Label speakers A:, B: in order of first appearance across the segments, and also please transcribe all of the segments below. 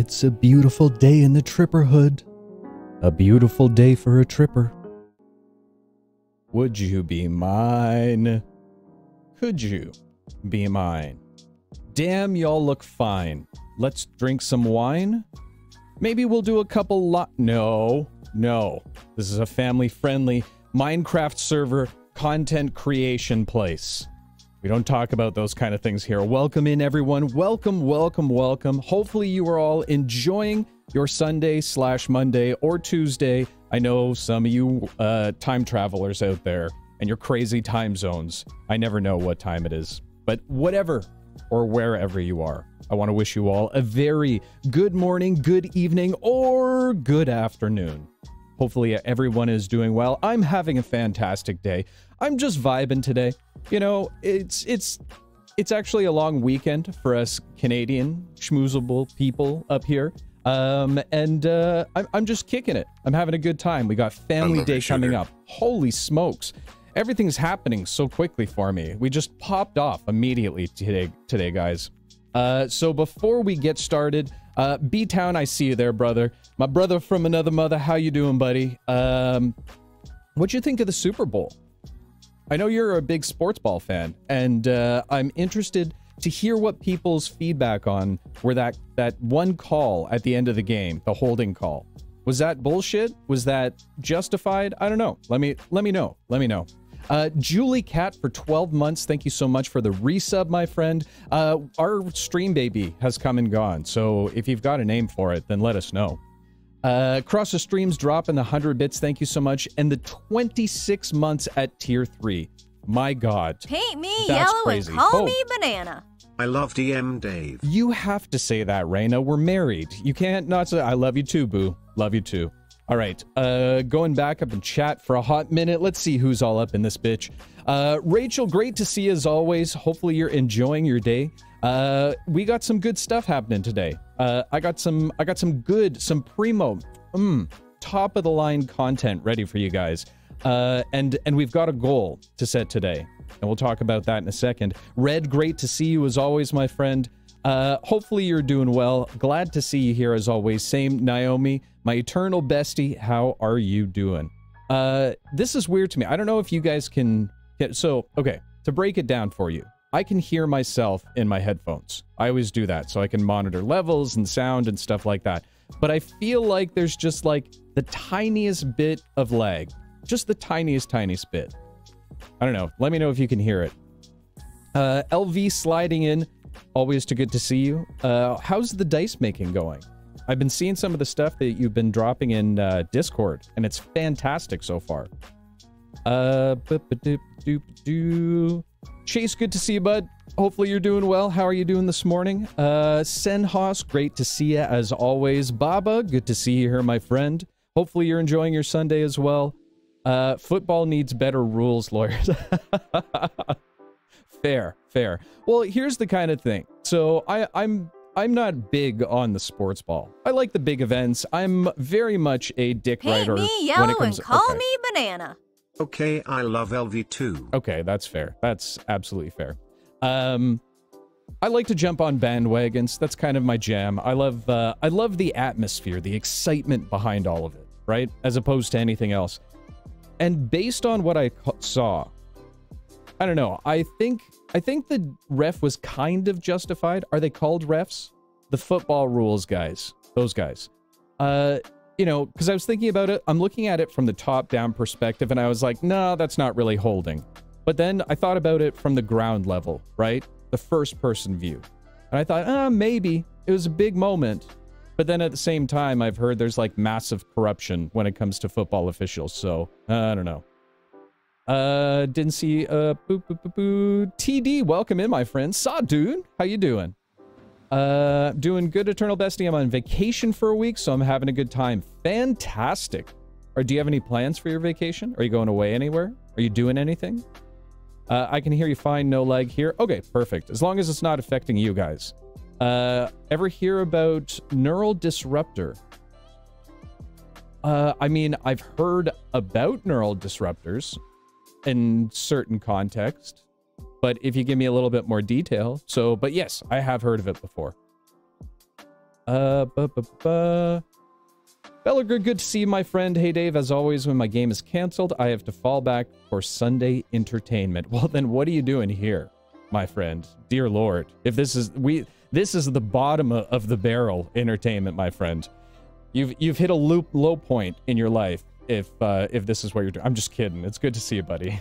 A: It's a beautiful day in the Tripperhood. A beautiful day for a tripper. Would you be mine? Could you be mine? Damn, y'all look fine. Let's drink some wine? Maybe we'll do a couple No. This is a family-friendly Minecraft server content creation place. We don't talk about those kind of things here. Welcome in, everyone. Welcome. Hopefully you are all enjoying your Sunday/Monday or Tuesday. I know some of you time travelers out there and your crazy time zones. I never know what time it is. But whatever or wherever you are, I want to wish you all a very good morning, good evening, or good afternoon. Hopefully everyone is doing well. I'm having a fantastic day. I'm just vibing today. You know, it's actually a long weekend for us Canadian schmoozable people up here. I'm just kicking it. I'm having a good time. We got Family Day coming up. Holy smokes. Everything's happening so quickly for me. We just popped off immediately today, guys. So before we get started, B-Town, I see you there, brother. My brother from another mother, how you doing, buddy? What'd you think of the Super Bowl? I know you're a big sports ball fan, and I'm interested to hear what people's feedback on were that one call at the end of the game, the holding call. Was that bullshit? Was that justified? I don't know. Let me know. Julie Cat for 12 months. Thank you so much for the resub, my friend. Our stream baby has come and gone, so if you've got a name for it, then let us know. Cross the streams dropping the 100 bits. Thank you so much. And the 26 months at tier 3. My God.
B: Paint me
A: That's
B: yellow
A: crazy.
B: and call me banana.
C: I love DM Dave.
A: You have to say that, Raina. We're married. You can't not say, I love you too, boo. Love you too. All right. Going back up in chat for a hot minute. Let's see who's all up in this bitch. Rachel, great to see you as always. Hopefully you're enjoying your day. We got some good stuff happening today. I got some primo, top of the line content ready for you guys. And we've got a goal to set today, and we'll talk about that in a second. Red, great to see you as always, my friend. Hopefully you're doing well. Glad to see you here as always. Same, Naomi, my eternal bestie. How are you doing? This is weird to me. I don't know if you guys can get, so, okay, to break it down for you. I can hear myself in my headphones. I always do that so I can monitor levels and sound and stuff like that. But I feel like there's just like the tiniest bit of lag. Just the tiniest bit. I don't know. Let me know if you can hear it. LV sliding in. Always too good to see you. How's the dice making going? I've been seeing some of the stuff that you've been dropping in Discord, and it's fantastic so far. Chase, good to see you, bud. Hopefully you're doing well. How are you doing this morning? Senhos, great to see you as always. Baba, good to see you here, my friend. Hopefully you're enjoying your Sunday as well. Football needs better rules, lawyers. Fair. Well, here's the kind of thing. So I'm not big on the sports ball. I like the big events. I'm very much a dick rider.
B: Paint me yellow and call me banana.
C: Okay, I love LV too.
A: Okay, that's fair. That's absolutely fair. I like to jump on bandwagons. That's kind of my jam. I love the atmosphere, the excitement behind all of it, right? As opposed to anything else. And based on what I saw, I don't know. I think the ref was kind of justified. Are they called refs? The football rules guys. Those guys. You know, because I was thinking about it. I'm looking at it from the top-down perspective, and I was like, no, that's not really holding. But then I thought about it from the ground level, right? The first-person view. And I thought, maybe. It was a big moment. But then at the same time, I've heard there's, like, massive corruption when it comes to football officials. So, I don't know. Didn't see, TD, welcome in, my friend. Saw, dude. How you doing? Doing good, Eternal Bestie. I'm on vacation for a week, so I'm having a good time. Fantastic. Or do you have any plans for your vacation? Are you going away anywhere? Are you doing anything? I can hear you fine, no lag here. Okay, perfect. As long as it's not affecting you guys. Ever hear about neural disruptor? I mean, I've heard about neural disruptors in certain context. But if you give me a little bit more detail. So, but yes, I have heard of it before. Belliger, good to see you, my friend. Hey, Dave, as always, when my game is canceled, I have to fall back for Sunday entertainment. Well, then what are you doing here, my friend? Dear Lord, if this is the bottom of the barrel entertainment, my friend. You've hit a low point in your life if this is what you're doing. I'm just kidding. It's good to see you, buddy.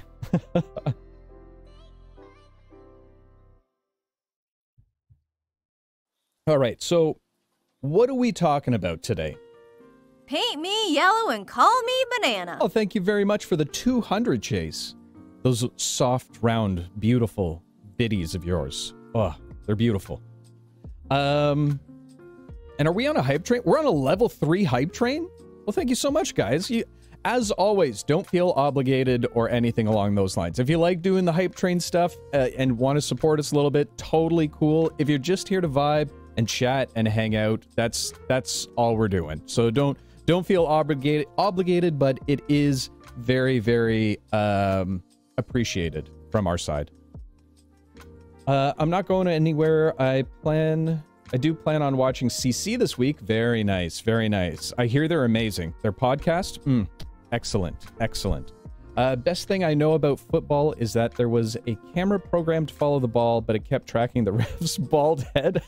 A: All right, so what are we talking about today?
B: Paint me yellow and call me banana.
A: Oh, thank you very much for the 200, Chase. Those soft, round, beautiful biddies of yours. Oh, they're beautiful. And are we on a hype train? We're on a level 3 hype train? Well, thank you so much, guys. As always, don't feel obligated or anything along those lines. If you like doing the hype train stuff and want to support us a little bit, totally cool. If you're just here to vibe and chat and hang out, that's all we're doing. So don't feel obligated, but it is very, very appreciated from our side. I'm not going anywhere. I do plan on watching CC this week. Very nice, very nice. I hear they're amazing. Their podcast, excellent, excellent. Best thing I know about football is that there was a camera program to follow the ball, but it kept tracking the ref's bald head.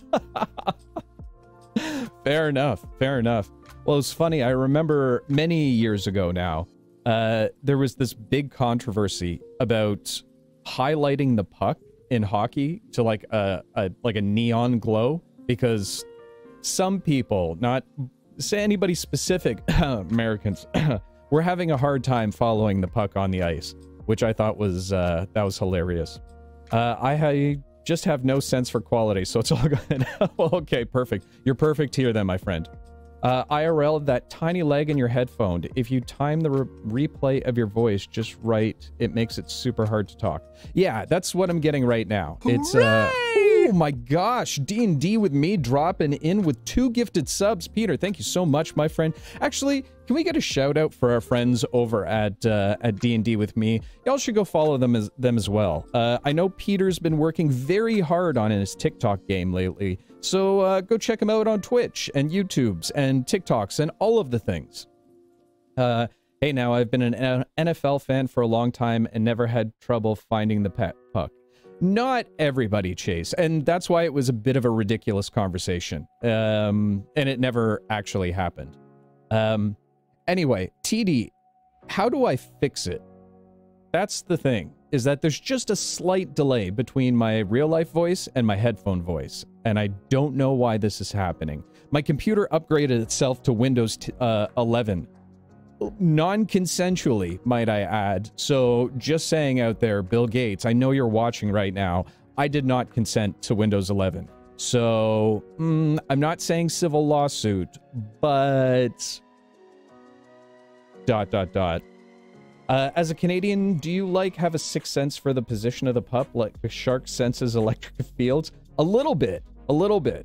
A: Fair enough, fair enough. Well, it's funny. I remember many years ago now, there was this big controversy about highlighting the puck in hockey to like a neon glow, because some people, not say anybody specific, Americans, were having a hard time following the puck on the ice, which I thought was that was hilarious. I just have no sense for quality, so it's all good. Well, okay, perfect. You're perfect here then, my friend. IRL, that tiny leg in your headphone, if you time the replay of your voice just right, it makes it super hard to talk. Yeah, that's what I'm getting right now.
B: Hooray!
A: It's oh my gosh, D&D with me dropping in with 2 gifted subs. Peter, thank you so much, my friend. Actually, can we get a shout out for our friends over at D&D with me? Y'all should go follow them as well. I know Peter's been working very hard on his TikTok game lately, so go check him out on Twitch and YouTubes and TikToks and all of the things. Hey, now I've been an NFL fan for a long time and never had trouble finding the puck. Not everybody, Chase, and that's why it was a bit of a ridiculous conversation, and it never actually happened. Anyway, TD, how do I fix it? That's the thing, is that there's just a slight delay between my real-life voice and my headphone voice, and I don't know why this is happening. My computer upgraded itself to Windows 11. Non-consensually, might I add. So just saying out there, Bill Gates, I know you're watching right now. I did not consent to Windows 11. So I'm not saying civil lawsuit, but ... As a Canadian, do you have a sixth sense for the position of the pup, like the shark senses electric fields? A little bit.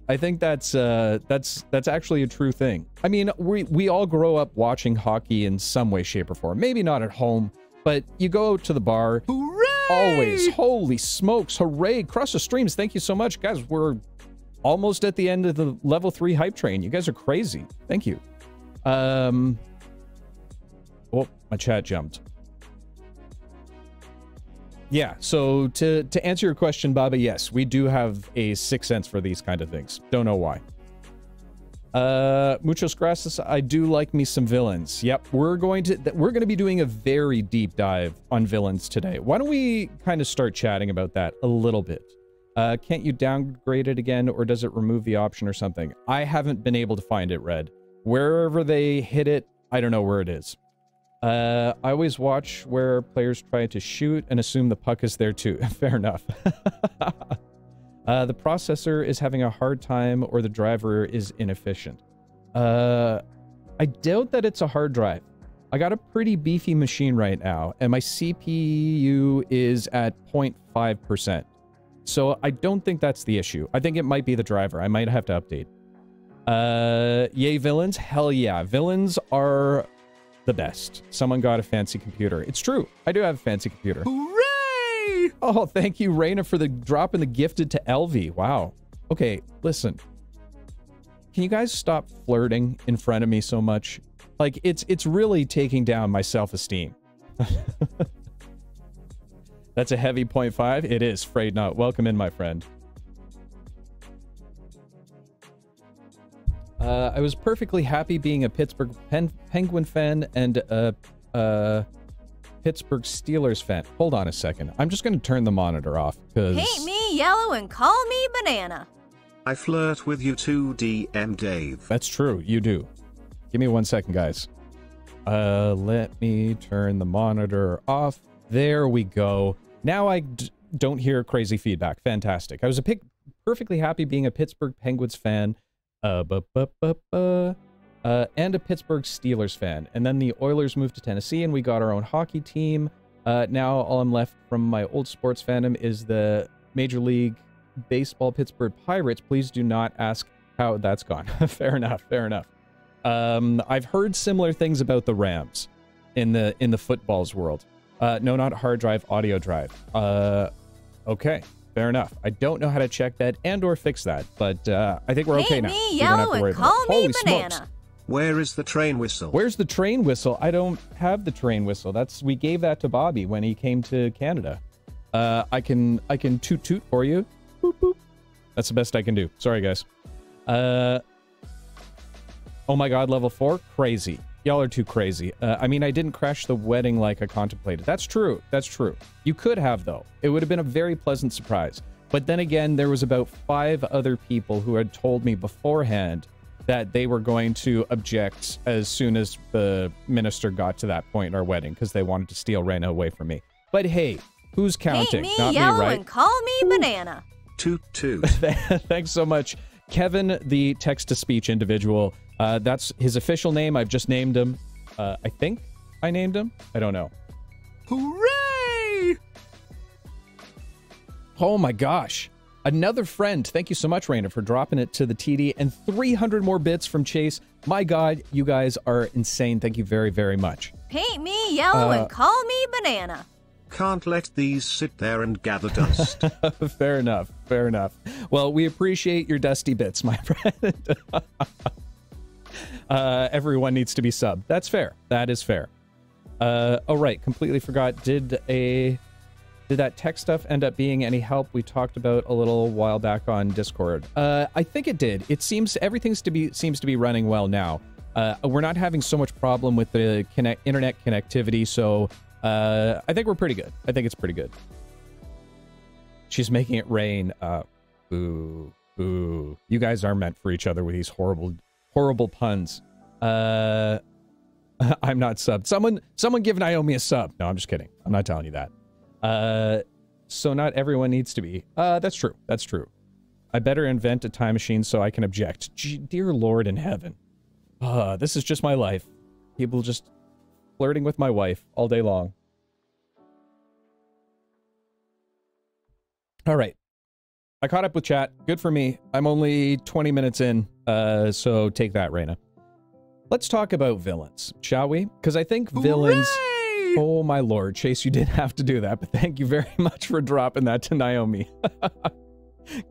A: I think that's actually a true thing. I mean, we all grow up watching hockey in some way, shape, or form. Maybe not at home, but you go to the bar.
B: Hooray!
A: Always. Holy smokes. Hooray. Cross the streams. Thank you so much. Guys, we're almost at the end of the level 3 hype train. You guys are crazy. Thank you. Oh, my chat jumped. Yeah, so to answer your question, Baba, yes, we do have a sixth sense for these kind of things. Don't know why. Muchos gracias. I do like me some villains. Yep, we're going to be doing a very deep dive on villains today. Why don't we kind of start chatting about that a little bit? Can't you downgrade it again, or does it remove the option or something? I haven't been able to find it, Red. Wherever they hit it, I don't know where it is. I always watch where players try to shoot and assume the puck is there too. Fair enough. The processor is having a hard time, or the driver is inefficient. I doubt that it's a hard drive. I got a pretty beefy machine right now, and my CPU is at 0.5%. So I don't think that's the issue. I think it might be the driver. I might have to update. Yay, villains? Hell yeah. Villains are the best. Someone got a fancy computer. It's true. I do have a fancy computer.
B: Hooray!
A: Oh, thank you, Raina, for the drop in the gifted to LV. Wow. Okay, listen. can you guys stop flirting in front of me so much? Like, it's really taking down my self-esteem. That's a heavy 0.5. It is. Afraid not. Welcome in, my friend. I was perfectly happy being a Pittsburgh Penguin fan and a Pittsburgh Steelers fan. Hold on a second. I'm just going to turn the monitor off because...
B: Paint me yellow and call me banana.
C: I flirt with you too, DM Dave.
A: That's true. You do. Give me 1 second, guys. Let me turn the monitor off. There we go. Now I don't hear crazy feedback. Fantastic. I was perfectly happy being a Pittsburgh Penguins fan. And a Pittsburgh Steelers fan. And then the Oilers moved to Tennessee and we got our own hockey team. Now all I'm left from my old sports fandom is the Major League Baseball Pittsburgh Pirates. Please do not ask how that's gone. Fair enough, fair enough. I've heard similar things about the Rams in the football's world. No, not hard drive, audio drive. Okay. Fair enough. I don't know how to check that and or fix that, but I think we're okay now.
B: Paint me yellow and call me banana.
C: Smokes. Where is the train whistle?
A: Where's the train whistle? I don't have the train whistle. We gave that to Bobby when he came to Canada. I can toot toot for you. Boop boop. That's the best I can do. Sorry guys. Oh my god, level 4? Crazy. Y'all are too crazy. I mean, I didn't crash the wedding like I contemplated. That's true. That's true. You could have, though. It would have been a very pleasant surprise. But then again, there was about 5 other people who had told me beforehand that they were going to object as soon as the minister got to that point in our wedding because they wanted to steal Raina away from me. But hey, who's counting?
B: Paint me
A: Not
B: yellow
A: me, right?
B: And call me banana.
C: Toot toot.
A: Thanks so much. Kevin, the text-to-speech individual. That's his official name. I've just named him. I think I named him. I don't know.
C: Hooray!
A: Oh my gosh. Another friend. Thank you so much, Raina, for dropping it to the TD. And 300 more bits from Chase. My God, you guys are insane. Thank you very, very much.
B: Paint me yellow and call me banana.
C: Can't let these sit there and gather dust.
A: Fair enough. Fair enough. Well, we appreciate your dusty bits, my friend. Everyone needs to be subbed. That's fair. That is fair. Oh, right. Completely forgot. Did that tech stuff end up being any help? We talked about a little while back on Discord. I think it did. It seems everything seems to be running well now. We're not having so much problem with the internet connectivity, so I think we're pretty good. I think it's pretty good. She's making it rain. Boo. Boo. You guys are meant for each other with these horrible puns. I'm not subbed. Someone give Naomi a sub. No, I'm just kidding. I'm not telling you that. So not everyone needs to be. That's true. That's true. I better invent a time machine so I can object. Dear Lord in heaven. This is just my life. People just flirting with my wife all day long. All right. I caught up with chat. Good for me. I'm only 20 minutes in, so take that, Raina. Let's talk about villains, shall we? Because I think villains...
C: Hooray!
A: Oh, my lord. Chase, you didn't have to do that, but thank you very much for dropping that to Naomi.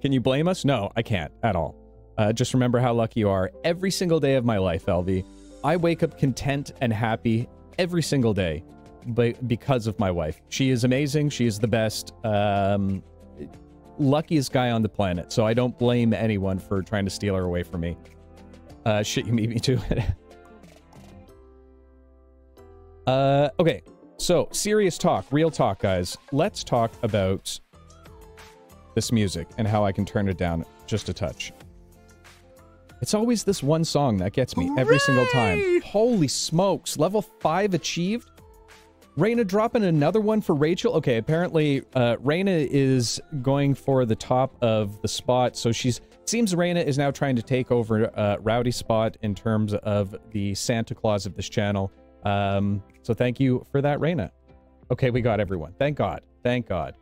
A: Can you blame us? No, I can't at all. Just remember how lucky you are. Every single day of my life, LV, I wake up content and happy every single day because of my wife. She is amazing. She is the best. Luckiest guy on the planet, so I don't blame anyone for trying to steal her away from me. Shit, you beat me to it. Okay, so serious talk, real talk, guys. Let's talk about this music and how I can turn it down just a touch. It's always this one song that gets me every single time. Holy smokes, level 5 achieved? Raina dropping another one for Rachel. Okay, apparently Raina is going for the top of the spot. So seems Raina is now trying to take over Rowdy's spot in terms of the Santa Claus of this channel. So thank you for that, Raina. Okay, we got everyone. Thank God. Thank God.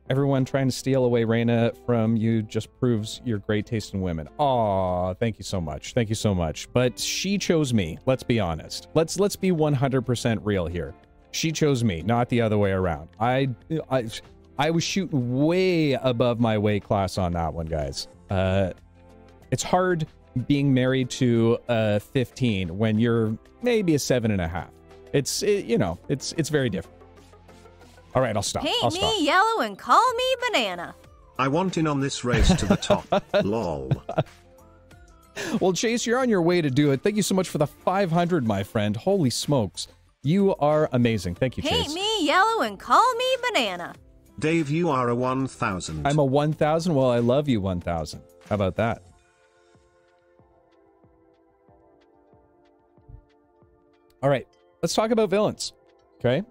A: Everyone trying to steal away Raina from you just proves your great taste in women. Aw, thank you so much. Thank you so much. But she chose me. Let's be honest. Let's be 100% real here. She chose me, not the other way around. I was shooting way above my weight class on that one, guys. It's hard being married to a 15 when you're maybe a 7.5. It's very different. All right, I'll stop.
B: Paint me yellow and call me banana.
C: I want in on this race to the top. Lol.
A: Well, Chase, you're on your way to do it. Thank you so much for the 500, my friend. Holy smokes. You are amazing. Thank you, Chase.
B: Paint me yellow and call me banana.
C: Dave, you are a 1000.
A: I'm a 1000. Well, I love you, 1000. How about that? All right, let's talk about villains, okay?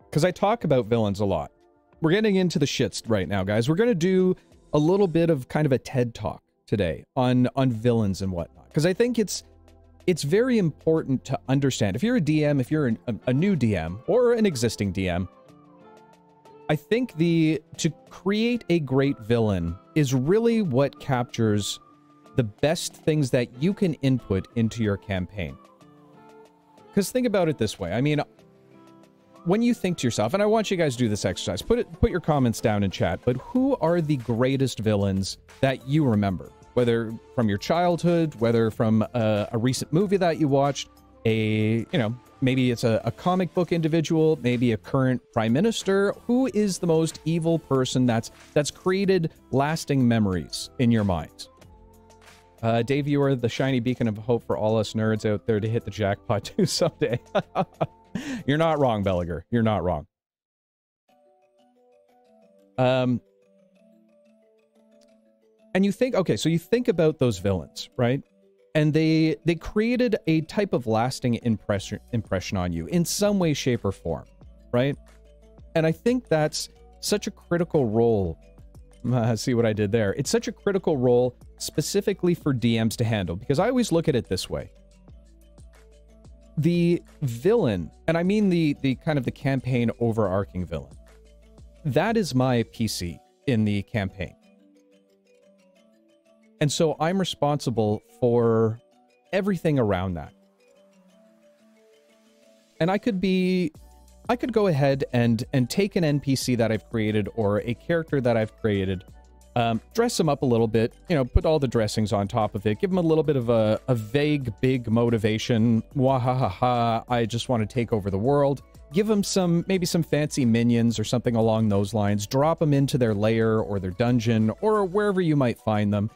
A: Because I talk about villains a lot. We're getting into the shits right now, guys. We're going to do a little bit of kind of a TED Talk today on villains and whatnot. Because I think it's very important to understand. If you're a DM, if you're a new DM or an existing DM, I think to create a great villain is really what captures the best things that you can input into your campaign. Because think about it this way. I mean, when you think to yourself, and I want you guys to do this exercise, put your comments down in chat, but who are the greatest villains that you remember? Whether from your childhood, whether from a recent movie that you watched, maybe it's a comic book individual, maybe a current prime minister. Who is the most evil person that's created lasting memories in your mind? Dave, you are the shiny beacon of hope for all us nerds out there to hit the jackpot too someday. You're not wrong, Belliger. You're not wrong. And you think, okay, so you think about those villains, right? And they created a type of lasting impression on you in some way, shape, or form, right? And I think that's such a critical role. See what I did there? It's such a critical role specifically for DMs to handle, because I always look at it this way. The villain, and I mean the kind of the campaign overarching villain, that is my PC in the campaign. And so I'm responsible for everything around that. And I could go ahead and take an NPC that I've created or a character that I've created, dress them up a little bit, put all the dressings on top of it, give them a little bit of a vague, big motivation. Wahahaha, I just want to take over the world. Give them maybe some fancy minions or something along those lines. Drop them into their lair or their dungeon or wherever you might find them.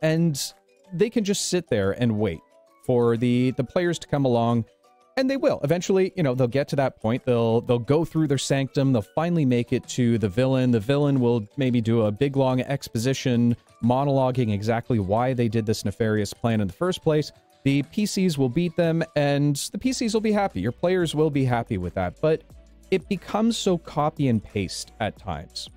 A: And they can just sit there and wait for the players to come along. And they will. Eventually, they'll get to that point. They'll go through their sanctum. They'll finally make it to the villain. The villain will maybe do a big, long exposition, monologuing exactly why they did this nefarious plan in the first place. The PCs will beat them, and the PCs will be happy. Your players will be happy with that. But it becomes so copy and paste at times.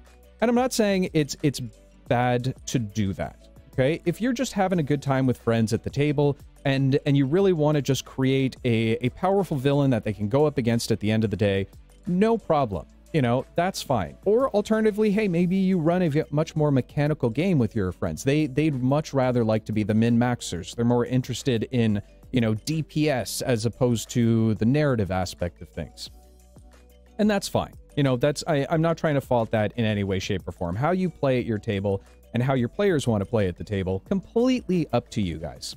A: And I'm not saying it's bad to do that. Okay? If you're just having a good time with friends at the table, and you really want to just create a powerful villain that they can go up against at the end of the day, no problem. That's fine. Or alternatively, hey, maybe you run a much more mechanical game with your friends. They'd much rather like to be the min-maxers. They're more interested in, DPS as opposed to the narrative aspect of things. And that's fine. I'm not trying to fault that in any way, shape, or form. How you play at your table and how your players want to play at the table, completely up to you guys.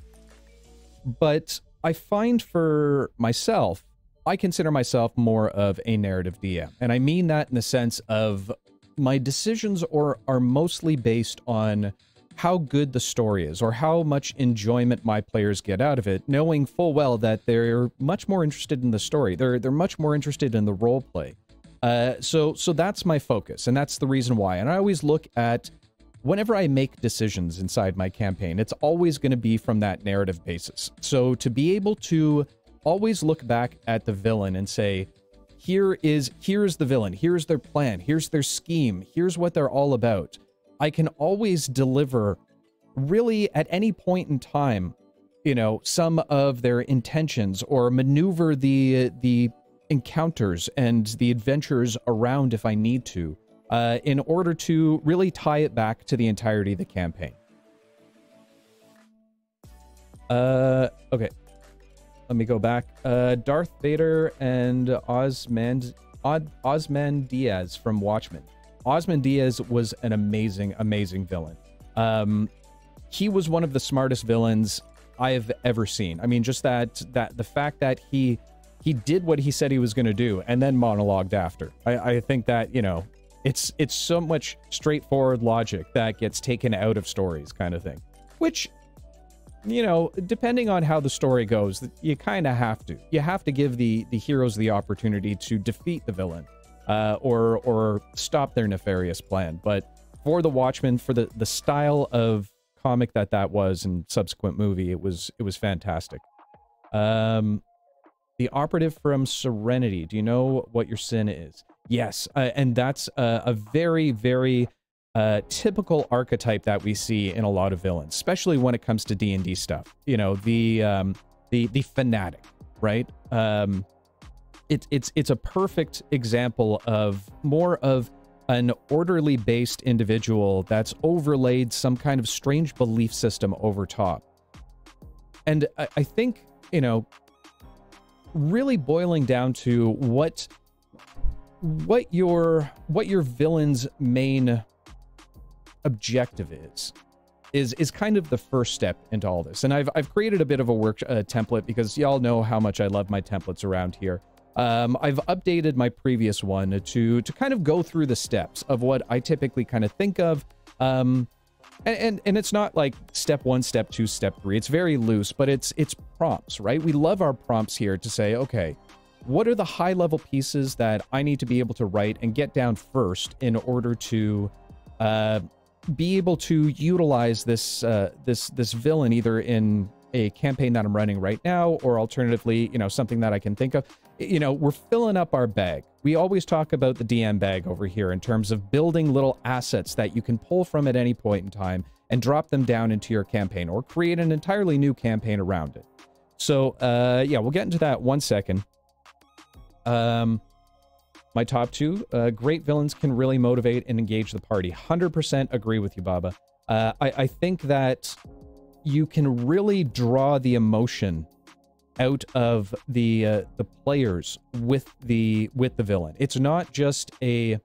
A: But I find for myself, I consider myself more of a narrative DM. And I mean that in the sense of my decisions are mostly based on how good the story is or how much enjoyment my players get out of it, knowing full well that they're much more interested in the story. They're much more interested in the role play. So that's my focus, and that's the reason why. And I always look at, whenever I make decisions inside my campaign, it's always going to be from that narrative basis. So to be able to always look back at the villain and say, here's the villain, here's their plan, here's their scheme, here's what they're all about. I can always deliver, really at any point in time, some of their intentions, or maneuver the encounters and the adventures around if I need to, in order to really tie it back to the entirety of the campaign. Okay. Let me go back. Darth Vader and Osman Diaz from Watchmen. Ozymandias was an amazing, amazing villain. He was one of the smartest villains I have ever seen. I mean, just that the fact that he did what he said he was going to do and then monologued after. I think that, you know, it's so much straightforward logic that gets taken out of stories kind of thing, which, you know, depending on how the story goes, you kind of have to. You have to give the heroes the opportunity to defeat the villain, or stop their nefarious plan. But for the Watchmen, for the style of comic that was and subsequent movie, it was fantastic. The operative from Serenity. Do you know what your sin is? Yes, and that's a very, very typical archetype that we see in a lot of villains, especially when it comes to D&D stuff. You know, the fanatic, right? It's a perfect example of more of an orderly based individual that's overlaid some kind of strange belief system over top. And I think, you know, really boiling down to what your villain's main objective is kind of the first step into all this. And I've created a bit of a template because y'all know how much I love my templates around here. I've updated my previous one to kind of go through the steps of what I typically kind of think of. And it's not like step 1, step 2, step 3. It's very loose, but it's prompts, right? We love our prompts here to say, okay, what are the high level pieces that I need to be able to write and get down first in order to be able to utilize this villain either in a campaign that I'm running right now, or alternatively, you know, something that I can think of. You know, we're filling up our bag. We always talk about the DM bag over here in terms of building little assets that you can pull from at any point in time and drop them down into your campaign or create an entirely new campaign around it. So, yeah, we'll get into that one second. My top 2, great villains can really motivate and engage the party. 100% agree with you, Baba. I think that you can really draw the emotion out of the players with the villain. It's not just a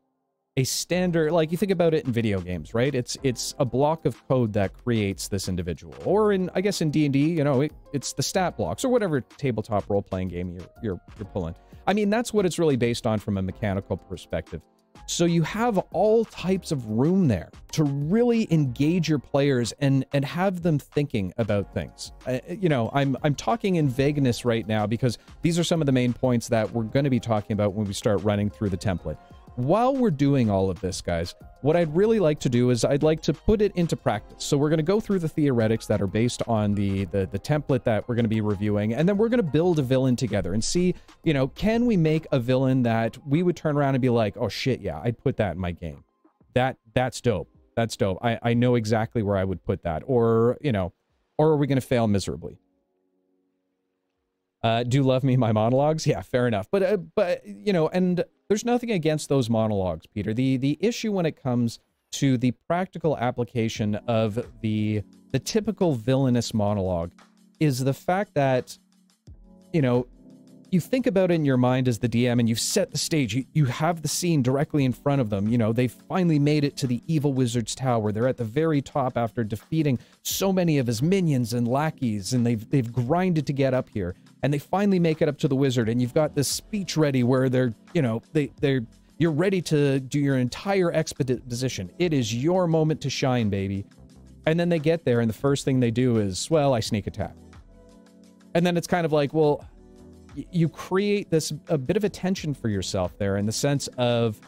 A: standard, like you think about it in video games, right? It's a block of code that creates this individual, or I guess in D&D, you know, it's the stat blocks or whatever tabletop role-playing game you're pulling. I mean, that's what it's really based on from a mechanical perspective. So you have all types of room there to really engage your players and have them thinking about things. You know, I'm talking in vagueness right now because these are some of the main points that we're going to be talking about when we start running through the template. While we're doing all of this, guys, what I'd really like to do is I'd like to put it into practice. So we're going to go through the theoretics that are based on the template that we're going to be reviewing, and then we're going to build a villain together and see, you know, can we make a villain that we would turn around and be like, oh shit, yeah, I'd put that in my game. That's dope. That's dope. I know exactly where I would put that. Or, you know, or are we going to fail miserably? Do love me my monologues? Yeah, fair enough. But you know, and there's nothing against those monologues, Peter. The issue when it comes to the practical application of the typical villainous monologue is the fact that, you know, you think about it in your mind as the DM and you've set the stage. You have the scene directly in front of them. You know, they've finally made it to the evil wizard's tower. They're at the very top after defeating so many of his minions and lackeys, and they've grinded to get up here. And they finally make it up to the wizard, and you've got this speech ready where they're, you know, you're ready to do your entire exposition. It is your moment to shine, baby. And then they get there, and the first thing they do is, well, I sneak attack. And then it's kind of like, well, you create a bit of a tension for yourself there in the sense of,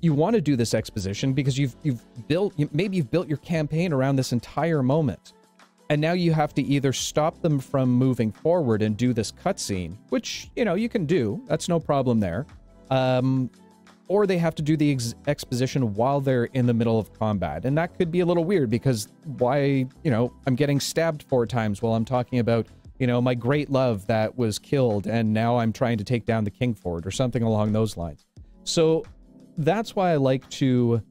A: you want to do this exposition because maybe you've built your campaign around this entire moment. And now you have to either stop them from moving forward and do this cutscene, which, you know, you can do. That's no problem there. Or they have to do the exposition while they're in the middle of combat. And that could be a little weird because why, you know, I'm getting stabbed 4 times while I'm talking about, you know, my great love that was killed and now I'm trying to take down the king for it or something along those lines. So that's why I like to,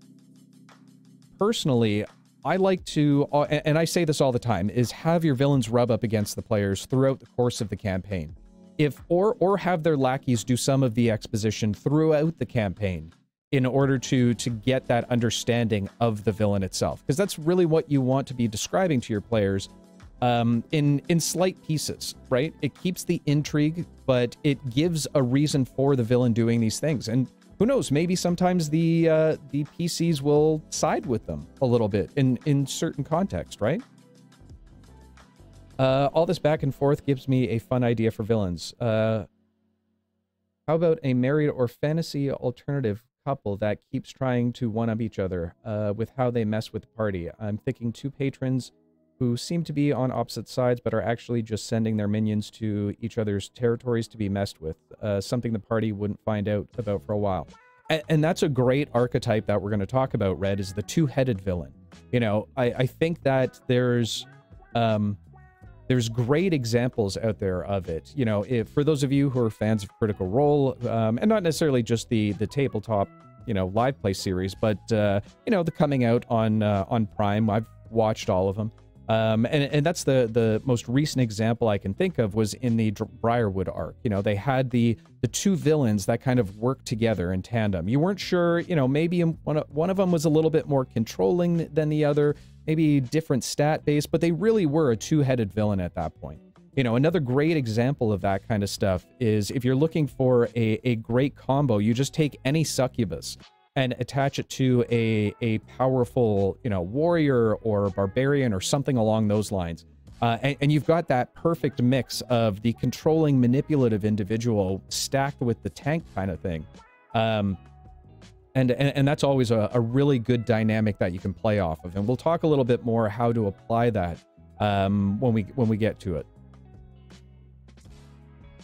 A: personally, I like to, and I say this all the time, is have your villains rub up against the players throughout the course of the campaign. if or have their lackeys do some of the exposition throughout the campaign in order to get that understanding of the villain itself, because that's really what you want to be describing to your players in slight pieces, right? It keeps the intrigue, but it gives a reason for the villain doing these things. And who knows, maybe sometimes the PCs will side with them a little bit in certain context, right? All this back and forth gives me a fun idea for villains. How about a married or fantasy alternative couple that keeps trying to one-up each other with how they mess with the party? I'm thinking two patrons who seem to be on opposite sides but are actually just sending their minions to each other's territories to be messed with, something the party wouldn't find out about for a while. And that's a great archetype that we're going to talk about, Red, is the two-headed villain. You know, I think that there's great examples out there of it. You know, for those of you who are fans of Critical Role, and not necessarily just the tabletop, you know, live play series, but you know, the coming out on Prime, I've watched all of them. And that's the most recent example I can think of was in the Briarwood arc. You know, they had the two villains that kind of worked together in tandem. You weren't sure, you know, maybe one of them was a little bit more controlling than the other, maybe different stat base, but they really were a two-headed villain at that point. You know, another great example of that kind of stuff is if you're looking for a great combo, you just take any succubus and attach it to a powerful, you know, warrior or barbarian or something along those lines. And you've got that perfect mix of the controlling, manipulative individual stacked with the tank kind of thing. And that's always a really good dynamic that you can play off of. And we'll talk a little bit more how to apply that when we get to it.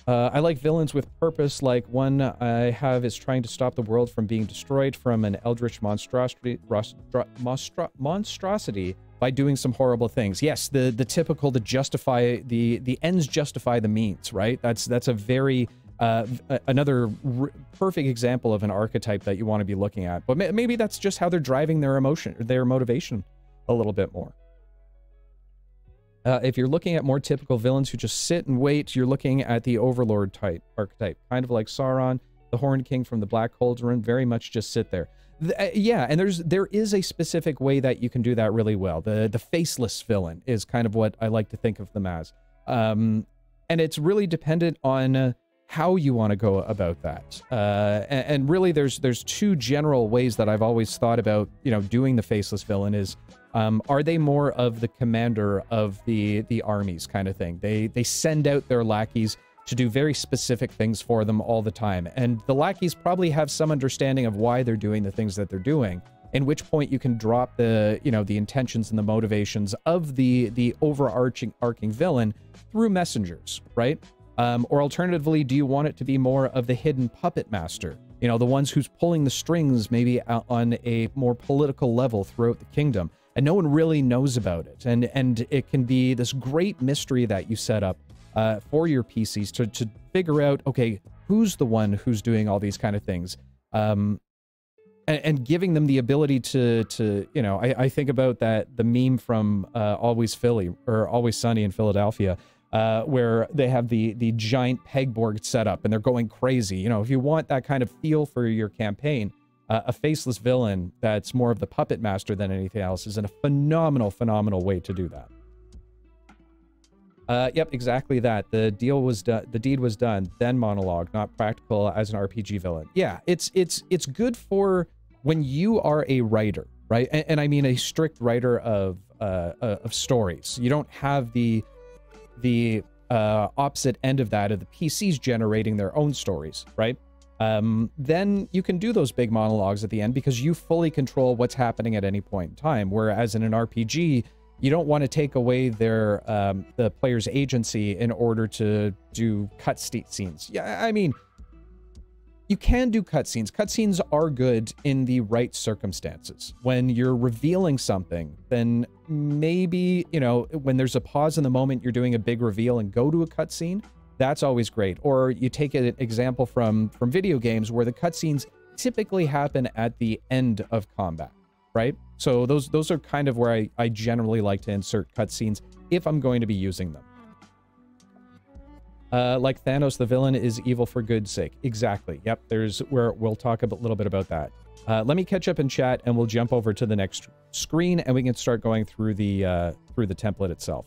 A: I like villains with purpose, like one I have is trying to stop the world from being destroyed from an eldritch monstrosity by doing some horrible things. Yes, the typical, to justify the ends justify the means, right? That's a very another perfect example of an archetype that you want to be looking at. But maybe that's just how they're driving their motivation a little bit more. If you're looking at more typical villains who just sit and wait, you're looking at the Overlord type archetype, kind of like Sauron, the Horned King from the Black Cauldron, very much just sit there. Yeah, and there is a specific way that you can do that really well. The faceless villain is kind of what I like to think of them as. And it's really dependent on how you want to go about that. And really there's two general ways that I've always thought about, you know, doing the faceless villain is, are they more of the commander of the armies kind of thing? They send out their lackeys to do very specific things for them all the time. And the lackeys probably have some understanding of why they're doing the things that they're doing, in which point you can drop the intentions and the motivations of the overarching villain through messengers, right? Or alternatively, do you want it to be more of the hidden puppet master? You know, the ones who's pulling the strings maybe on a more political level throughout the kingdom, and no one really knows about it. And it can be this great mystery that you set up for your PCs to figure out, okay, who's the one who's doing all these kind of things? And giving them the ability to you know, I think about the meme from Always Sunny in Philadelphia, where they have the giant pegboard set up and they're going crazy. You know, if you want that kind of feel for your campaign, a faceless villain that's more of the puppet master than anything else is a phenomenal way to do that. Yep, exactly that. The deed was done, then monologue, not practical as an RPG villain. Yeah, it's good for when you are a writer, right? And I mean a strict writer of stories. You don't have the opposite end of that, of the PCs generating their own stories, right? Then you can do those big monologues at the end because you fully control what's happening at any point in time. Whereas in an RPG, you don't want to take away the player's agency in order to do cutscenes. Yeah, I mean, you can do cutscenes. Cutscenes are good in the right circumstances. When you're revealing something, then maybe, you know, when there's a pause in the moment you're doing a big reveal and go to a cutscene, that's always great. Or you take an example from video games where the cutscenes typically happen at the end of combat, right? So those are kind of where I generally like to insert cutscenes if I'm going to be using them. Like Thanos, the villain is evil for good's sake. Exactly. Yep. We'll talk a little bit about that. Let me catch up in chat, and we'll jump over to the next screen, and we can start going through the template itself.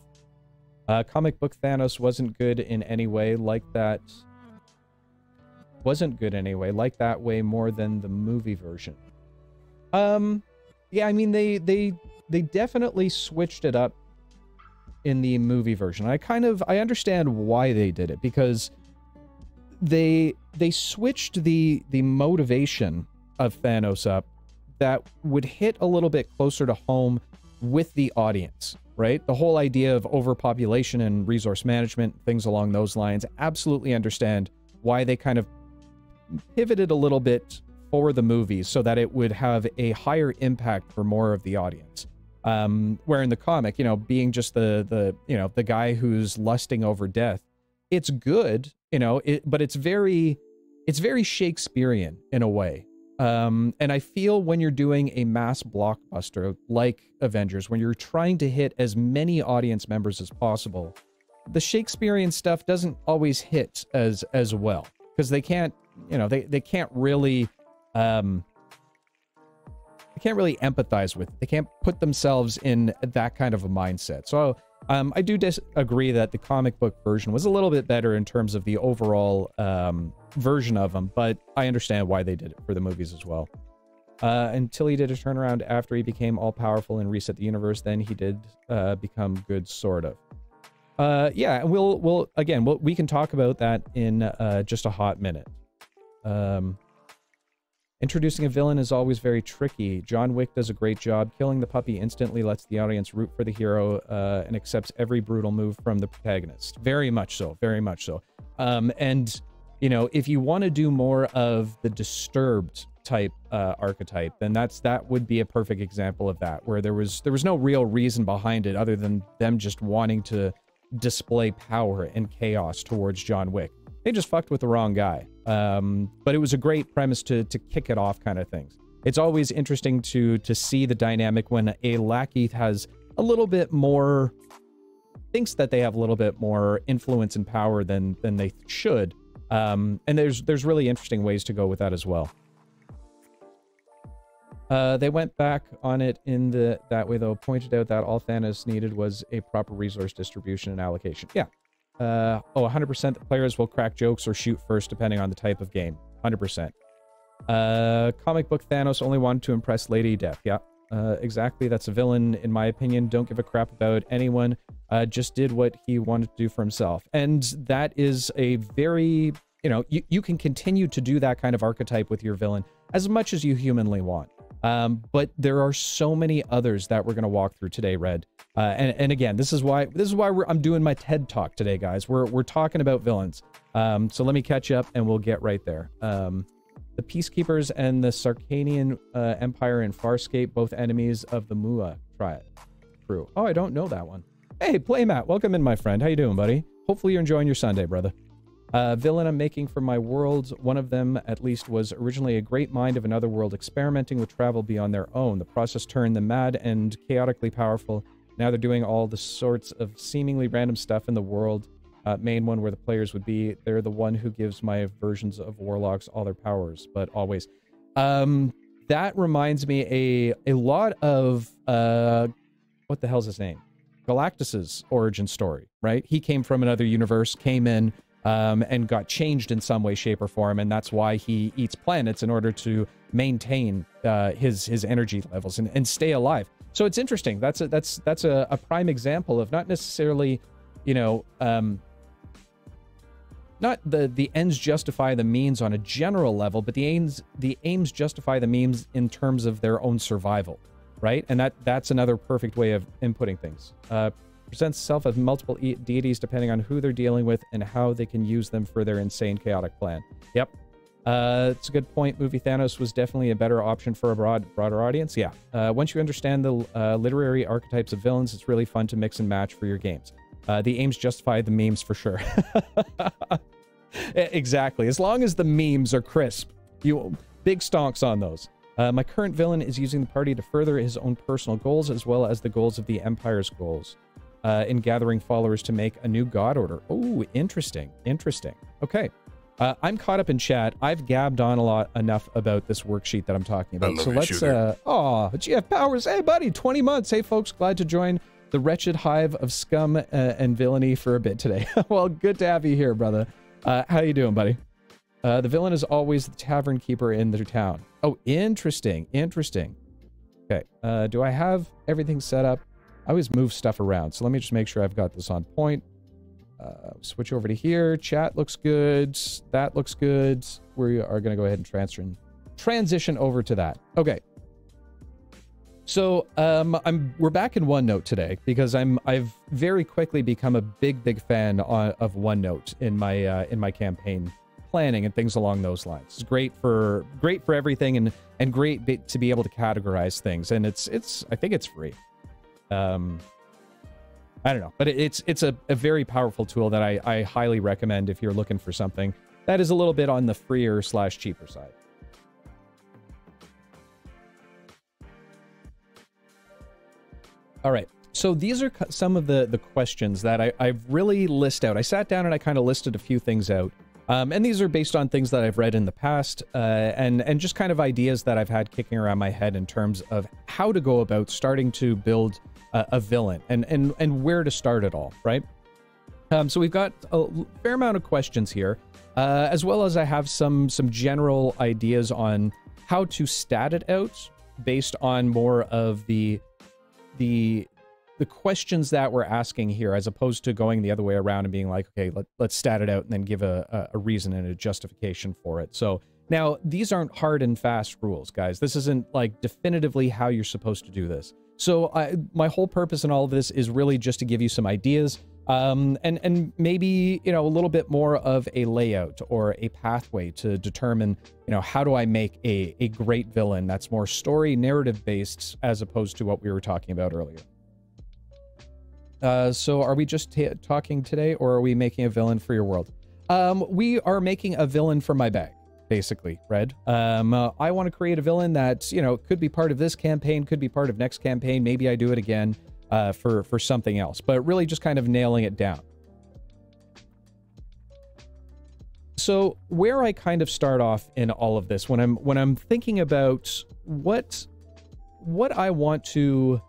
A: Comic book Thanos wasn't good in any way like that. Wasn't good anyway, like that way more than the movie version. Yeah, I mean they definitely switched it up in the movie version. I understand why they did it, because they switched the motivation of Thanos up that would hit a little bit closer to home with the audience, right? The whole idea of overpopulation and resource management, things along those lines. Absolutely understand why they kind of pivoted a little bit for the movies so that it would have a higher impact for more of the audience. Where in the comic, being just the guy who's lusting over death, it's good, but it's very Shakespearean in a way. And I feel when you're doing a mass blockbuster like Avengers, when you're trying to hit as many audience members as possible, the Shakespearean stuff doesn't always hit as well, because they can't, they can't really empathize with it. They can't put themselves in that kind of a mindset. So I do disagree that the comic book version was a little bit better in terms of the overall version of them, but I understand why they did it for the movies as well. Until he did a turnaround after he became all-powerful and reset the universe, then he did become good, sort of. Yeah, we can talk about that in just a hot minute. Introducing a villain is always very tricky. John Wick does a great job. Killing the puppy instantly lets the audience root for the hero and accepts every brutal move from the protagonist. Very much so. Very much so. And, if you want to do more of the disturbed type archetype, then that would be a perfect example of that, where there was no real reason behind it other than them just wanting to display power and chaos towards John Wick. They just fucked with the wrong guy. But it was a great premise to kick it off, kind of things. It's always interesting to see the dynamic when a lackey has a little bit more, thinks that they have a little bit more influence and power than they should. And there's really interesting ways to go with that as well. They went back on it in that way, though, pointed out that all Thanos needed was a proper resource distribution and allocation. Yeah. 100% the players will crack jokes or shoot first, depending on the type of game. 100%. Comic book Thanos only wanted to impress Lady Death. Yeah, exactly. That's a villain, in my opinion. Don't give a crap about anyone. Just did what he wanted to do for himself. And that is a very, you can continue to do that kind of archetype with your villain as much as you humanly want. But there are so many others that we're going to walk through today, Red. And again, this is why I'm doing my TED Talk today, guys. We're talking about villains. So let me catch up and we'll get right there. The Peacekeepers and the Sarkanian Empire in Farscape, both enemies of the Mua triad crew. Oh, I don't know that one. Hey, Playmat, welcome in, my friend. How you doing, buddy? Hopefully you're enjoying your Sunday, brother. Villain I'm making for my worlds, one of them at least was originally a great mind of another world experimenting with travel beyond their own. The process turned them mad and chaotically powerful. Now they're doing all the sorts of seemingly random stuff in the world. Main one where the players would be. They're the one who gives my versions of warlocks all their powers, but always. That reminds me a lot of, what the hell's his name? Galactus's origin story, right? He came from another universe, came in, and got changed in some way, shape, or form, and that's why he eats planets in order to maintain his energy levels and stay alive. So it's interesting. That's a prime example of not necessarily, not the ends justify the means on a general level, but the aims justify the means in terms of their own survival, right? And that's another perfect way of inputting things. Presents itself as multiple deities depending on who they're dealing with and how they can use them for their insane, chaotic plan. Yep. It's a good point. Movie Thanos was definitely a better option for a broader audience. Yeah. Once you understand the literary archetypes of villains, it's really fun to mix and match for your games. The aims justify the memes for sure. Exactly. As long as the memes are crisp, big stonks on those. My current villain is using the party to further his own personal goals as well as the goals of the Empire's goals. in gathering followers to make a new god order. Oh, interesting. Interesting. Okay. I'm caught up in chat. I've gabbed on enough about this worksheet that I'm talking about. So let's, GF Powers. Hey, buddy, 20 months. Hey, folks, glad to join the wretched hive of scum and villainy for a bit today. Well, good to have you here, brother. How you doing, buddy? The villain is always the tavern keeper in the town. Oh, interesting. Interesting. Okay. Do I have everything set up? I always move stuff around. So let me just make sure I've got this on point. Switch over to here. Chat looks good. That looks good. We are going to go ahead and transition over to that. Okay. So we're back in OneNote today because I've very quickly become a big fan of OneNote in my campaign planning and things along those lines. It's great for everything and great to be able to categorize things, and I think it's free. I don't know, but it's a very powerful tool that I highly recommend if you're looking for something that is a little bit on the freer / cheaper side. All right, so these are some of the questions that I've really listed out. I sat down and I kind of listed a few things out. And these are based on things that I've read in the past and just kind of ideas that I've had kicking around my head in terms of how to go about starting to build a villain and where to start it all, right? So we've got a fair amount of questions here, as well as I have some general ideas on how to stat it out based on more of the questions that we're asking here, as opposed to going the other way around and being like, okay, let's stat it out and then give a reason and a justification for it. So now these aren't hard and fast rules, guys. This isn't like definitively how you're supposed to do this. So my whole purpose in all of this is really just to give you some ideas and maybe, you know, a little bit more of a layout or a pathway to determine, you know, how do I make a great villain that's more story narrative based as opposed to what we were talking about earlier. So are we just talking today, or are we making a villain for your world? We are making a villain for my bag, basically, Red. I want to create a villain that, you know, could be part of this campaign, could be part of next campaign. Maybe I do it again for something else, but really just kind of nailing it down. So where I kind of start off in all of this, when I'm thinking about what I want to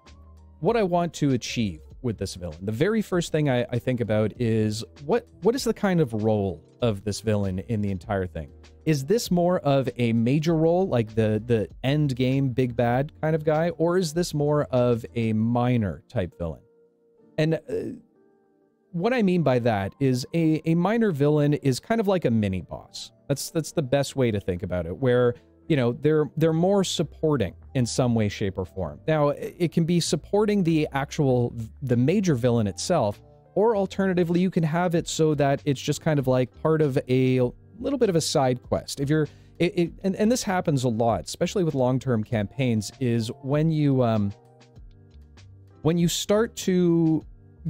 A: achieve with this villain, the very first thing I think about is what is the kind of role of this villain in the entire thing? Is this more of a major role, like the end game big bad kind of guy, or is this more of a minor type villain? And what I mean by that is a minor villain is kind of like a mini boss. That's the best way to think about it, where, you know, they're more supporting in some way, shape, or form. Now, it can be supporting the major villain itself, or alternatively, you can have it so that it's just kind of like part of a little bit of a side quest. If you're, and this happens a lot, especially with long-term campaigns, is when you start to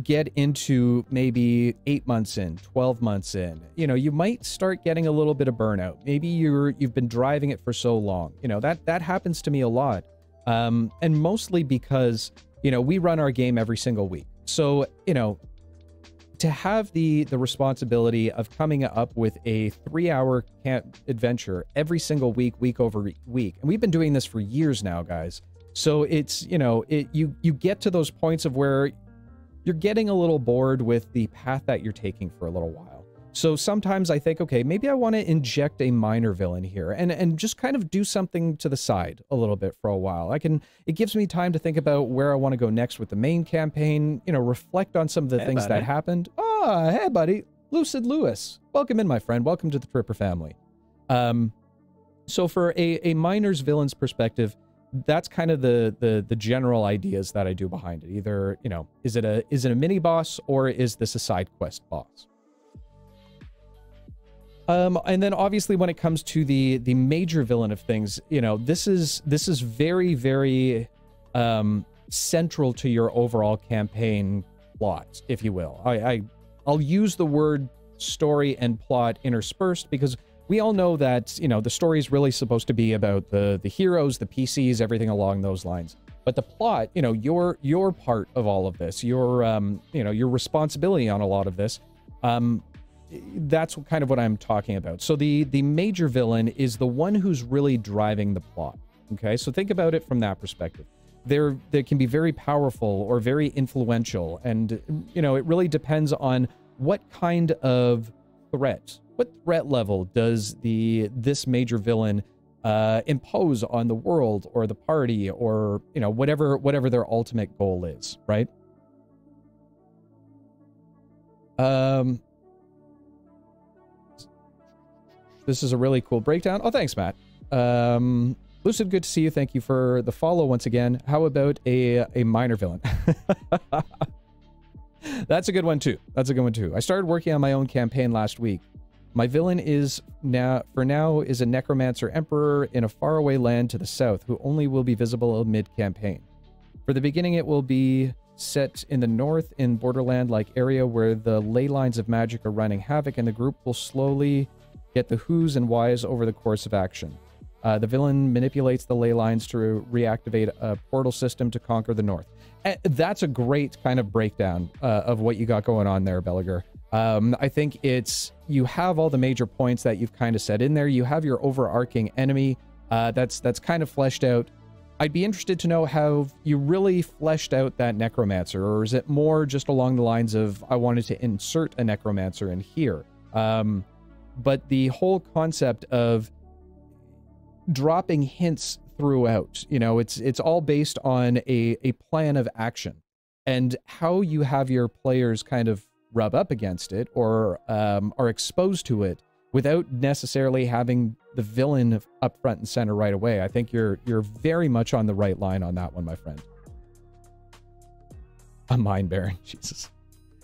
A: get into maybe 8 months in, 12 months in, you know, you might start getting a little bit of burnout. Maybe you've been driving it for so long. You know, that happens to me a lot. And mostly because, you know, we run our game every single week. So, you know, to have the responsibility of coming up with a 3-hour adventure every single week over week. And we've been doing this for years now, guys. So it's, you know, you get to those points of where you're getting a little bored with the path that you're taking for a little while. So sometimes I think, okay, maybe I want to inject a minor villain here and just kind of do something to the side a little bit for a while. It gives me time to think about where I want to go next with the main campaign, you know, reflect on some of the things that happened. Oh, hey, buddy. Lucid Lewis. Welcome in, my friend. Welcome to the Tripper family. So for a minor's villain's perspective, that's kind of the general ideas that I do behind it. Either, you know, is it a mini boss, or is this a side quest boss? And then obviously when it comes to the major villain of things, you know, this is very, very central to your overall campaign plot, if you will. I'll use the word story and plot interspersed because we all know that, you know, the story is really supposed to be about the heroes, the PCs, everything along those lines. But the plot, you know, your part of all of this, your you know, your responsibility on a lot of this, that's kind of what I'm talking about. So the major villain is the one who's really driving the plot. Okay, so think about it from that perspective. They can be very powerful or very influential, and you know, it really depends on what kind of threat, what threat level does this major villain impose on the world or the party, or you know, whatever their ultimate goal is, right? This is a really cool breakdown. Oh, thanks, Matt. Lucid, good to see you. Thank you for the follow once again. How about a minor villain? That's a good one too. That's a good one too. I started working on my own campaign last week. My villain is for now is a necromancer emperor in a faraway land to the south who only will be visible mid-campaign. For the beginning, it will be set in the north in borderland-like area where the ley lines of magic are running havoc, and the group will slowly get the whos and whys over the course of action. The villain manipulates the ley lines to reactivate a portal system to conquer the north. That's a great kind of breakdown of what you got going on there, Belliger. I think you have all the major points that you've kind of set in there. You have your overarching enemy that's kind of fleshed out. I'd be interested to know how you really fleshed out that necromancer, or is it more just along the lines of I wanted to insert a necromancer in here? But the whole concept of dropping hints throughout, you know, it's all based on a plan of action, and how you have your players kind of rub up against it or are exposed to it without necessarily having the villain up front and center right away. I think you're very much on the right line on that one, my friend. A Mine Baron, Jesus.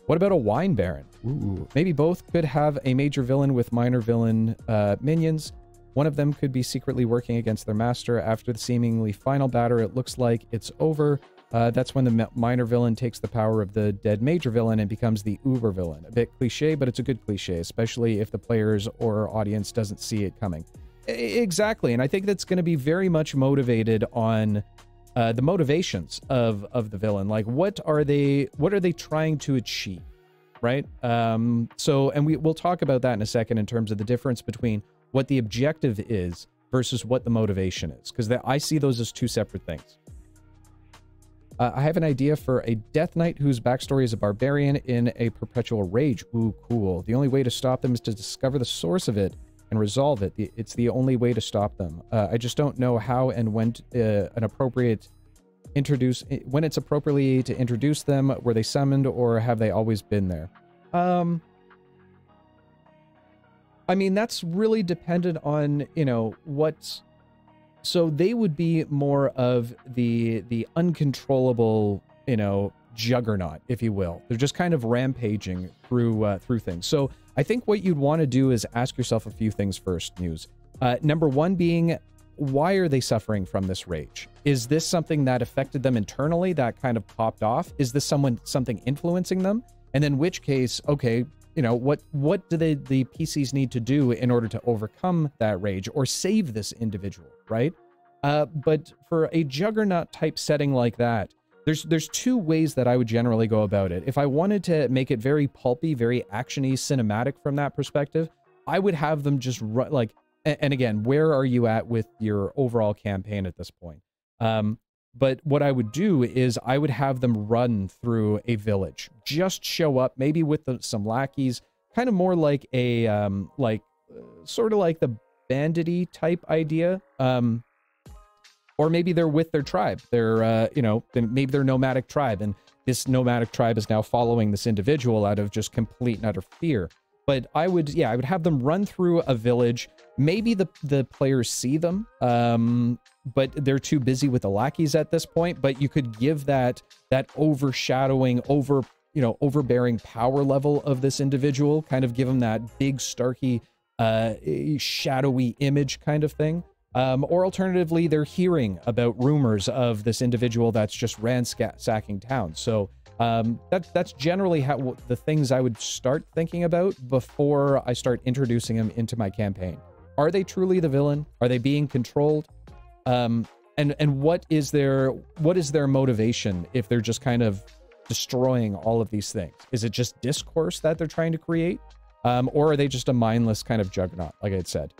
A: What about a Wine Baron? Ooh, maybe both could have a major villain with minor villain minions. One of them could be secretly working against their master. After the seemingly final battle, it looks like it's over. That's when the minor villain takes the power of the dead major villain and becomes the uber villain. A bit cliche, but it's a good cliche, especially if the players or audience doesn't see it coming. Exactly, and I think that's going to be very much motivated on the motivations of the villain. Like, what are they trying to achieve, right? And we'll talk about that in a second in terms of the difference between what the objective is versus what the motivation is, because I see those as two separate things. I have an idea for a Death Knight whose backstory is a barbarian in a perpetual rage. Ooh, cool. The only way to stop them is to discover the source of it and resolve it. It's the only way to stop them. I just don't know how and when when it's appropriately to introduce them. Were they summoned or have they always been there? I mean, that's really dependent on, you know, what... So they would be more of the uncontrollable, you know, juggernaut, if you will. They're just kind of rampaging through things. So I think what you'd want to do is ask yourself a few things first, Muse. Number one being, why are they suffering from this rage? Is this something that affected them internally that kind of popped off? Is this something influencing them? And then which case, okay, you know, what do the PCs need to do in order to overcome that rage or save this individual, right? But for a juggernaut type setting like that, there's two ways that I would generally go about it. If I wanted to make it very pulpy, very actiony, cinematic from that perspective, I would have them just run, like, and again, where are you at with your overall campaign at this point? But what I would do is I would have them run through a village, just show up, maybe with some lackeys, kind of more like a, sort of like the bandity type idea. Or maybe they're with their tribe. They're, you know, maybe they're nomadic tribe, and this nomadic tribe is now following this individual out of just complete and utter fear. But I would have them run through a village. Maybe the players see them, but they're too busy with the lackeys at this point. But you could give that overshadowing, overbearing power level of this individual, kind of give them that big, starky, shadowy image kind of thing. Or alternatively, they're hearing about rumors of this individual that's just ransacking town. So that's generally how the things I would start thinking about before I start introducing them into my campaign. Are they truly the villain? Are they being controlled? And what is their motivation if they're just kind of destroying all of these things? Is it just discourse that they're trying to create? Or are they just a mindless kind of juggernaut, like I had said?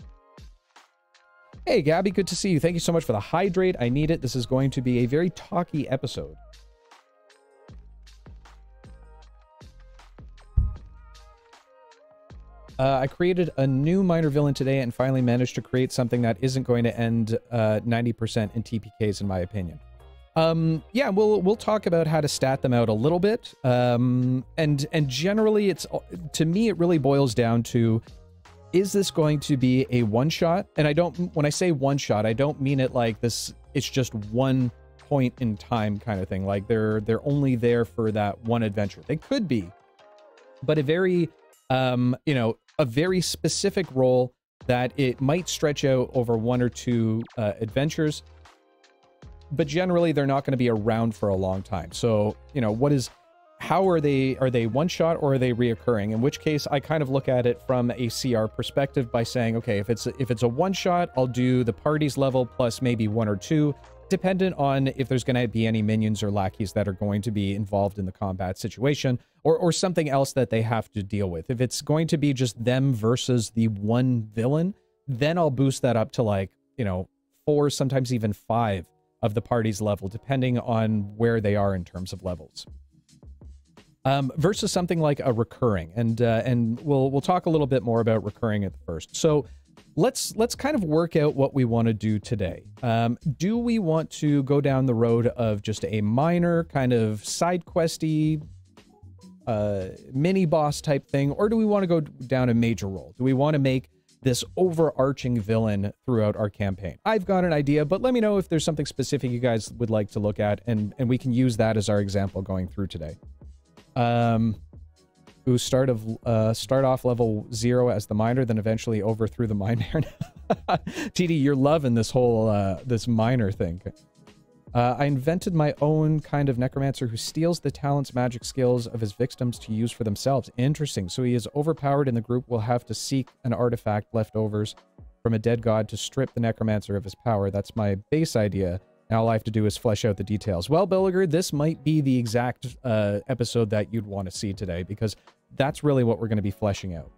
A: Hey, Gabby, good to see you. Thank you so much for the hydrate. I need it. This is going to be a very talky episode. I created a new minor villain today and finally managed to create something that isn't going to end 90% in TPKs, in my opinion. Yeah, we'll talk about how to stat them out a little bit. And generally, it's, to me, it really boils down to, is this going to be a one-shot? And I don't, when I say one-shot, I don't mean it like this, it's just one point in time kind of thing. Like they're only there for that one adventure. They could be, but a very, you know, a very specific role that it might stretch out over one or two adventures, but generally they're not going to be around for a long time. So, you know, how are they one shot or are they reoccurring? In which case I kind of look at it from a CR perspective by saying, okay, if it's a one shot, I'll do the party's level plus maybe one or two, dependent on if there's going to be any minions or lackeys that are going to be involved in the combat situation, or something else that they have to deal with. If it's going to be just them versus the one villain, then I'll boost that up to, like, you know, 4, sometimes even 5 of the party's level, depending on where they are in terms of levels. Versus something like a recurring, and we'll talk a little bit more about recurring at first. So let's kind of work out what we want to do today. Do we want to go down the road of just a minor kind of side questy mini boss type thing, or do we want to go down a major role? Do we want to make this overarching villain throughout our campaign? I've got an idea, but let me know if there's something specific you guys would like to look at, and we can use that as our example going through today. Who start off level 0 as the miner, then eventually over through the mine baron. TD, you're loving this whole this miner thing. I invented my own kind of necromancer who steals the talents, magic skills of his victims to use for themselves. Interesting. So he is overpowered, and the group will have to seek an artifact leftovers from a dead god to strip the necromancer of his power. That's my base idea. Now all I have to do is flesh out the details. Well, Billiger, this might be the exact episode that you'd want to see today, because that's really what we're going to be fleshing out.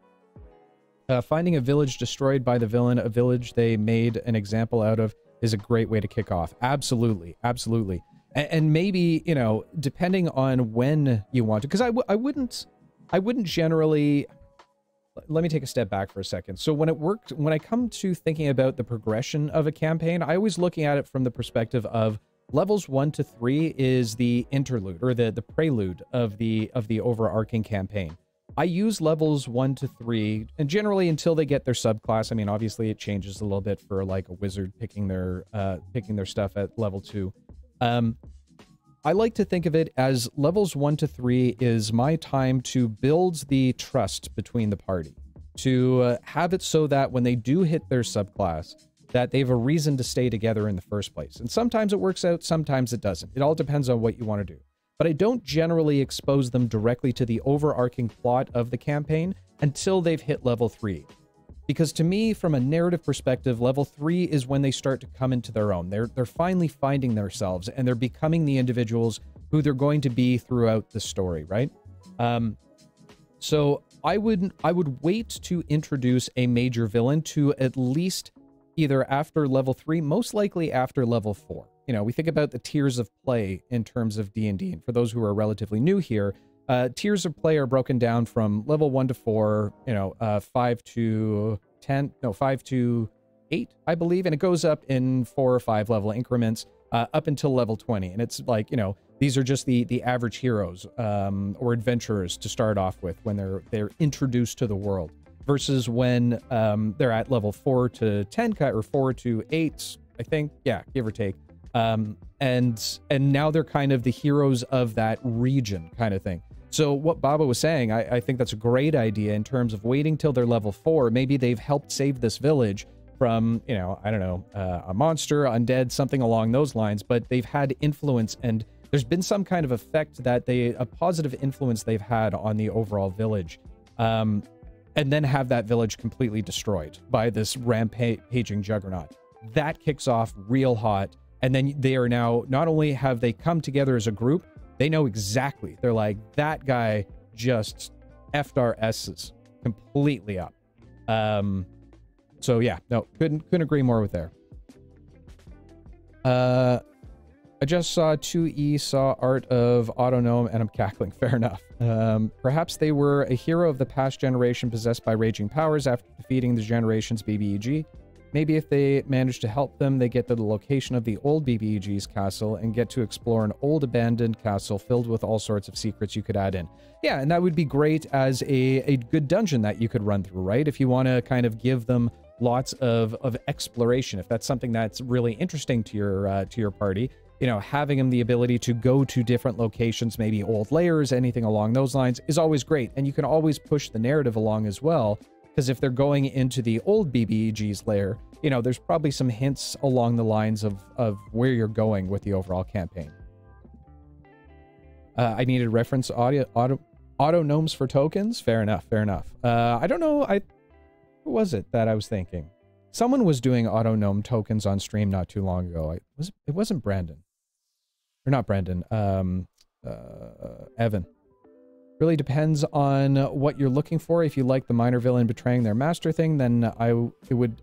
A: Finding a village destroyed by the villain, a village they made an example out of, is a great way to kick off. Absolutely, absolutely. And maybe, you know, depending on when you want to, because I wouldn't generally. Let me take a step back for a second. So when I come to thinking about the progression of a campaign, I always looking at it from the perspective of levels 1 to 3 is the interlude, or the prelude of the overarching campaign. I use levels 1 to 3, and generally until they get their subclass. I mean, obviously it changes a little bit for like a wizard picking their stuff at level 2. I like to think of it as levels 1 to 3 is my time to build the trust between the party, to have it so that when they do hit their subclass, that they have a reason to stay together in the first place. And sometimes it works out, sometimes it doesn't. It all depends on what you want to do. But I don't generally expose them directly to the overarching plot of the campaign until they've hit level 3. Because to me, from a narrative perspective, level 3 is when they start to come into their own. They're finally finding themselves, and they're becoming the individuals who they're going to be throughout the story, right? So I would wait to introduce a major villain to at least either after level 3, most likely after level 4. You know, we think about the tiers of play in terms of D&D, and for those who are relatively new here, tiers of play are broken down from level 1 to 4, you know, 5 to 10, no, 5 to 8, I believe, and it goes up in 4 or 5 level increments up until level 20. And it's like, you know, these are just the average heroes or adventurers to start off with when they're introduced to the world, versus when they're at level 4 to 10 or 4 to 8, I think, yeah, give or take. And now they're kind of the heroes of that region kind of thing. So what Baba was saying, I think that's a great idea in terms of waiting till they're level 4. Maybe they've helped save this village from, you know, I don't know, a monster, undead, something along those lines, but they've had influence, and there's been some kind of effect that a positive influence they've had on the overall village. And then have that village completely destroyed by this rampaging juggernaut. That kicks off real hot. And then they are now, not only have they come together as a group, they know exactly. They're like, that guy just effed our S's completely up. So yeah, no, couldn't agree more with there. I just saw 2E saw Art of Autonome and I'm cackling. Fair enough. Perhaps they were a hero of the past generation possessed by raging powers after defeating the generation's BBEG. Maybe if they manage to help them, they get to the location of the old BBEG's castle and get to explore an old abandoned castle filled with all sorts of secrets you could add in. Yeah, and that would be great as a good dungeon that you could run through, right? If you want to kind of give them lots of exploration, if that's something that's really interesting to your party, you know, having them the ability to go to different locations, maybe old layers, anything along those lines is always great. And you can always push the narrative along as well. Because if they're going into the old BBEG's lair, you know, there's probably some hints along the lines of where you're going with the overall campaign. I needed reference auto gnomes for tokens. Fair enough. Fair enough. I don't know. Who was it that I was thinking? Someone was doing auto gnome tokens on stream not too long ago. It wasn't Brandon, or not Brandon. Evan. Really depends on what you're looking for. If you like the minor villain betraying their master thing, then it would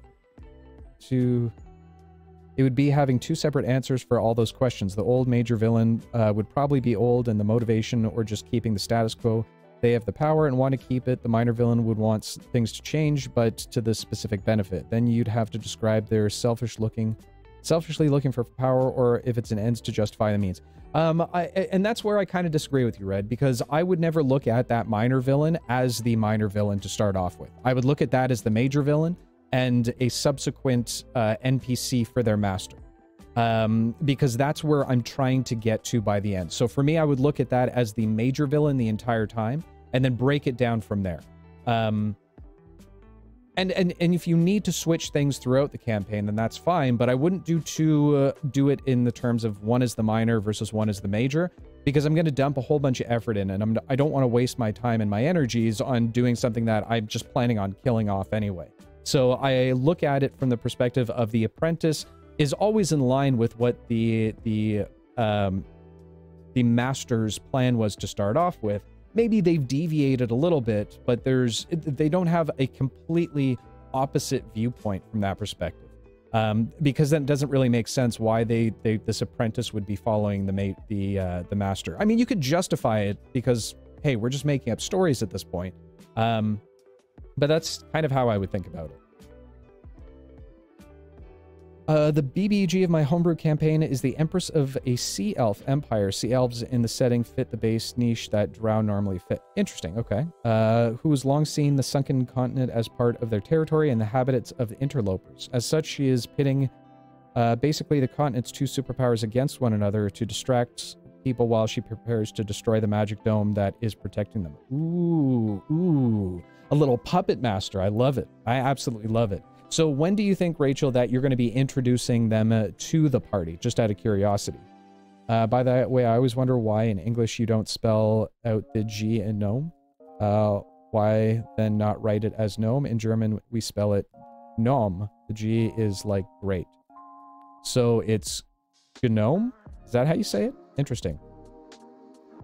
A: be having two separate answers for all those questions. The old major villain would probably be old, and the motivation or just keeping the status quo. They have the power and want to keep it. The minor villain would want things to change, but to the specific benefit. Then you'd have to describe their selfishly looking for power, or if it's an ends to justify the means. And that's where I kind of disagree with you, Red, because I would never look at that minor villain as the minor villain to start off with. I would look at that as the major villain and a subsequent NPC for their master. Because that's where I'm trying to get to by the end. So for me, I would look at that as the major villain the entire time and then break it down from there. And if you need to switch things throughout the campaign, then that's fine, but I wouldn't do it in the terms of one is the minor versus one is the major, because I'm going to dump a whole bunch of effort in, and I don't want to waste my time and my energies on doing something that I'm just planning on killing off anyway. So I look at it from the perspective of the apprentice is always in line with what the master's plan was to start off with. Maybe they've deviated a little bit, but they don't have a completely opposite viewpoint from that perspective. Because then it doesn't really make sense why this apprentice would be following the master. I mean, you could justify it because, hey, we're just making up stories at this point. But that's kind of how I would think about it. The BBG of my homebrew campaign is the Empress of a Sea Elf Empire. Sea Elves in the setting fit the base niche that Drow normally fit. Interesting, okay. Who has long seen the sunken continent as part of their territory and the habitats of the interlopers. As such, she is pitting basically the continent's two superpowers against one another to distract people while she prepares to destroy the magic dome that is protecting them. Ooh. A little puppet master. I love it. I absolutely love it. So when do you think, Rachel, that you're going to be introducing them to the party? Just out of curiosity. By that way, I always wonder why in English you don't spell out the G in gnome. Why then not write it as gnome? In German, we spell it gnome. The G is like great. So it's gnome? Is that how you say it? Interesting.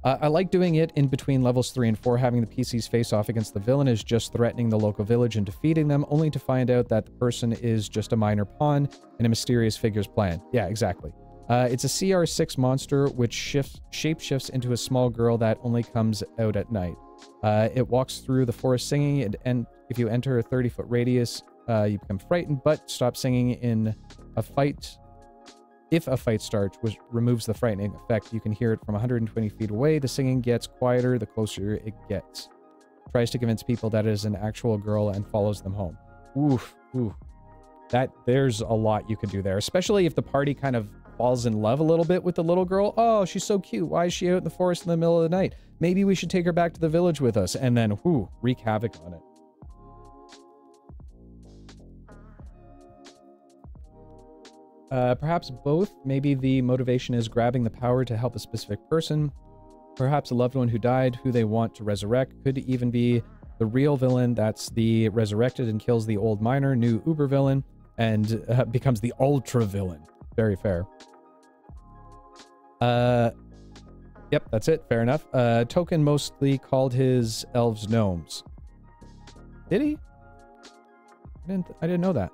A: I like doing it in between levels 3 and 4. Having the PCs face off against the villain is just threatening the local village and defeating them, only to find out that the person is just a minor pawn in a mysterious figure's plan. Yeah, exactly. It's a CR6 monster which shapeshifts into a small girl that only comes out at night. It walks through the forest singing, and if you enter a 30-foot radius, you become frightened, but stop singing in a fight. If a fight starts, which removes the frightening effect, you can hear it from 120 feet away. The singing gets quieter the closer it gets. Tries to convince people that it is an actual girl and follows them home. Oof. There's a lot you can do there, especially if the party kind of falls in love a little bit with the little girl. Oh, she's so cute. Why is she out in the forest in the middle of the night? Maybe we should take her back to the village with us, and then, wreak havoc on it. Perhaps both. Maybe the motivation is grabbing the power to help a specific person. Perhaps a loved one who died, who they want to resurrect. Could even be the real villain that's the resurrected and kills the old miner, new uber villain, and becomes the ultra villain. Very fair. Yep, that's it. Fair enough. Token mostly called his elves gnomes. Did he? I didn't know that.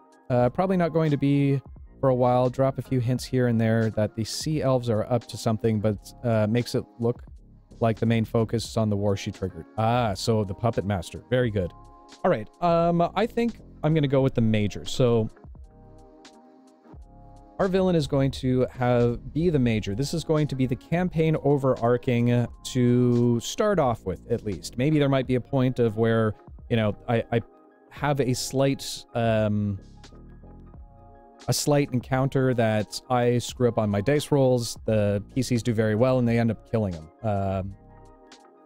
A: Probably not going to be for a while. Drop a few hints here and there that the sea elves are up to something, but makes it look like the main focus is on the war she triggered. Ah, so the puppet master. Very good. All right. I think I'm going to go with the major. So our villain is going to be the major. This is going to be the campaign overarching to start off with, at least. Maybe there might be a point of where, you know, I have a slight encounter that I screw up on my dice rolls. The PCs do very well, and they end up killing them.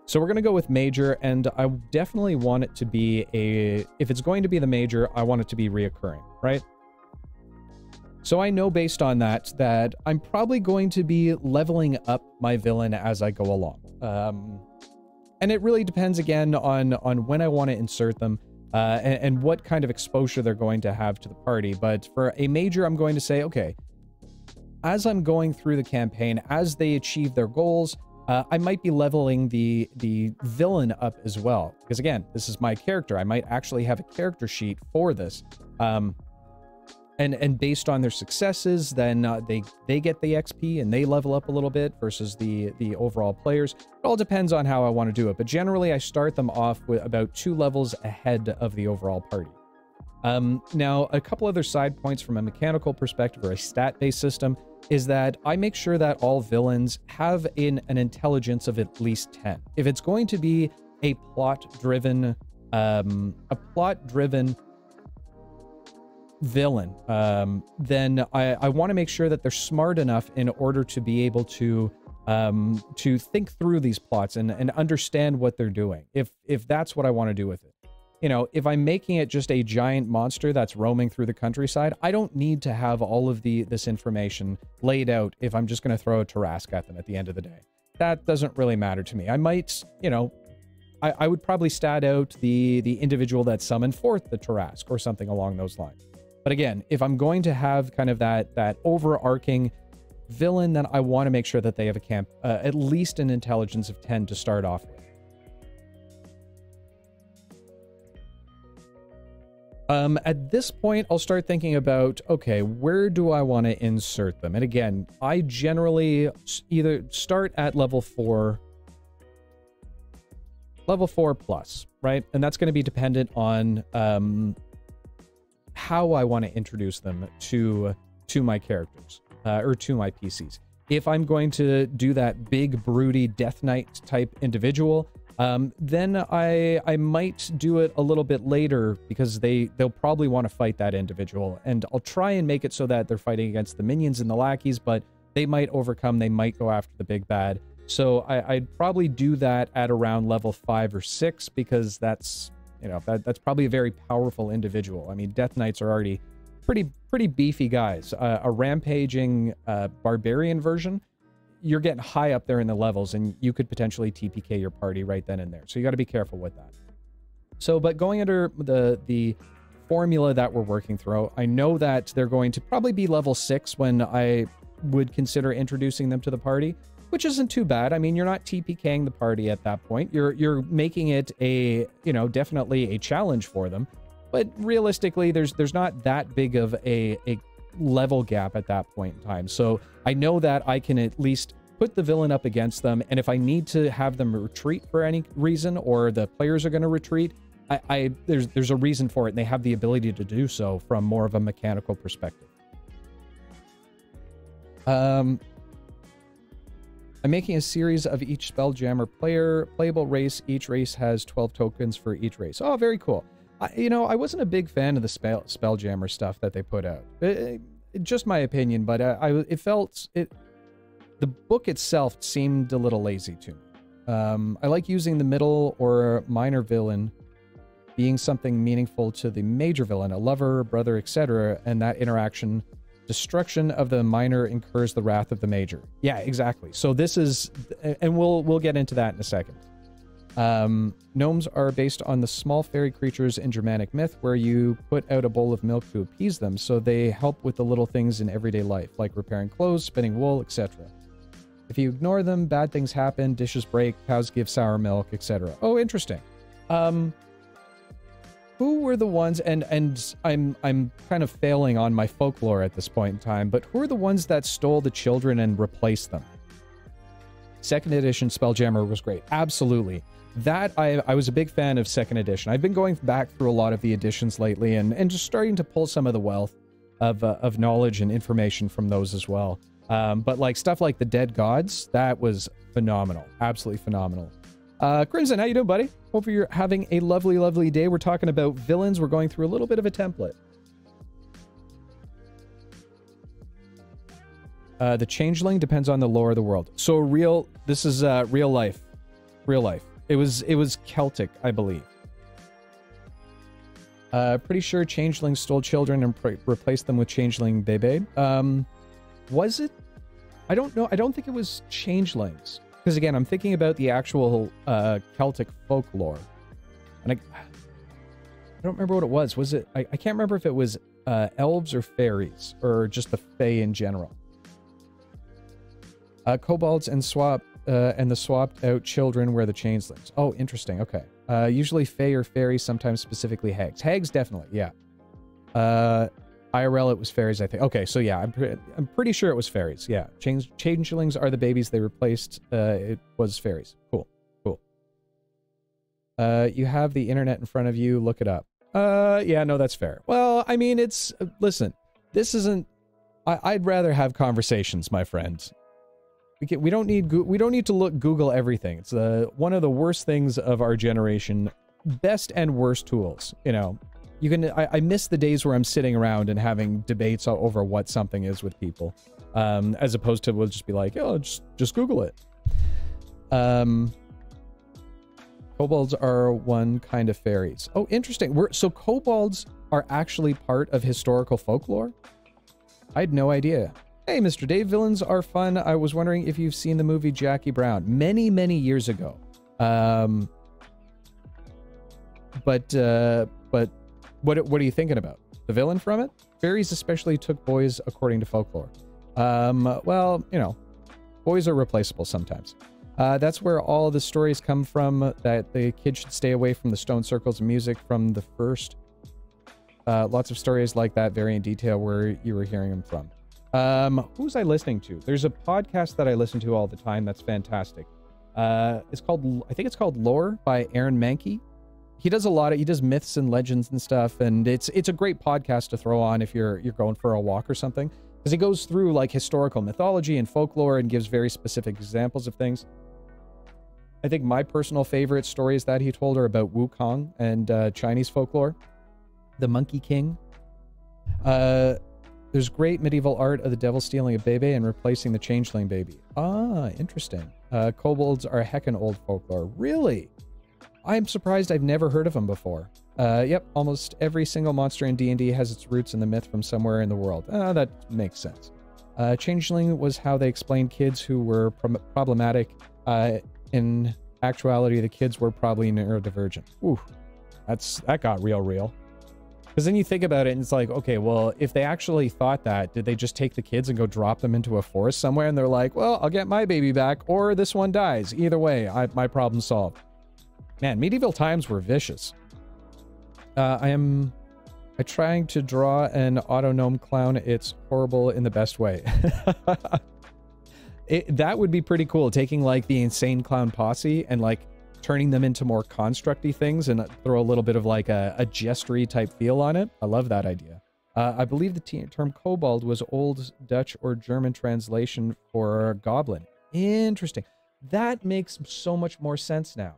A: So we're going to go with major, and I definitely want it to be if it's going to be the major, I want it to be reoccurring, right? So I know based on that I'm probably going to be leveling up my villain as I go along. And it really depends, again, on when I want to insert them and what kind of exposure they're going to have to the party. But for a major, I'm going to say, okay, as I'm going through the campaign, as they achieve their goals, I might be leveling the villain up as well. Because again, this is my character. I might actually have a character sheet for this. And based on their successes, then they get the XP and they level up a little bit versus the overall players. It all depends on how I want to do it. But generally, I start them off with about 2 levels ahead of the overall party. Now, a couple other side points from a mechanical perspective or a stat-based system is that I make sure that all villains have an intelligence of at least 10. If it's going to be a plot-driven villain, then I want to make sure that they're smart enough in order to be able to think through these plots and understand what they're doing. If that's what I want to do with it. You know, if I'm making it just a giant monster that's roaming through the countryside, I don't need to have all of this information laid out if I'm just going to throw a Tarrasque at them at the end of the day. That doesn't really matter to me. I might, you know, I would probably stat out the individual that summoned forth the Tarrasque or something along those lines. But again, if I'm going to have kind of that overarching villain, then I want to make sure that they have at least an intelligence of 10 to start off with. At this point, I'll start thinking about, okay, where do I want to insert them? And again, I generally either start at level 4 plus, right? And that's going to be dependent on how I want to introduce them to my characters or to my PCs. If I'm going to do that big, broody Death Knight type individual, then I might do it a little bit later because they'll probably want to fight that individual. And I'll try and make it so that they're fighting against the minions and the lackeys, but they might overcome, they might go after the big bad. So I'd probably do that at around level 5 or 6 because that's, you know, that's probably a very powerful individual. I mean, Death Knights are already pretty beefy guys. A rampaging barbarian version, you're getting high up there in the levels and you could potentially TPK your party right then and there. So you got to be careful with that. So, but going under the formula that we're working through, I know that they're going to probably be level 6 when I would consider introducing them to the party, which isn't too bad. I mean, you're not TPKing the party at that point. You're making it definitely a challenge for them. But realistically, there's not that big of a level gap at that point in time. So I know that I can at least put the villain up against them, and if I need to have them retreat for any reason, or the players are going to retreat, there's a reason for it, and they have the ability to do so from more of a mechanical perspective. I'm making a series of each Spelljammer playable race. Each race has 12 tokens for each race. Oh, very cool. I wasn't a big fan of the Spelljammer stuff that they put out. Just my opinion, but the book itself seemed a little lazy to me. I like using the middle or minor villain being something meaningful to the major villain, a lover, brother, etc., and that interaction. Destruction of the minor incurs the wrath of the major. Yeah, exactly. So this is, and we'll get into that in a second. Gnomes are based on the small fairy creatures in Germanic myth where you put out a bowl of milk to appease them, so they help with the little things in everyday life, like repairing clothes, spinning wool, etc. If you ignore them, bad things happen, dishes break, cows give sour milk, etc. Oh, interesting. Who were the ones, and I'm kind of failing on my folklore at this point in time, but who are the ones that stole the children and replaced them? Second edition Spelljammer was great. Absolutely. That, I was a big fan of second edition. I've been going back through a lot of the editions lately and just starting to pull some of the wealth of knowledge and information from those as well. But like stuff like the Dead Gods, that was phenomenal. Absolutely phenomenal. Crimson, how you doing, buddy? Hope you're having a lovely, lovely day. We're talking about villains. We're going through a little bit of a template. The changeling depends on the lore of the world. So this is real life. Real life. It was Celtic, I believe. Pretty sure changelings stole children and replaced them with changeling bebe. Was it? I don't know. I don't think it was changelings. Because again, I'm thinking about the actual Celtic folklore. And I don't remember what it was. Was it? I can't remember if it was elves or fairies or just the fae in general. Kobolds and the swapped out children were the changelings. Oh, interesting. Okay. Usually fae or fairies, sometimes specifically hags. Hags, definitely. Yeah. IRL, it was fairies, I think. Okay, so yeah, I'm pretty sure it was fairies. Yeah, changelings are the babies they replaced. It was fairies. Cool, cool. You have the internet in front of you. Look it up. Yeah, no, that's fair. Well, I mean, it's listen. This isn't. I'd rather have conversations, my friend. We don't need to Google everything. It's one of the worst things of our generation. Best and worst tools, you know. You can. I miss the days where I'm sitting around and having debates over what something is with people, as opposed to we'll just be like, oh, just Google it. Kobolds are one kind of fairies. Oh, interesting. So kobolds are actually part of historical folklore? I had no idea. Hey, Mr. Dave, villains are fun. I was wondering if you've seen the movie Jackie Brown many, many years ago. But what are you thinking about? The villain from it? Fairies especially took boys according to folklore. Well, you know, boys are replaceable sometimes. That's where all the stories come from, that the kids should stay away from the stone circles and music from the first. Lots of stories like that vary in detail where you were hearing them from. Who's I listening to? There's a podcast that I listen to all the time that's fantastic. I think it's called Lore by Aaron Mankey. He does he does myths and legends and stuff, and it's a great podcast to throw on if you're going for a walk or something, because he goes through like historical mythology and folklore and gives very specific examples of things. I think my personal favorite stories that he told are about Wukong and Chinese folklore, the Monkey King. There's great medieval art of the devil stealing a baby and replacing the changeling baby. Ah, interesting. Kobolds are heckin' old folklore. Really? I'm surprised I've never heard of them before. Yep, almost every single monster in D&D has its roots in the myth from somewhere in the world. That makes sense. Changeling was how they explained kids who were problematic. In actuality, the kids were probably neurodivergent. Ooh, that got real. Because then you think about it and it's like, okay, well, if they actually thought that, did they just take the kids and go drop them into a forest somewhere? And they're like, well, I'll get my baby back or this one dies. Either way, my problem's solved. Man, medieval times were vicious. I'm trying to draw an autonome clown. It's horrible in the best way. That would be pretty cool, taking like the insane clown posse and like turning them into more constructy things and throw a little bit of like a gestury type feel on it. I love that idea. I believe the term kobold was Old Dutch or German translation for goblin. Interesting. That makes so much more sense now.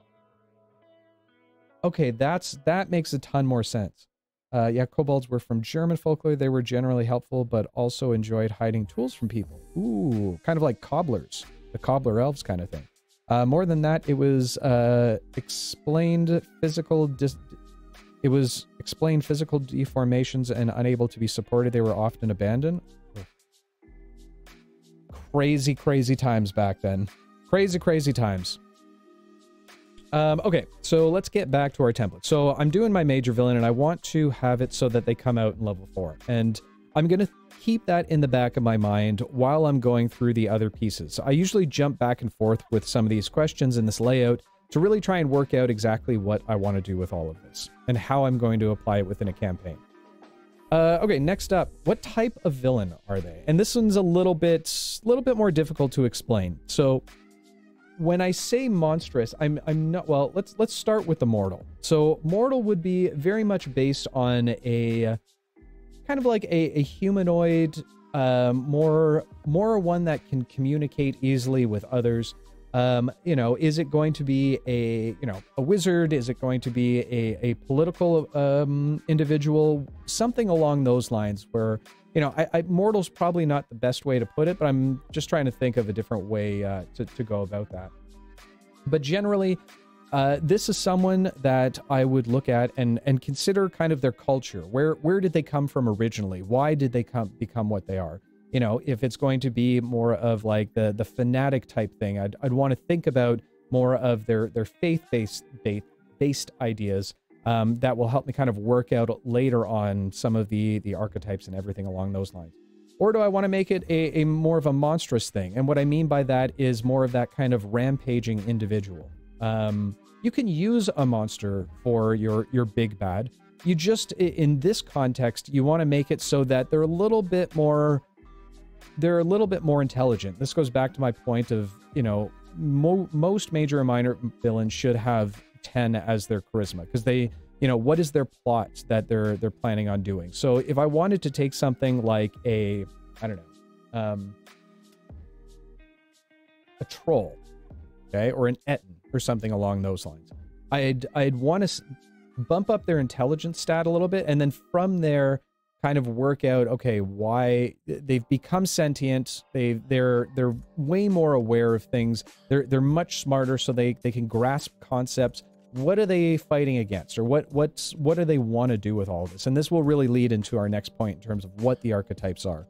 A: Okay, that makes a ton more sense. Yeah, kobolds were from German folklore. They were generally helpful, but also enjoyed hiding tools from people. Ooh, kind of like cobblers, the cobbler elves kind of thing. More than that, it was explained physical deformations and unable to be supported. They were often abandoned. Crazy, crazy times back then. Crazy times. Okay, so let's get back to our template. So I'm doing my major villain, and I want to have it so that they come out in level 4. And I'm going to keep that in the back of my mind while I'm going through the other pieces. I usually jump back and forth with some of these questions in this layout to really try and work out exactly what I want to do with all of this and how I'm going to apply it within a campaign. Okay, next up, what type of villain are they? And this one's a little bit more difficult to explain. So when I say monstrous, I'm not, well, let's start with the mortal. So mortal would be very much based on a kind of like a humanoid, more one that can communicate easily with others. You know, is it going to be a wizard? Is it going to be a political individual? Something along those lines where, you know, mortal's probably not the best way to put it, but I'm just trying to think of a different way to go about that. But generally, this is someone that I would look at and consider kind of their culture. Where did they come from originally? Why did they become what they are? You know, if it's going to be more of like the fanatic type thing, I'd want to think about more of their faith-based ideas that will help me kind of work out later on some of the archetypes and everything along those lines. Or do I want to make it a more of a monstrous thing? And what I mean by that is more of that kind of rampaging individual. You can use a monster for your big bad. You just, in this context, you want to make it so that they're a little bit more intelligent. This goes back to my point of, you know, most major and minor villains should have 10 as their charisma, because they, you know, what is their plot that they're planning on doing? So if I wanted to take something like a troll, okay, or an Etten or something along those lines, I'd want to bump up their intelligence stat a little bit, and then from there kind of work out, okay, why they've become sentient. They're way more aware of things. They're much smarter, so they can grasp concepts. What are they fighting against, or what do they want to do with all of this? And this will really lead into our next point in terms of what the archetypes are.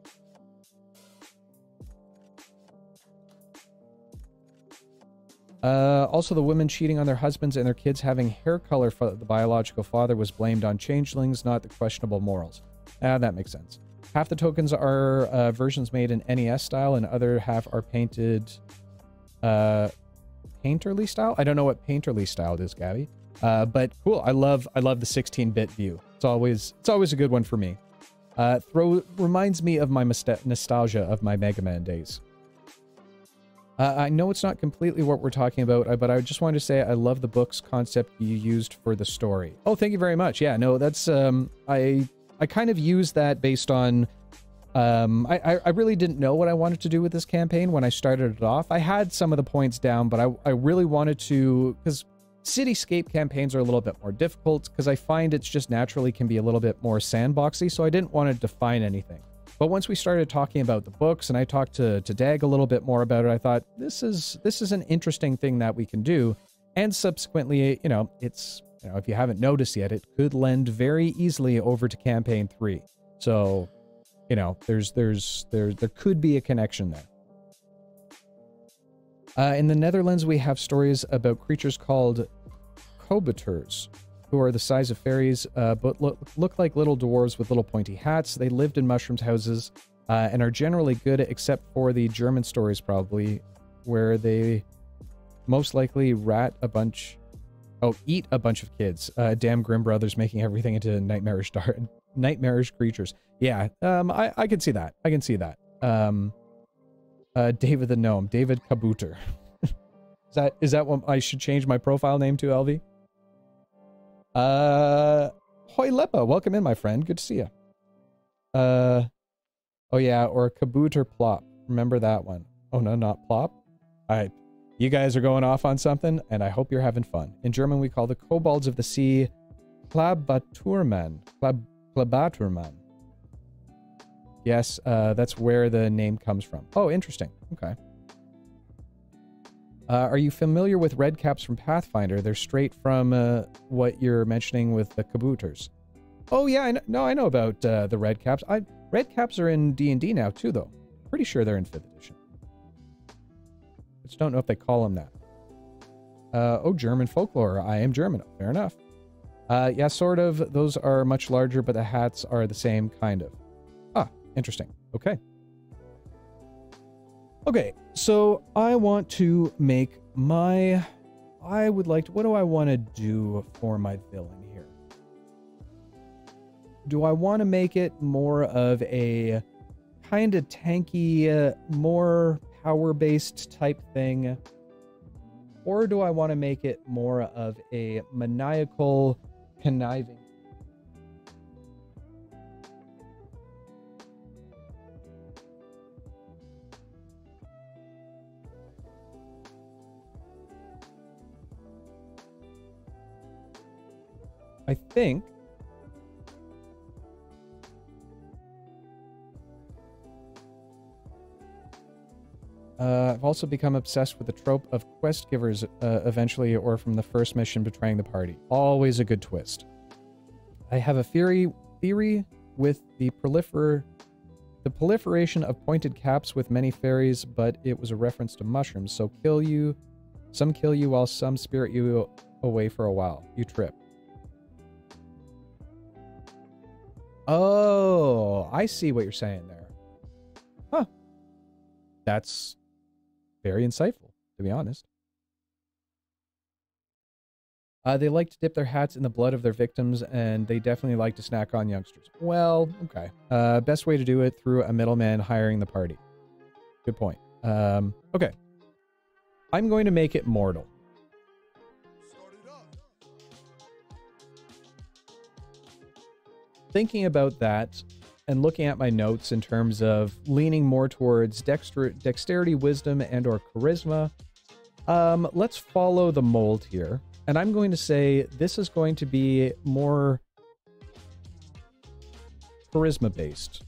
A: Also, the women cheating on their husbands and their kids having hair color for the biological father was blamed on changelings, not the questionable morals. That makes sense. Half the tokens are versions made in NES style, and other half are painted painterly style. I don't know what painterly style is, Gabby. But cool. I love the 16-bit view. It's always a good one for me. Reminds me of my nostalgia of my Mega Man days. I know it's not completely what we're talking about, but I just wanted to say I love the book's concept you used for the story. Oh, thank you very much. Yeah, no, that's I kind of used that based on I really didn't know what I wanted to do with this campaign when I started it off. I had some of the points down, but I really wanted to, because cityscape campaigns are a little bit more difficult, because I find it's just naturally can be a little bit more sandboxy, so I didn't want to define anything. But once we started talking about the books and I talked to Dag a little bit more about it, I thought this is an interesting thing that we can do. And subsequently, you know, it's, you know, if you haven't noticed yet, it could lend very easily over to campaign 3. So, you know, there could be a connection there. In the Netherlands, we have stories about creatures called kobuters, who are the size of fairies, but look like little dwarves with little pointy hats. They lived in mushrooms houses and are generally good, except for the German stories, probably, where they most likely eat a bunch of kids. Damn Grimm brothers making everything into nightmarish creatures. Yeah, I can see that. I can see that. David the Gnome, David Kabuter. Is that what I should change my profile name to, LV? Hoi Lepa, welcome in, my friend. Good to see you. Oh yeah, or Kabuter Plop. Remember that one? Oh no, not Plop. Alright, you guys are going off on something, and I hope you're having fun. In German, we call the kobolds of the sea Klabaturman. Klabaturman. Yes, that's where the name comes from. Oh, interesting. Okay. Are you familiar with red caps from Pathfinder? They're straight from what you're mentioning with the kabooters. Oh yeah, I know about the red caps. Red caps are in D&D now too, though. Pretty sure they're in 5th edition. I just don't know if they call them that. Oh, German folklore. I am German. Fair enough. Yeah, sort of. Those are much larger, but the hats are the same kind of. Ah, Interesting. Okay. Okay, so I want to make my... I would like to... What do I want to do for my villain here? Do I want to make it more of a kind of tanky, more power-based type thing? Or do I want to make it more of a maniacal, conniving? I think I've also become obsessed with the trope of quest givers eventually or from the first mission betraying the party. Always a good twist. I have a theory with the proliferation of pointed caps with many fairies, but it was a reference to mushrooms. So some kill you while some spirit you away for a while. You trip. Oh, I see what you're saying there. Huh. That's very insightful, to be honest. They like to dip their hats in the blood of their victims, and they definitely like to snack on youngsters. Well, okay. Best way to do it through a middleman hiring the party. Good point. Okay. I'm going to make it mortal. Thinking about that and looking at my notes in terms of leaning more towards dexterity, wisdom, and or charisma, let's follow the mold here. And I'm going to say this is going to be more charisma based.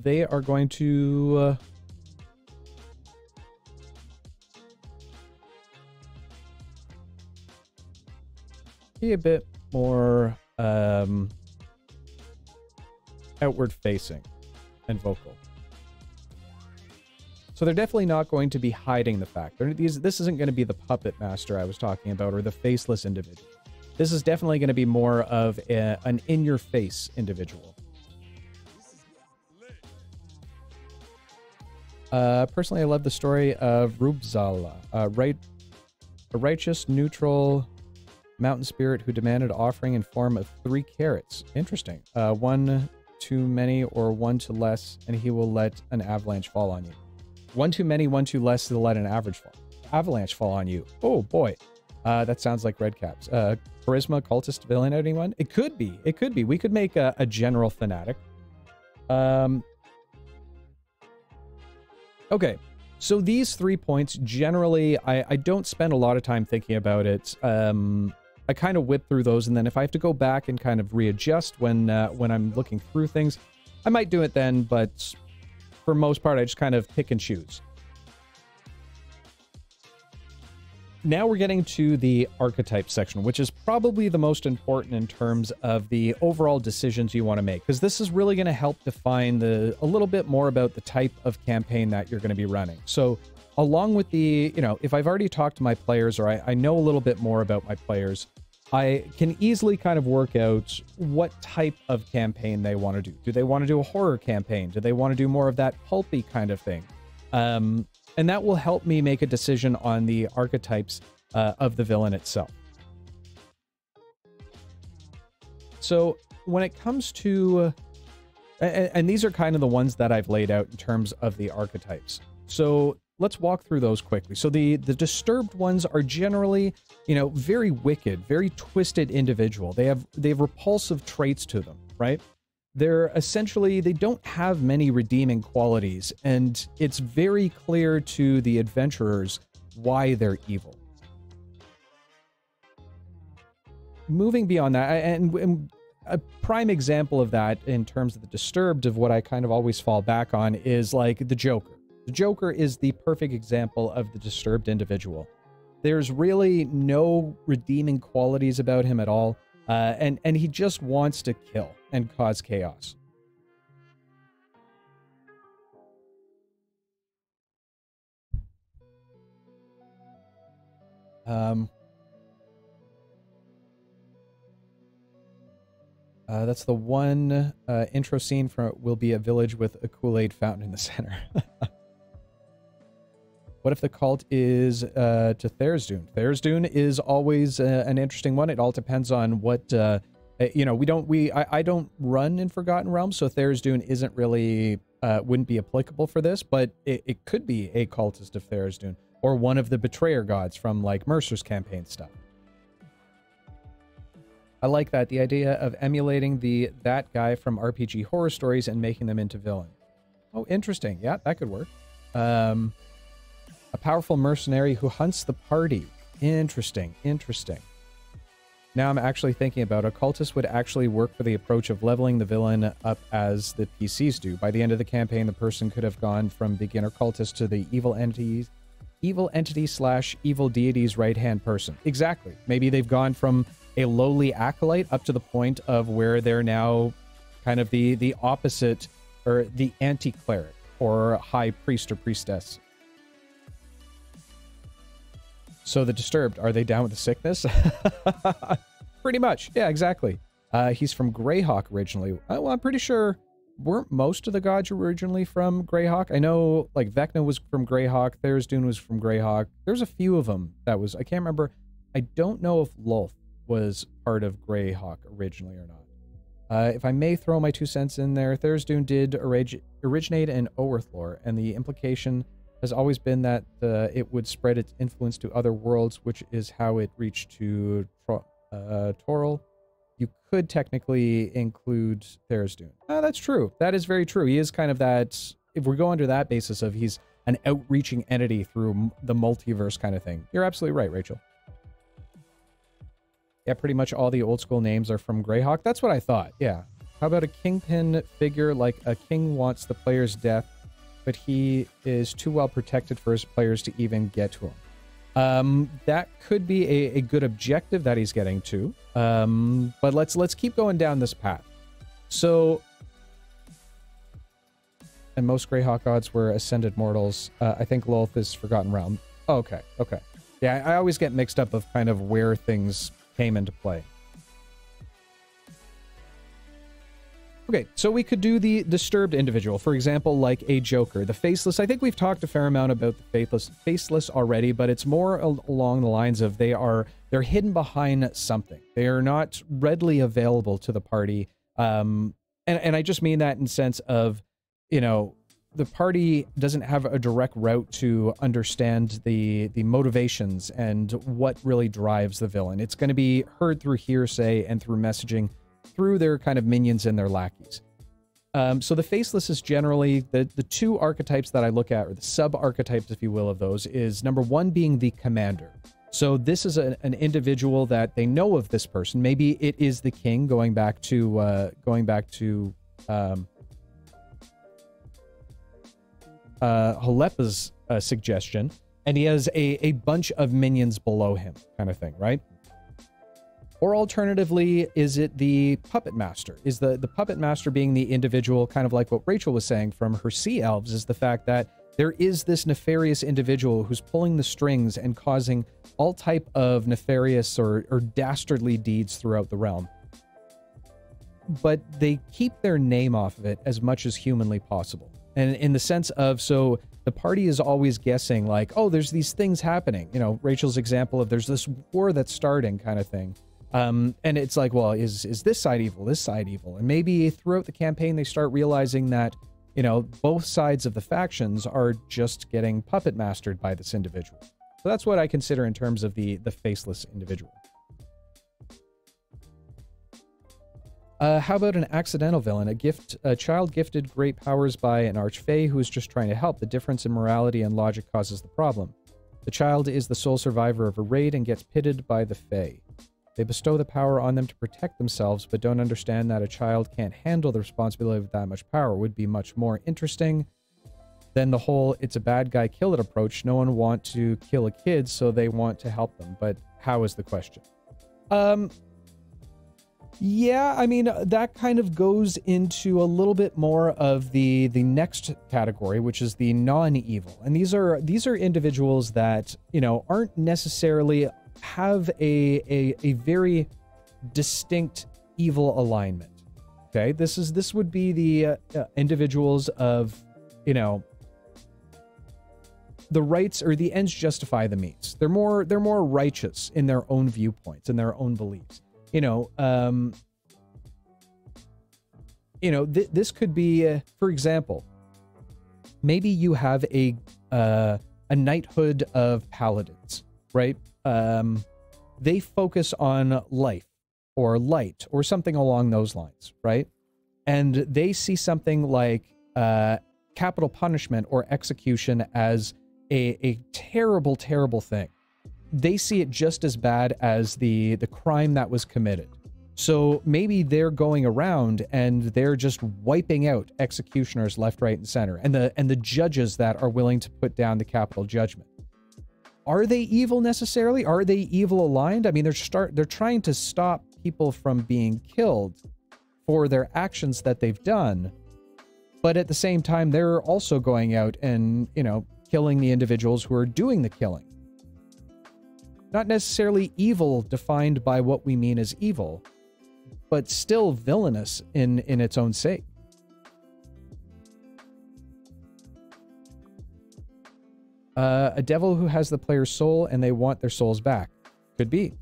A: They are going to be a bit more outward facing and vocal. So they're definitely not going to be hiding the fact. This isn't going to be the puppet master I was talking about or the faceless individual. This is definitely going to be more of an in-your-face individual. Personally, I love the story of Rubzala, a righteous, neutral mountain spirit who demanded offering in form of 3 carrots. Interesting. One too many or one too less, and he will let an avalanche fall on you. One too many, one too less, he'll let an avalanche fall on you. Oh boy. That sounds like red caps. Charisma, cultist, villain, anyone? It could be. It could be. We could make a general fanatic. Okay. So these 3 points, generally, I don't spend a lot of time thinking about it. I kind of whip through those, and then if I have to go back and kind of readjust when I'm looking through things, I might do it then, but for most part, I just kind of pick and choose. Now we're getting to the archetype section, which is probably the most important in terms of the overall decisions you want to make, because this is really going to help define a little bit more about the type of campaign that you're going to be running. So along with the, if I've already talked to my players or I know a little bit more about my players, I can easily kind of work out what type of campaign they want to do. Do they want to do a horror campaign? Do they want to do more of that pulpy kind of thing? And that will help me make a decision on the archetypes of the villain itself. So when it comes to, and these are kind of the ones that I've laid out in terms of the archetypes. So let's walk through those quickly. So the disturbed ones are generally, very wicked, very twisted individual. They have repulsive traits to them, right? They're essentially, they don't have many redeeming qualities, and it's very clear to the adventurers why they're evil. Moving beyond that, and a prime example of that in terms of the disturbed of what I kind of always fall back on is like the Joker. The Joker is the perfect example of the disturbed individual. There's really no redeeming qualities about him at all. And he just wants to kill and cause chaos. That's the one intro scene from will be a village with a Kool-Aid fountain in the center. What if the cult is to Tharizdun? Tharizdun is always an interesting one. It all depends on what you know. I don't run in Forgotten Realms, so Tharizdun isn't really wouldn't be applicable for this, but it could be a cultist of Tharizdun or one of the betrayer gods from like Mercer's campaign stuff. I like that, the idea of emulating that guy from RPG horror stories and making them into villain. Oh, interesting. Yeah, that could work. A powerful mercenary who hunts the party. Interesting, interesting. Now I'm actually thinking about a cultist would actually work for the approach of leveling the villain up as the PCs do. By the end of the campaign, the person could have gone from beginner cultist to the evil entity / evil deity's right-hand person. Exactly. Maybe they've gone from a lowly acolyte up to the point of where they're now kind of the opposite, or the anti-cleric or high priest or priestess. So the Disturbed, are they down with the sickness? Pretty much. Yeah, exactly. He's from Greyhawk originally. Well, I'm pretty sure weren't most of the gods originally from Greyhawk? I know like Vecna was from Greyhawk, Tharizdun was from Greyhawk. There's a few of them that was, I can't remember. I don't know if Lolth was part of Greyhawk originally or not. If I may throw my 2 cents in there, Tharizdun did originate in Oerth lore, and the implication has always been that it would spread its influence to other worlds, which is how it reached to Toril. You could technically include Tharizdun. That's true. That is very true. He is kind of that, if we go under that basis of he's an outreaching entity through the multiverse kind of thing. You're absolutely right, Rachel. Yeah, pretty much all the old school names are from Greyhawk. That's what I thought, yeah. How about a kingpin figure, like a king wants the player's death, but he is too well protected for his players to even get to him. That could be a good objective that he's getting to. But let's keep going down this path. So, and most Greyhawk gods were ascended mortals. I think Lolth is Forgotten Realm. Oh, okay, okay. Yeah, I always get mixed up of kind of where things came into play. Okay, so we could do the disturbed individual, for example, like a Joker. The faceless, I think we've talked a fair amount about the faceless already, but it's more along the lines of they're hidden behind something. They are not readily available to the party. And I just mean that in sense of, you know, the party doesn't have a direct route to understand the motivations and what really drives the villain. It's going to be heard through hearsay and through messaging through their kind of minions and their lackeys. So the faceless is generally the two archetypes that I look at, or the sub-archetypes, if you will, of those, is number one being the commander. So this is an individual that they know of this person. Maybe it is the king, going back to Halepa's suggestion, and he has a bunch of minions below him, kind of thing, right? Or alternatively, is it the puppet master? Is the puppet master being the individual, kind of like what Rachel was saying from her sea elves, is the fact that there is this nefarious individual who's pulling the strings and causing all type of nefarious or dastardly deeds throughout the realm. But they keep their name off of it as much as humanly possible. And in the sense of, so the party is always guessing like, oh, there's these things happening. You know, Rachel's example of there's this war that's starting kind of thing. And it's like, well, is this side evil, this side evil? And maybe throughout the campaign, they start realizing that, you know, both sides of the factions are just getting puppet mastered by this individual. So that's what I consider in terms of the faceless individual. How about an accidental villain? A child gifted great powers by an archfey who is just trying to help. The difference in morality and logic causes the problem. The child is the sole survivor of a raid and gets pitted by the fey. They bestow the power on them to protect themselves, but don't understand that a child can't handle the responsibility of that much power. Would be much more interesting than the whole it's a bad guy, kill it approach. No one want to kill a kid, so they want to help them. But how is the question? Yeah, I mean, that kind of goes into a little bit more of the next category, which is the non-evil. And these are individuals that, you know, aren't necessarily have a very distinct evil alignment. Okay, this would be the individuals of, you know, the rights or the ends justify the means. They're more righteous in their own viewpoints and their own beliefs. You know, this could be, for example, maybe you have a knighthood of paladins, right? They focus on life or light or something along those lines, right? And they see something like capital punishment or execution as a terrible, terrible thing. They see it just as bad as the crime that was committed. So maybe they're going around and they're just wiping out executioners left, right, and center, and the judges that are willing to put down the capital judgment. Are they evil necessarily? Are they evil aligned? I mean, they're trying to stop people from being killed for their actions that they've done, but at the same time, they're also going out and, you know, killing the individuals who are doing the killing. Not necessarily evil defined by what we mean as evil, but still villainous in its own sake. A devil who has the player's soul and they want their souls back. Could be.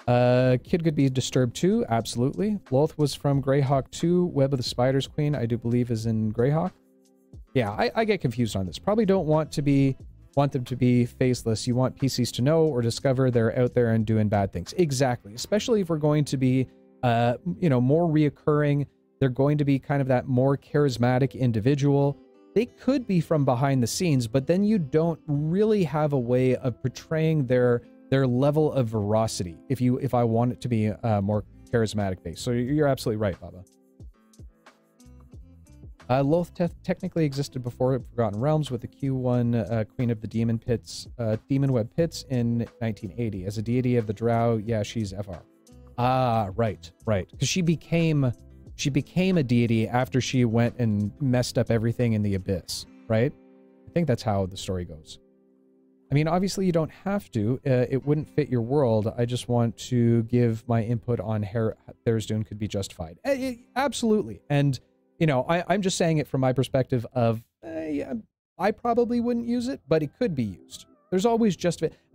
A: Kid could be disturbed too. Absolutely. Loth was from Greyhawk 2. Web of the Spiders Queen, I do believe, is in Greyhawk. Yeah, I get confused on this. Probably don't want them to be faceless. You want PCs to know or discover they're out there and doing bad things. Exactly. Especially if we're going to be, more reoccurring. They're going to be kind of that more charismatic individual. They could be from behind the scenes, but then you don't really have a way of portraying their level of veracity if I want it to be more charismatic based. So you're absolutely right, Baba. Loth technically existed before Forgotten Realms with the Q1 Queen of the Demon Web Pits in 1980. As a deity of the Drow, yeah, she's FR. Ah, right. Because she became a deity after she went and messed up everything in the Abyss, right? I think that's how the story goes. I mean, obviously you don't have to. It wouldn't fit your world. I just want to give my input on how Tharizdun could be justified. Absolutely. And you know, I'm just saying it from my perspective of, yeah, I probably wouldn't use it, but it could be used. There's always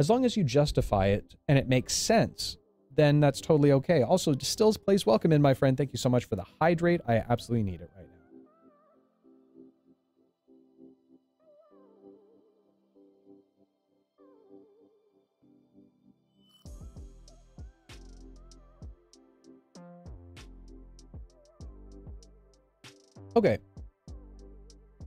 A: as long as you justify it and it makes sense, then that's totally okay. Also, Distills plays welcome in, my friend. Thank you so much for the hydrate. I absolutely need it right now. Okay.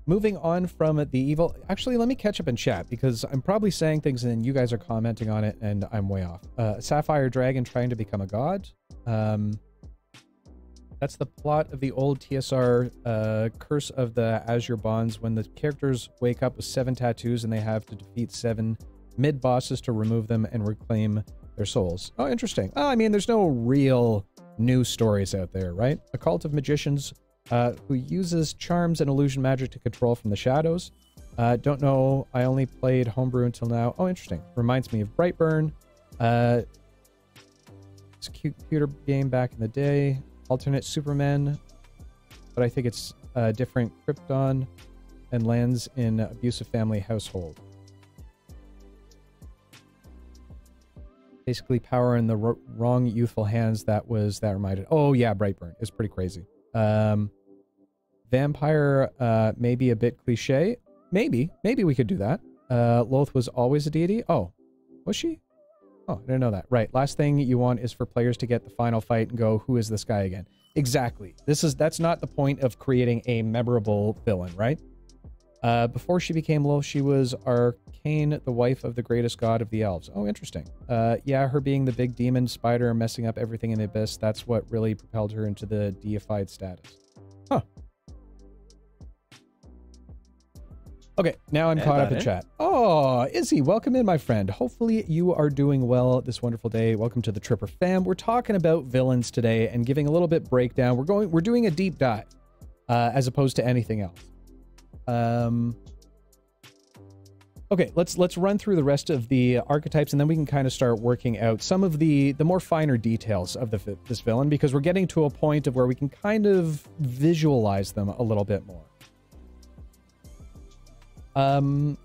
A: Moving on from the evil... Actually, let me catch up in chat, because I'm probably saying things and then you guys are commenting on it, and I'm way off. Sapphire Dragon trying to become a god. That's the plot of the old TSR Curse of the Azure Bonds, when the characters wake up with 7 tattoos and they have to defeat 7 mid-bosses to remove them and reclaim their souls. Oh, interesting. Oh, I mean, there's no real new stories out there, right? A cult of magicians... who uses charms and illusion magic to control from the shadows. Don't know. I only played homebrew until now. Oh, interesting. Reminds me of Brightburn. It's a cute computer game back in the day. Alternate Superman. But I think it's a different Krypton and lands in abusive family household. Basically power in the wrong youthful hands. That reminded. Oh yeah, Brightburn. It's pretty crazy. Vampire, maybe a bit cliche. Maybe we could do that. Loth was always a deity. Oh, was she? Oh, I didn't know that. Right. Last thing you want is for players to get the final fight and go, who is this guy again? Exactly. That's not the point of creating a memorable villain, right? Before she became Loth, she was Arcane, the wife of the greatest god of the elves. Oh, interesting. Yeah, her being the big demon spider messing up everything in the Abyss, that's what really propelled her into the deified status. Huh. Okay, now I'm caught up in chat. Oh, Izzy, welcome in, my friend. Hopefully you are doing well this wonderful day. Welcome to the Tripper fam. We're talking about villains today and giving a little bit breakdown. We're doing a deep dive, as opposed to anything else. Okay, let's run through the rest of the archetypes, and then we can kind of start working out some of the more finer details of this villain, because we're getting to a point of where we can kind of visualize them a little bit more.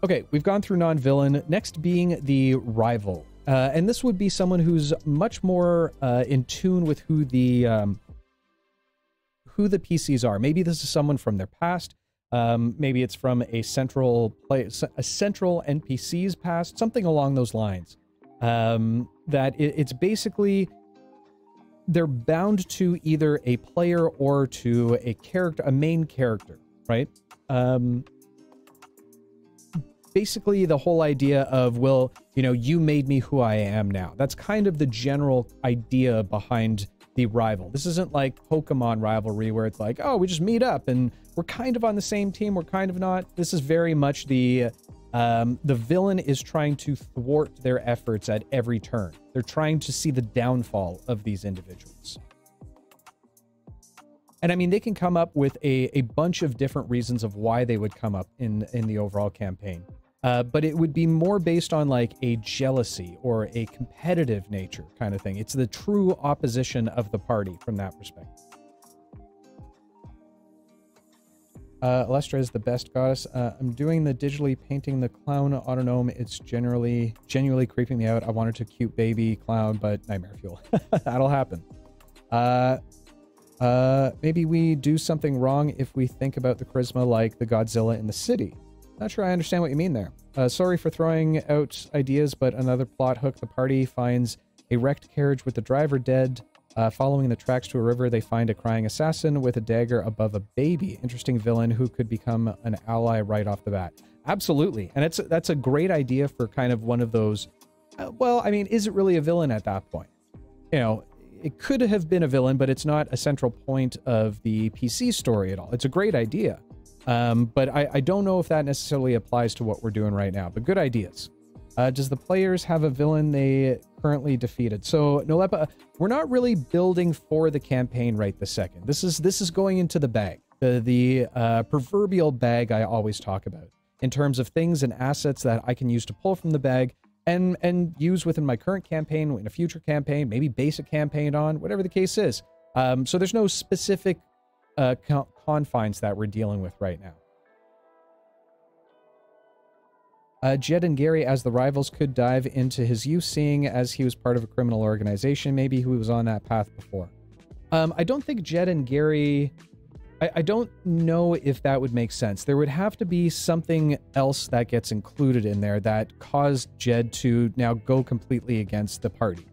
A: Okay, we've gone through non-villain. Next being the rival, and this would be someone who's much more in tune with who the PCs are. Maybe this is someone from their past. Maybe it's from a central NPC's past, something along those lines. That it's basically they're bound to either a player or to a character, a main character, right? Basically the whole idea of, well, you know, you made me who I am now. That's kind of the general idea behind the rival. This isn't like Pokemon rivalry where it's like, oh, we just meet up and we're kind of on the same team, we're kind of not. This is very much the villain is trying to thwart their efforts at every turn. They're trying to see the downfall of these individuals. And I mean, they can come up with a bunch of different reasons of why they would come up in the overall campaign. But it would be more based on like a jealousy or a competitive nature kind of thing. It's the true opposition of the party from that perspective. Alestra is the best goddess. I'm doing the digitally painting the clown autonome. It's genuinely creeping me out. I wanted to cute baby clown, but nightmare fuel. That'll happen. Maybe we do something wrong if we think about the charisma like the Godzilla in the city. Not sure I understand what you mean there. Sorry for throwing out ideas, but another plot hook. The party finds a wrecked carriage with the driver dead. Following the tracks to a river, they find a crying assassin with a dagger above a baby. Interesting villain who could become an ally right off the bat. Absolutely. And that's a great idea for kind of one of those... well, I mean, is it really a villain at that point? You know, it could have been a villain, but it's not a central point of the PC story at all. It's a great idea. But I don't know if that necessarily applies to what we're doing right now, but good ideas. Does the players have a villain they currently defeated? So Nolepa, we're not really building for the campaign right this second. This is going into the bag, the proverbial bag I always talk about in terms of things and assets that I can use to pull from the bag and use within my current campaign, in a future campaign, maybe basic campaign on, whatever the case is. So there's no specific confines that we're dealing with right now. Jed and Gary as the rivals could dive into his youth, seeing as he was part of a criminal organization. Maybe he was on that path before. I don't think Jed and Gary... I don't know if that would make sense. There would have to be something else that gets included in there that caused Jed to now go completely against the party.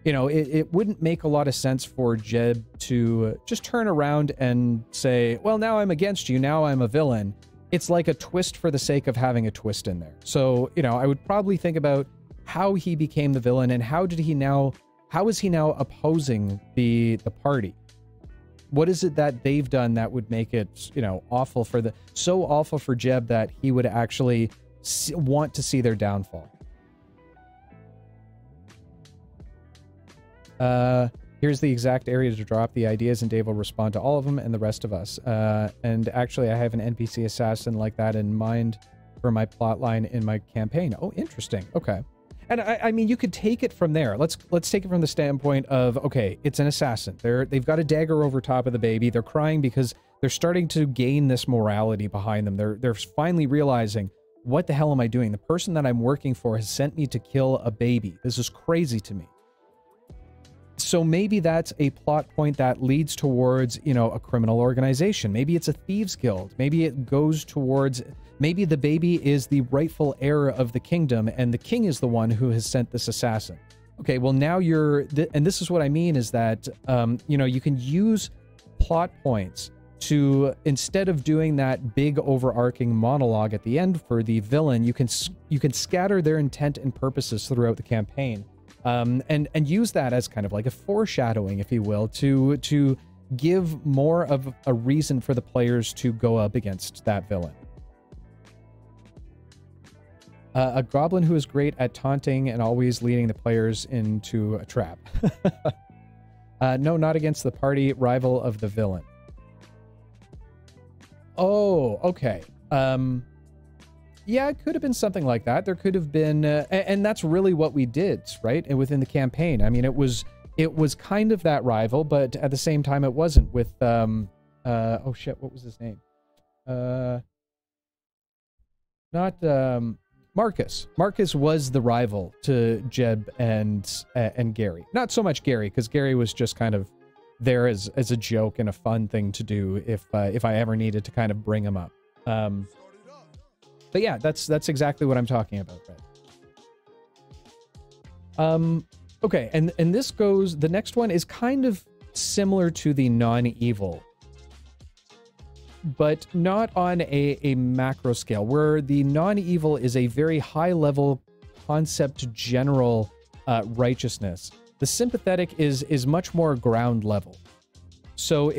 A: You know, it wouldn't make a lot of sense for Jed to just turn around and say, well, now I'm against you, now I'm a villain. It's like a twist for the sake of having a twist in there. So, you know, I would probably think about how he became the villain and how is he now opposing the party? What is it that they've done that would make it, you know, so awful for Jeb that he would actually want to see their downfall? Here's the exact area to drop the ideas, and Dave will respond to all of them and the rest of us. And actually, I have an NPC assassin like that in mind for my plot line in my campaign. Oh, interesting. Okay. And I mean, you could take it from there. Let's take it from the standpoint of, okay, it's an assassin. They've got a dagger over top of the baby. They're crying because they're starting to gain this morality behind them. They're finally realizing, what the hell am I doing? The person that I'm working for has sent me to kill a baby. This is crazy to me. So maybe that's a plot point that leads towards, you know, a criminal organization. Maybe it's a thieves guild. Maybe it goes towards, maybe the baby is the rightful heir of the kingdom and the king is the one who has sent this assassin. Okay, well now and this is what I mean is that, you know, you can use plot points to, instead of doing that big overarching monologue at the end for the villain, you can scatter their intent and purposes throughout the campaign. And use that as kind of like a foreshadowing, if you will, to give more of a reason for the players to go up against that villain. A goblin who is great at taunting and always leading the players into a trap. No, not against the party, rival of the villain. Oh, okay. Yeah, it could have been something like that. There could have been, and that's really what we did, right? And within the campaign, I mean, it was kind of that rival, but at the same time, it wasn't. With oh shit, what was his name? Not Marcus. Marcus was the rival to Jeb and Gary. Not so much Gary, because Gary was just kind of there as a joke and a fun thing to do if I ever needed to kind of bring him up. But yeah, that's exactly what I'm talking about, right? Okay, and this goes, the next one is kind of similar to the non-evil, but not on a macro scale, where the non-evil is a very high-level concept general righteousness. The sympathetic is much more ground level. So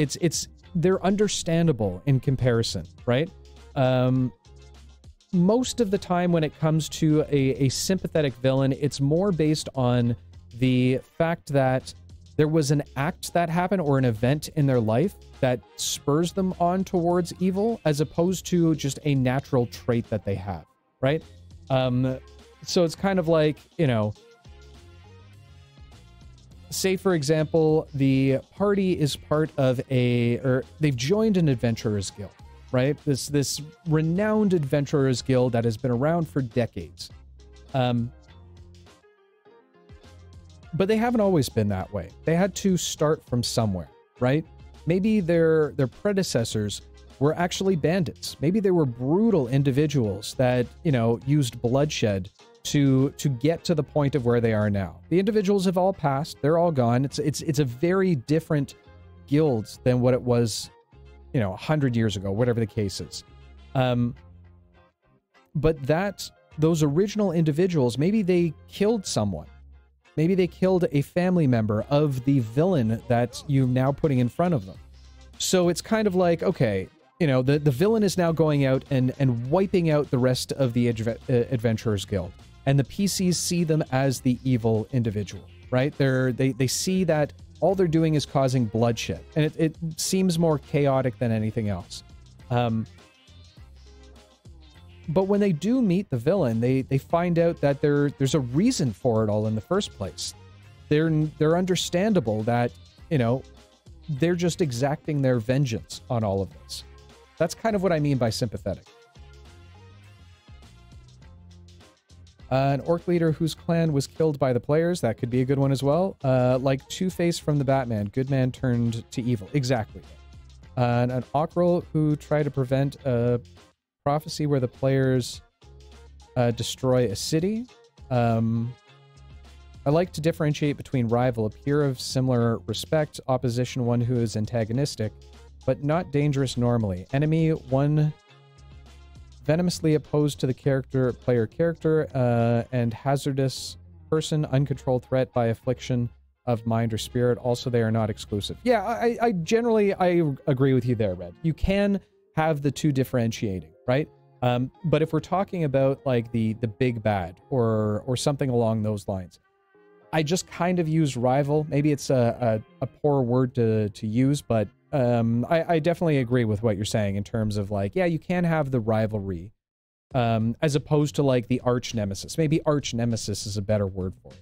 A: they're understandable in comparison, right? Most of the time when it comes to a sympathetic villain, it's more based on the fact that there was an act that happened or an event in their life that spurs them on towards evil, as opposed to just a natural trait that they have, right? So it's kind of like, you know, say, for example, the party is part of or they've joined an adventurers guild, right? This renowned adventurers guild that has been around for decades. But they haven't always been that way. They had to start from somewhere, right? Maybe their predecessors were actually bandits. Maybe they were brutal individuals that, you know, used bloodshed to get to the point of where they are now. The individuals have all passed. They're all gone. It's a very different guild than what it was, you know, 100 years ago, whatever the case is. But those original individuals, maybe they killed someone. Maybe they killed a family member of the villain that you're now putting in front of them. So it's kind of like, okay, you know, the villain is now going out and wiping out the rest of the Adventurers Guild. And the PCs see them as the evil individual, right? They see that all they're doing is causing bloodshed. And it seems more chaotic than anything else. But when they do meet the villain, they find out that there's a reason for it all in the first place. They're understandable that, you know, they're just exacting their vengeance on all of this. That's kind of what I mean by sympathetic. An orc leader whose clan was killed by the players. That could be a good one as well. Like Two-Face from the Batman. Good man turned to evil. Exactly. An Ockrel who tried to prevent a prophecy where the players destroy a city. I like to differentiate between rival, a peer of similar respect, opposition, one who is antagonistic, but not dangerous normally. Enemy, one venomously opposed to the player character, and hazardous person, uncontrolled threat by affliction of mind or spirit. Also, they are not exclusive. Yeah, I generally agree with you there, Red. You can have the two differentiating, right? But if we're talking about like the big bad or something along those lines, I just kind of use rival. Maybe it's a poor word to use, but I definitely agree with what you're saying in terms of like, yeah, you can have the rivalry as opposed to like the arch nemesis. Maybe arch nemesis is a better word for it.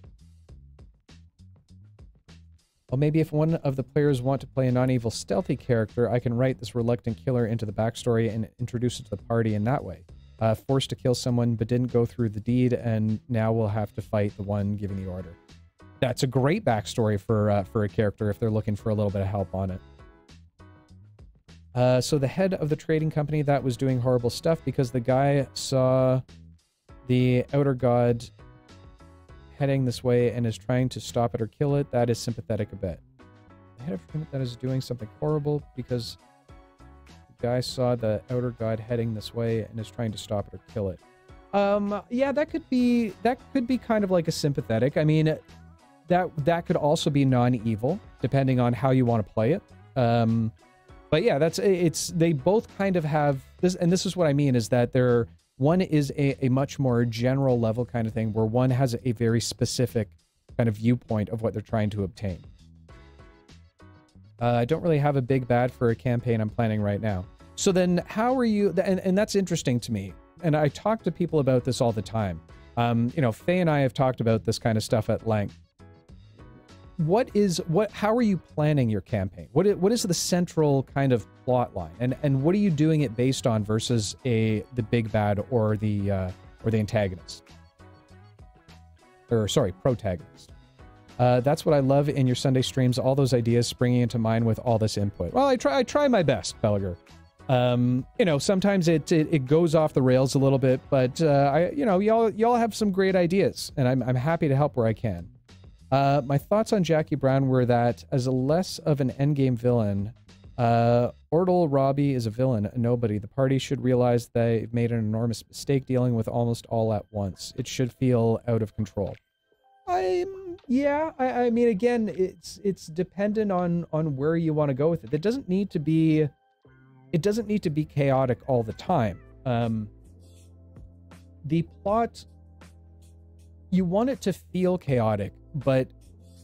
A: Well, maybe if one of the players want to play a non-evil stealthy character, I can write this reluctant killer into the backstory and introduce it to the party in that way. Forced to kill someone but didn't go through the deed, and now we'll have to fight the one giving the order. That's a great backstory for a character if they're looking for a little bit of help on it. So the head of the trading company that was doing horrible stuff because the guy saw the outer god heading this way and is trying to stop it or kill it, that is sympathetic a bit. The head of the company that is doing something horrible because the guy saw the outer god heading this way and is trying to stop it or kill it. Yeah, that could be kind of like a sympathetic. I mean, that could also be non-evil, depending on how you want to play it. But yeah, they both kind of have this, and this is what I mean, is that one is a much more general level kind of thing, where one has a very specific kind of viewpoint of what they're trying to obtain. I don't really have a big bad for a campaign I'm planning right now. So then how are you, and that's interesting to me. and I talk to people about this all the time. You know, Faye and I have talked about this kind of stuff at length. How are you planning your campaign? What is the central kind of plot line, and what are you doing it based on versus the big bad or the antagonist, or sorry, protagonist? That's what I love in your Sunday streams, all those ideas springing into mind with all this input. Well, I try my best, Belger. You know, sometimes it goes off the rails a little bit, but y'all have some great ideas, and I'm happy to help where I can. My thoughts on Jackie Brown were that as a less of an endgame villain, Ordle Robbie is a villain, a nobody. The party should realize they've made an enormous mistake dealing with almost all at once. It should feel out of control. I mean, again, it's dependent on where you want to go with it. It doesn't need to be chaotic all the time. The plot, you want it to feel chaotic, but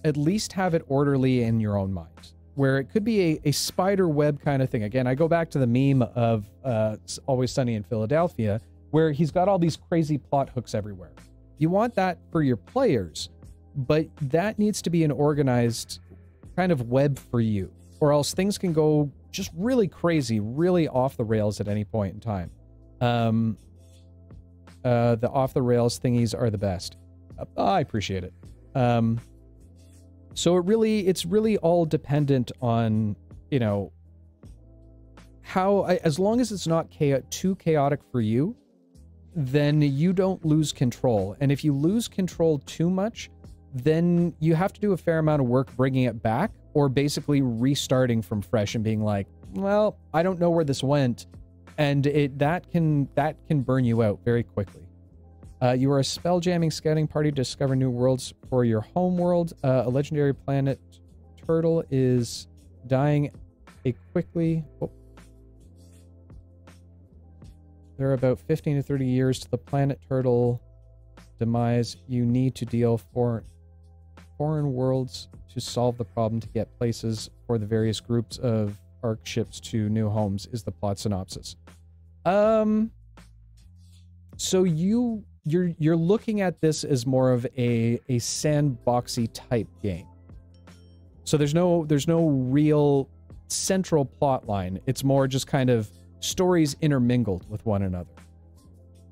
A: at least have it orderly in your own mind, where it could be a spider web kind of thing. Again, I go back to the meme of Always Sunny in Philadelphia, where he's got all these crazy plot hooks everywhere. You want that for your players, but that needs to be an organized kind of web for you, or else things can go just really crazy, really off the rails at any point in time. The off the rails thingies are the best. I appreciate it. So it's really all dependent on, you know, how, as long as it's not too chaotic for you, then you don't lose control. And if you lose control too much, then you have to do a fair amount of work bringing it back, or basically restarting from fresh and being like, well, I don't know where this went. And that can burn you out very quickly. You are a spell-jamming scouting party to discover new worlds for your home world. A legendary planet turtle is dying quickly. Oh. There are about 15 to 30 years to the planet turtle demise. You need to deal foreign worlds to solve the problem to get places for the various groups of arc ships to new homes, is the plot synopsis. So you're looking at this as more of a sandboxy type game. So there's no real central plot line. It's more just kind of stories intermingled with one another.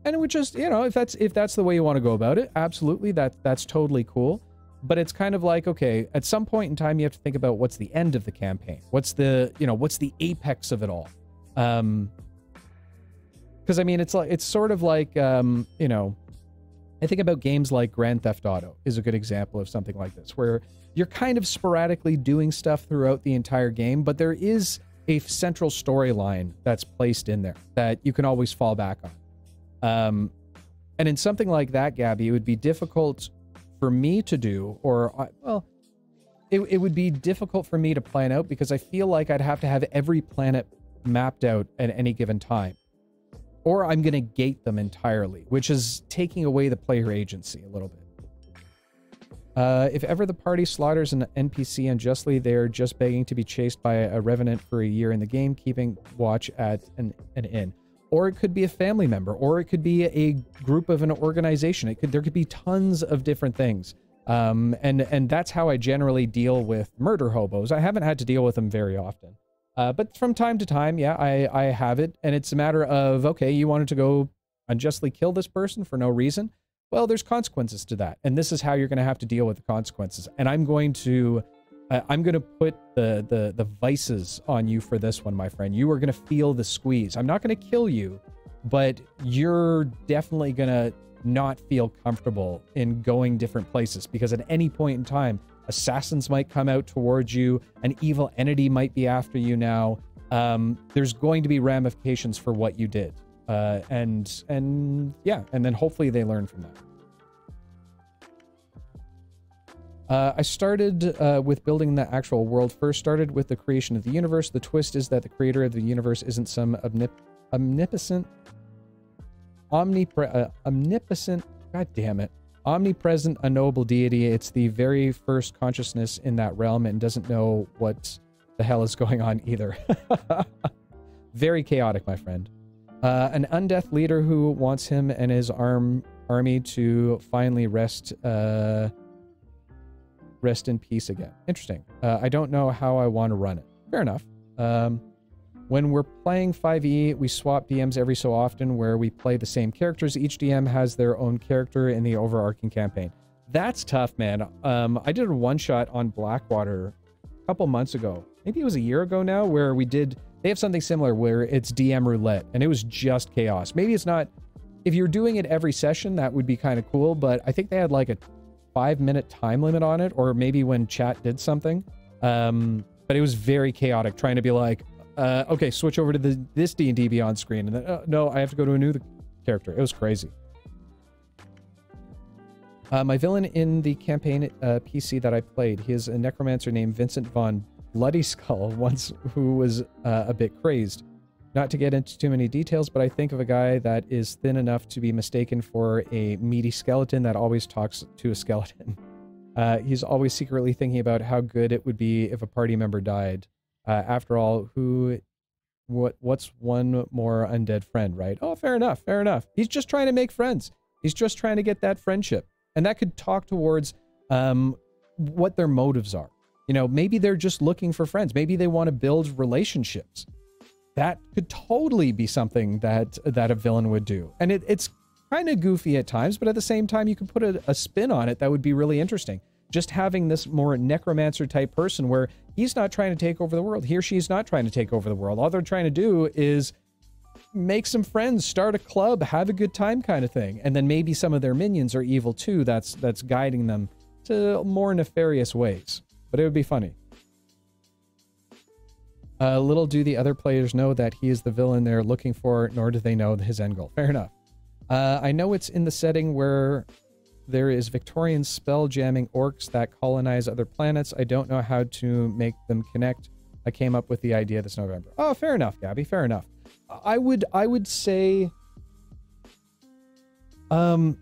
A: And it would just, you know, if that's the way you want to go about it, absolutely, that's totally cool. But it's kind of like, okay, at some point in time, you have to think about what's the end of the campaign. What's the apex of it all? Because I mean, it's sort of like, you know, I think about games like Grand Theft Auto is a good example of something like this, where you're kind of sporadically doing stuff throughout the entire game, but there is a central storyline that's placed in there that you can always fall back on. And in something like that, Gabby, it would be difficult for me to do, or, well, it would be difficult for me to plan out, because I feel like I'd have to have every planet mapped out at any given time. Or I'm going to gate them entirely, which is taking away the player agency a little bit. If ever the party slaughters an NPC unjustly, they're just begging to be chased by a revenant for a year in the game, keeping watch at an inn. Or it could be a family member, or it could be a group of an organization. There could be tons of different things. And that's how I generally deal with murder hobos. I haven't had to deal with them very often. But from time to time, yeah, I have it. And it's a matter of, okay, you wanted to go unjustly kill this person for no reason. Well, there's consequences to that. And this is how you're going to have to deal with the consequences. And I'm going to put the vices on you for this one, my friend. You are going to feel the squeeze. I'm not going to kill you, but you're definitely going to not feel comfortable in going different places, because at any point in time, assassins might come out towards you. An evil entity might be after you now. There's going to be ramifications for what you did. And yeah, and then hopefully they learn from that. I started with building the actual world first, started with the creation of the universe. The twist is that the creator of the universe isn't some omnipresent, god damn it, omnipresent, unknowable deity. It's the very first consciousness in that realm and doesn't know what the hell is going on either. Very chaotic, my friend. An undeath leader who wants him and his army to finally rest in peace again. Interesting. I don't know how I want to run it. Fair enough. When we're playing 5e, we swap DMs every so often where we play the same characters. Each DM has their own character in the overarching campaign. That's tough, man. I did a one-shot on Blackwater a couple months ago. Maybe it was a year ago now, where they have something similar where it's DM roulette, and it was just chaos. Maybe it's not, if you're doing it every session, that would be kind of cool, but I think they had like a 5-minute time limit on it, or maybe when chat did something. But it was very chaotic, trying to be like, okay, switch over to this D&D Beyond screen, and then, no, I have to go to a new character. It was crazy. My villain in the campaign PC that I played, he is a necromancer named Vincent Von Bloody Skull, who was a bit crazed. Not to get into too many details, but I think of a guy that is thin enough to be mistaken for a meaty skeleton that always talks to a skeleton. He's always secretly thinking about how good it would be if a party member died. After all, what's one more undead friend, right? Oh, fair enough, fair enough. He's just trying to make friends. He's just trying to get that friendship. And that could talk towards what their motives are. You know, maybe they're just looking for friends. Maybe they want to build relationships. That could totally be something that a villain would do. And it's kind of goofy at times, but at the same time, you could put a spin on it that would be really interesting. Just having this more necromancer type person where he's not trying to take over the world. He or she is not trying to take over the world. All they're trying to do is make some friends, start a club, have a good time kind of thing. And then maybe some of their minions are evil too. That's guiding them to more nefarious ways. But it would be funny. Little do the other players know that he is the villain they're looking for, nor do they know his end goal. Fair enough. I know it's in the setting where there is Victorian spell jamming orcs that colonize other planets. I don't know how to make them connect. I came up with the idea this November. Oh, fair enough, Gabby. Fair enough. I would say, the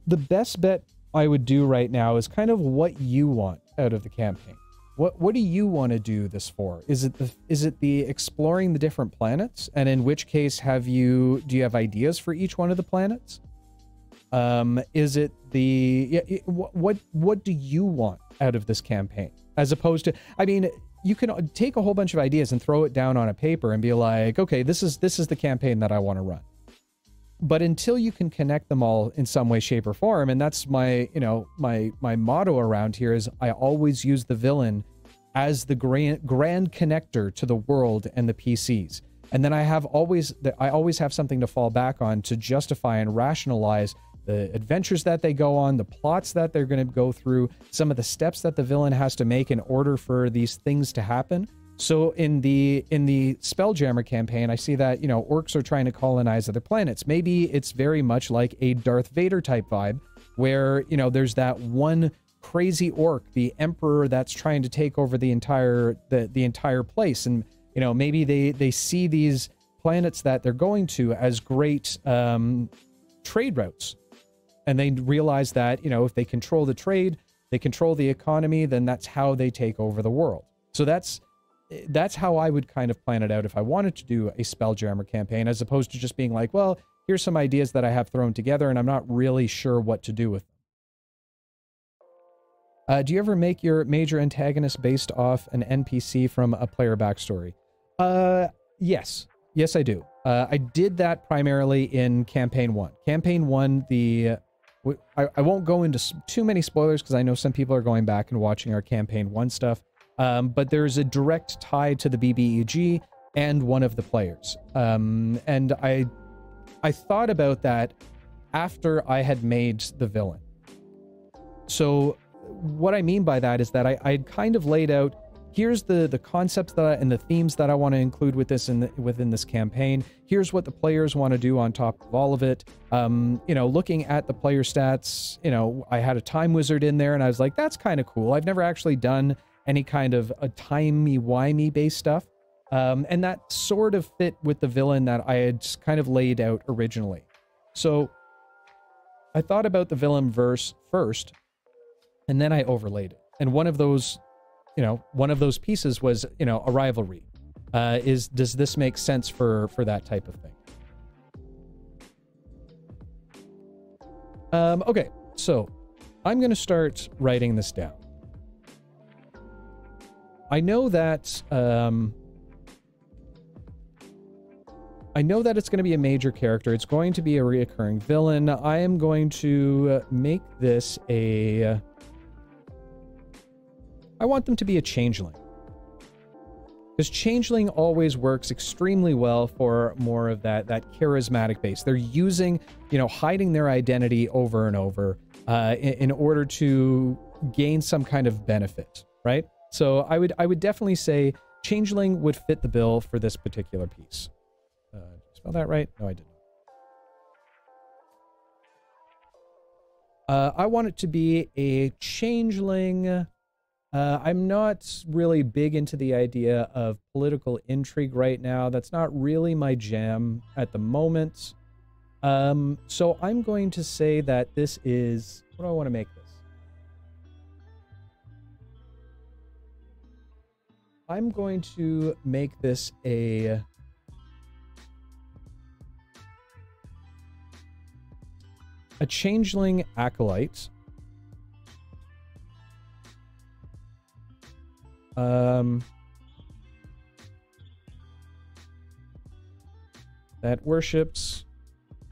A: best bet I would do right now is kind of what you want out of the campaign. What do you want to do this for? Is it the exploring the different planets? And in which case do you have ideas for each one of the planets? Is it the, what do you want out of this campaign? As opposed to, I mean, you can take a whole bunch of ideas and throw it down on a paper and be like, okay, this is the campaign that I want to run. But until you can connect them all in some way, shape, or form, and that's my motto around here is I always use the villain as the grand connector to the world and the PCs. And then I always have something to fall back on to justify and rationalize the adventures that they go on, the plots that they're going to go through, some of the steps that the villain has to make in order for these things to happen. So in the Spelljammer campaign, I see that, orcs are trying to colonize other planets. Maybe it's very much like a Darth Vader type vibe where, there's that one crazy orc, the emperor, that's trying to take over the entire place. And, maybe they see these planets that they're going to as great trade routes. And they realize that, if they control the trade, they control the economy, then that's how they take over the world. So that's how I would kind of plan it out if I wanted to do a Spelljammer campaign, as opposed to just being like, well, here's some ideas that I have thrown together and I'm not really sure what to do with them. Do you ever make your major antagonist based off an NPC from a player backstory? Yes. Yes, I do. I did that primarily in Campaign 1. Campaign 1, I won't go into too many spoilers because I know some people are going back and watching our Campaign 1 stuff. But there's a direct tie to the BBEG and one of the players. And I thought about that after I had made the villain. So what I mean by that is that I'd kind of laid out, here's the concepts and the themes that I want to include with this within this campaign. Here's what the players want to do on top of all of it. Looking at the player stats, I had a time wizard in there and I was like, that's kind of cool. I've never actually done any kind of a timey-wimey based stuff. And that sort of fit with the villain that I had kind of laid out originally. So I thought about the villain verse first, and then I overlaid it. And one of those pieces was, a rivalry. Does this make sense for that type of thing? Okay, so I'm going to start writing this down. I know that it's going to be a major character. It's going to be a reoccurring villain. I am going to make this I want them to be a changeling. Because changeling always works extremely well for more of that charismatic base. They're using, hiding their identity over and over in order to gain some kind of benefit, right? So I would definitely say changeling would fit the bill for this particular piece. Did I spell that right? No, I didn't. I want it to be a changeling. I'm not really big into the idea of political intrigue right now. That's not really my jam at the moment. So I'm going to say that this is... What do I want to make this? I'm going to make this a changeling acolyte. That worships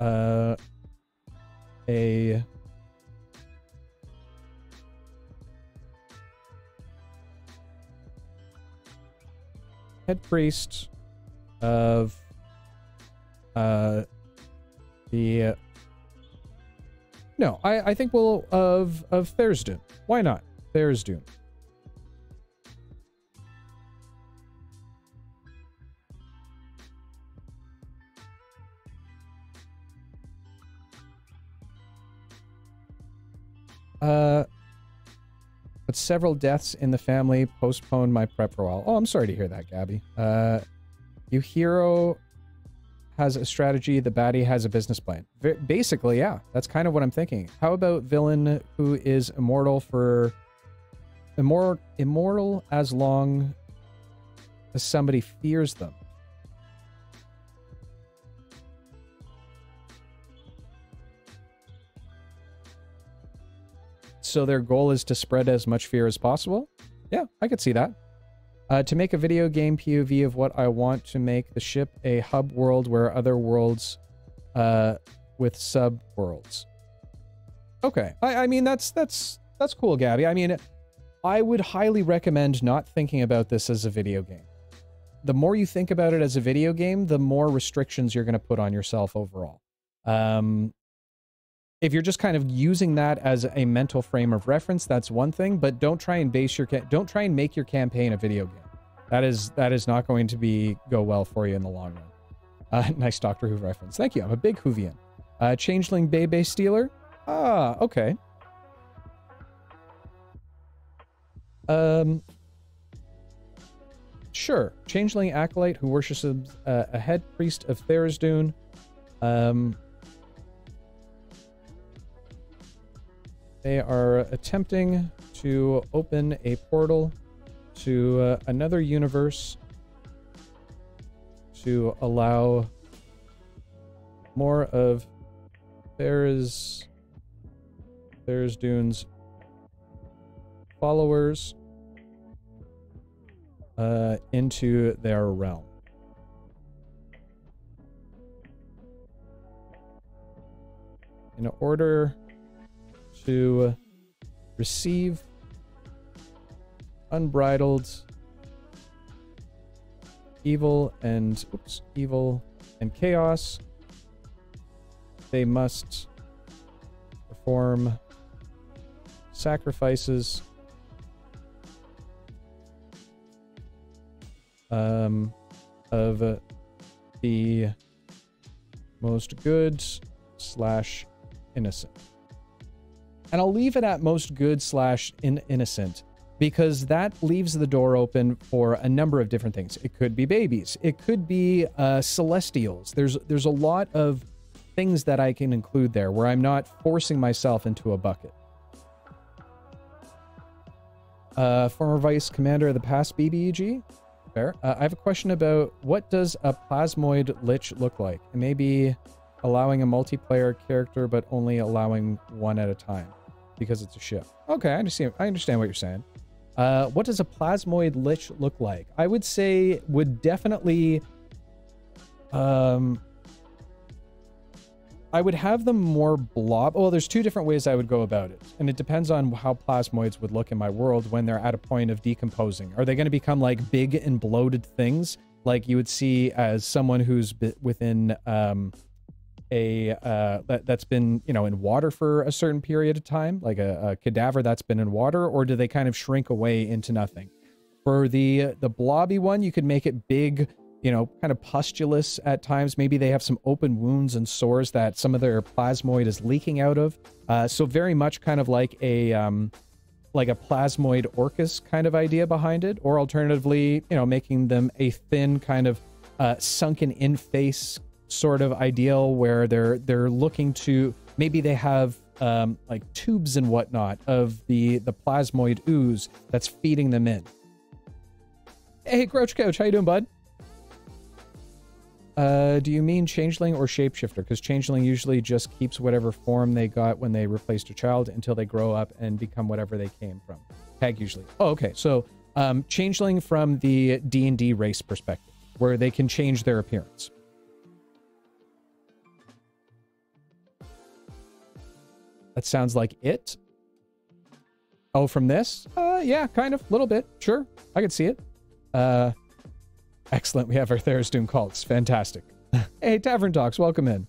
A: a head priest of I think we'll of Tharizdun. Why not? Tharizdun. But several deaths in the family postponed my prep for a while. Oh, I'm sorry to hear that, Gabby. Your hero has a strategy, the baddie has a business plan. Basically, yeah, that's kind of what I'm thinking. How about villain who is immortal as long as somebody fears them? So their goal is to spread as much fear as possible? Yeah, I could see that. To make a video game POV of what I want to make the ship a hub world where other worlds with sub-worlds. Okay, I mean, that's cool, Gabby. I mean, I would highly recommend not thinking about this as a video game. The more you think about it as a video game, the more restrictions you're going to put on yourself overall. If you're just kind of using that as a mental frame of reference, that's one thing, but don't try and don't try and make your campaign a video game. That is not going to go well for you in the long run. Nice Doctor Who reference. Thank you. I'm a big Whovian. Changeling Bebe Stealer. Ah, okay. Sure. Changeling Acolyte who worships a head priest of Tharizdun. They are attempting to open a portal to another universe to allow more of Tharizdun's followers into their realm. In order to receive unbridled evil and chaos, they must perform sacrifices of the most good / innocent. And I'll leave it at most good / innocent because that leaves the door open for a number of different things. It could be babies. It could be celestials. There's a lot of things that I can include there where I'm not forcing myself into a bucket. Former Vice Commander of the past BBEG. Fair. I have a question about what does a plasmoid lich look like? Maybe allowing a multiplayer character, but only allowing one at a time because it's a ship. Okay, I understand what you're saying. What does a plasmoid lich look like? I would say would definitely... I would have them more blob. Well, there's two different ways I would go about it. And it depends on how plasmoids would look in my world when they're at a point of decomposing. Are they going to become like big and bloated things like you would see as someone who's within that's been, you know, in water for a certain period of time, like a cadaver that's been in water, or do they kind of shrink away into nothing? For the blobby one, you could make it big, you know, kind of pustulous at times. Maybe they have some open wounds and sores that some of their plasmoid is leaking out of. So very much kind of like a plasmoid orcus kind of idea behind it. Or alternatively, you know, making them a thin kind of sunken in face sort of ideal where they're looking to, maybe they have like tubes and whatnot of the plasmoid ooze that's feeding them in. Hey, Crouch Couch, how you doing, bud? Do you mean changeling or shapeshifter? Because changeling usually just keeps whatever form they got when they replaced a child until they grow up and become whatever they came from. Tag usually. Oh, okay. So changeling from the D&D race perspective, where they can change their appearance. That sounds like it. Oh, from this? Yeah, kind of. A little bit. Sure. I could see it. Excellent. We have our Tharizdun cults. Fantastic. Hey, Tavern Talks, welcome in.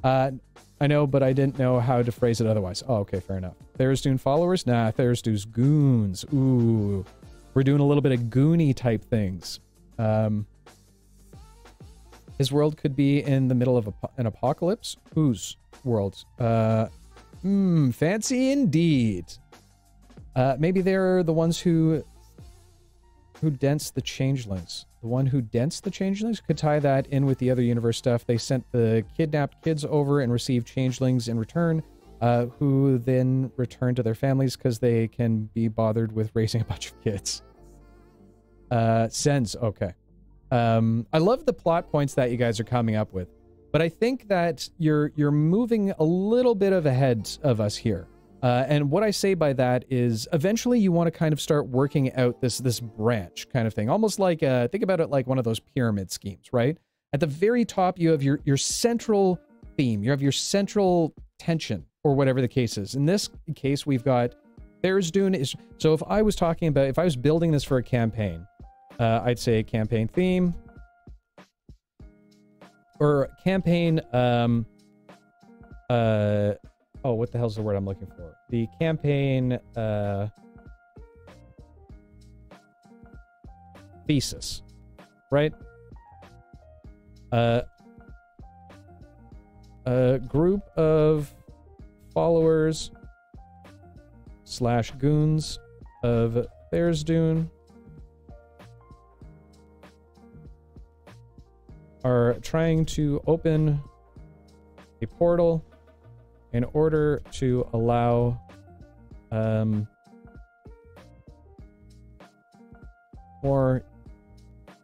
A: I know, but I didn't know how to phrase it otherwise. Oh, okay, fair enough. Tharizdun followers? Nah, Tharizdun's goons. Ooh. We're doing a little bit of goony type things. His world could be in the middle of an apocalypse? Whose world? Fancy indeed. Maybe they're the ones who dents the changelings. The one who dents the changelings could tie that in with the other universe stuff. They sent the kidnapped kids over and received changelings in return, who then return to their families because they can be bothered with raising a bunch of kids. Sends, okay. I love the plot points that you guys are coming up with, but I think that you're moving a little bit of ahead of us here. And what I say by that is eventually you want to kind of start working out this branch kind of thing. Almost like, think about it like one of those pyramid schemes, right? At the very top, you have your central theme. You have your central tension or whatever the case is. In this case, we've got Tharizdun is... So if I was talking about... If I was building this for a campaign, I'd say campaign theme. Or campaign... oh, what the hell's the word I'm looking for? The campaign thesis, right? A group of followers / goons of Tharizdun are trying to open a portal in order to allow more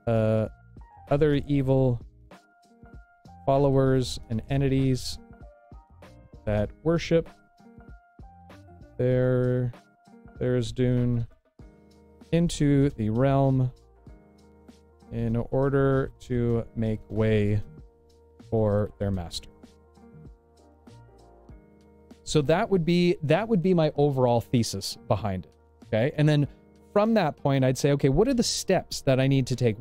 A: other evil followers and entities that worship Tharizdun into the realm in order to make way for their master. So that would be my overall thesis behind it. Okay. And then from that point, I'd say, okay, what are the steps that I need to take?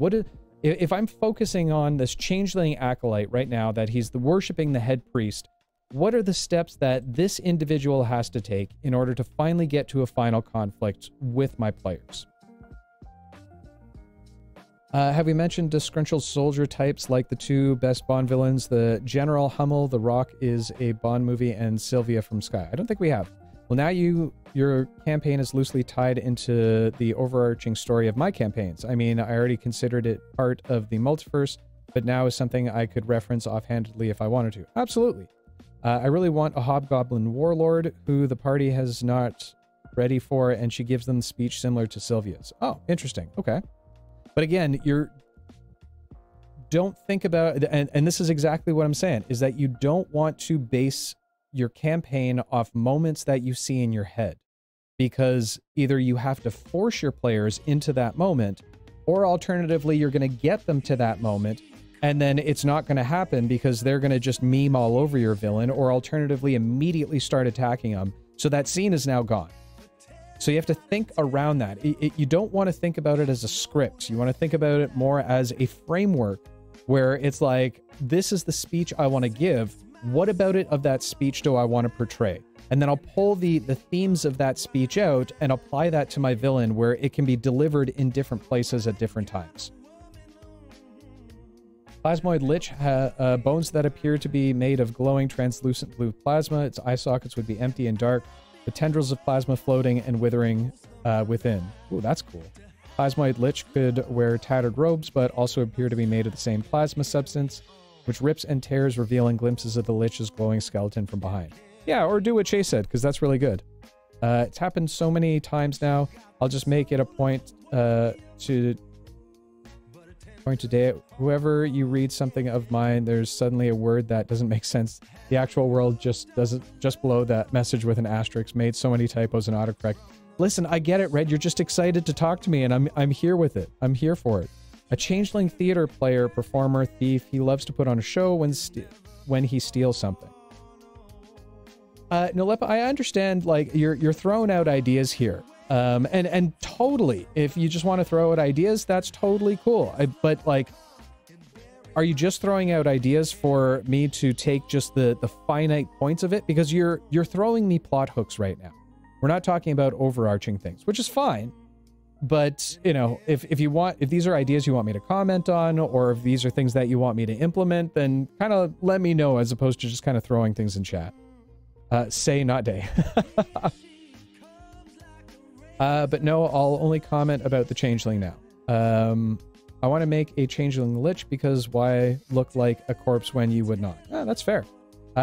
A: If I'm focusing on this changeling acolyte right now, that he's worshiping the head priest, what are the steps that this individual has to take in order to finally get to a final conflict with my players? Have we mentioned disgruntled soldier types like the two best Bond villains, the General Hummel, The Rock is a Bond movie, and Sylvia from Sky? I don't think we have. Well, now your campaign is loosely tied into the overarching story of my campaigns. I mean, I already considered it part of the multiverse, but now is something I could reference offhandedly if I wanted to. Absolutely. I really want a hobgoblin warlord who the party has not ready for, and she gives them the speech similar to Sylvia's. Oh, interesting. Okay. But again, don't think about, and this is exactly what I'm saying, is that you don't want to base your campaign off moments that you see in your head, because either you have to force your players into that moment, or alternatively, you're going to get them to that moment, and then it's not going to happen because they're going to just meme all over your villain, or alternatively immediately start attacking them. So that scene is now gone. So you have to think around that. You don't want to think about it as a script. You want to think about it more as a framework where it's like, this is the speech I want to give. What about it of that speech do I want to portray? And then I'll pull the themes of that speech out and apply that to my villain where it can be delivered in different places at different times. Plasmoid Lich has bones that appear to be made of glowing translucent blue plasma. Its eye sockets would be empty and dark, the tendrils of plasma floating and withering within. Ooh, that's cool. Plasmoid Lich could wear tattered robes, but also appear to be made of the same plasma substance, which rips and tears, revealing glimpses of the Lich's glowing skeleton from behind. Yeah, or do what Chase said, because that's really good. It's happened so many times now. I'll just make it a point today. Whoever you read something of mine, there's suddenly a word that doesn't make sense. The actual world just below that message with an asterisk made so many typos and autocorrect. Listen, I get it, Red. You're just excited to talk to me, and I'm here with it. I'm here for it. A changeling theater player, performer, thief. He loves to put on a show when he steals something. Nolepa, I understand, like, you're throwing out ideas here. And totally, if you just want to throw out ideas, that's totally cool. But, like, are you just throwing out ideas for me to take just the finite points of it? Because you're throwing me plot hooks right now. We're not talking about overarching things, which is fine. But, you know, if these are ideas you want me to comment on, or if these are things that you want me to implement, then kind of let me know, as opposed to just kind of throwing things in chat. Say, not day. But no, I'll only comment about the changeling now. I want to make a changeling lich because why look like a corpse when you would not? That's fair.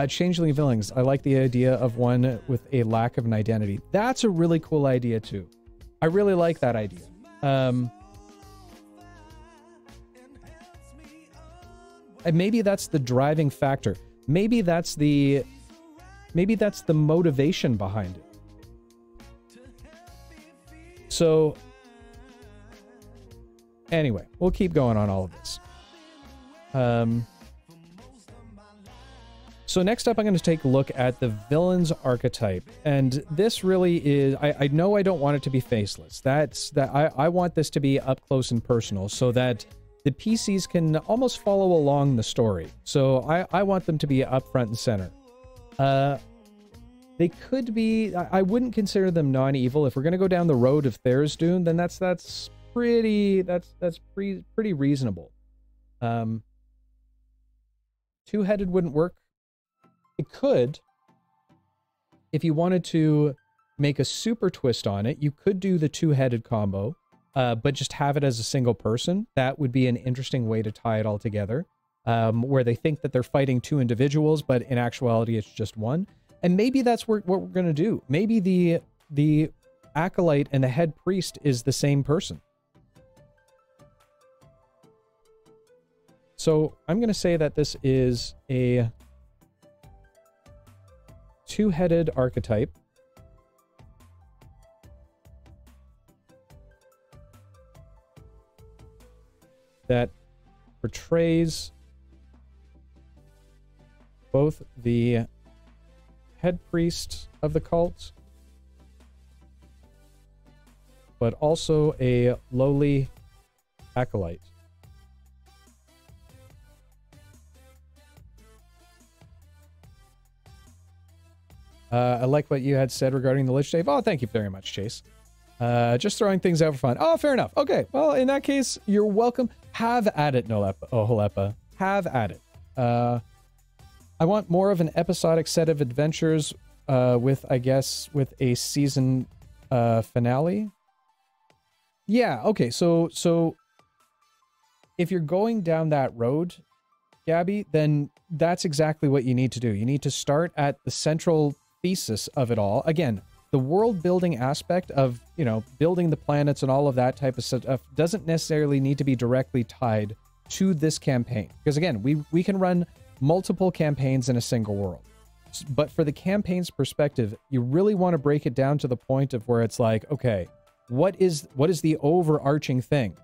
A: Changeling villains. I like the idea of one with a lack of an identity. That's a really cool idea too. I really like that idea. And maybe that's the driving factor. Maybe that's the motivation behind it. So, anyway, we'll keep going on all of this. So next up, I'm going to take a look at the villain's archetype. And this really is, I know I don't want it to be faceless. I want this to be up close and personal so that the PCs can almost follow along the story. So I want them to be up front and center. They could be, I wouldn't consider them non-evil. If we're going to go down the road of Tharizdun, then that's pretty reasonable. Two-headed wouldn't work. It could. If you wanted to make a super twist on it, you could do the two-headed combo, but just have it as a single person. That would be an interesting way to tie it all together, where they think that they're fighting two individuals, but in actuality, it's just one. And maybe that's what we're going to do. Maybe the acolyte and the head priest is the same person. So I'm going to say that this is a two-headed archetype. That portrays both the head priest of the cult, but also a lowly acolyte. I like what you had said regarding the Lich, Dave. Oh, thank you very much, Chase. Just throwing things out for fun. Oh, fair enough. Okay, well, in that case, you're welcome. Have at it, Nolepa. Oh, Holepa. Have at it. I want more of an episodic set of adventures with a season finale. Yeah, okay, so if you're going down that road, Gabby, then that's exactly what you need to do. You need to start at the central thesis of it all. Again, the world building aspect of, you know, building the planets and all of that type of stuff doesn't necessarily need to be directly tied to this campaign. Because again, we can run multiple campaigns in a single world. But for the campaign's perspective, you really want to break it down to the point of where it's like, okay, what is the overarching thing?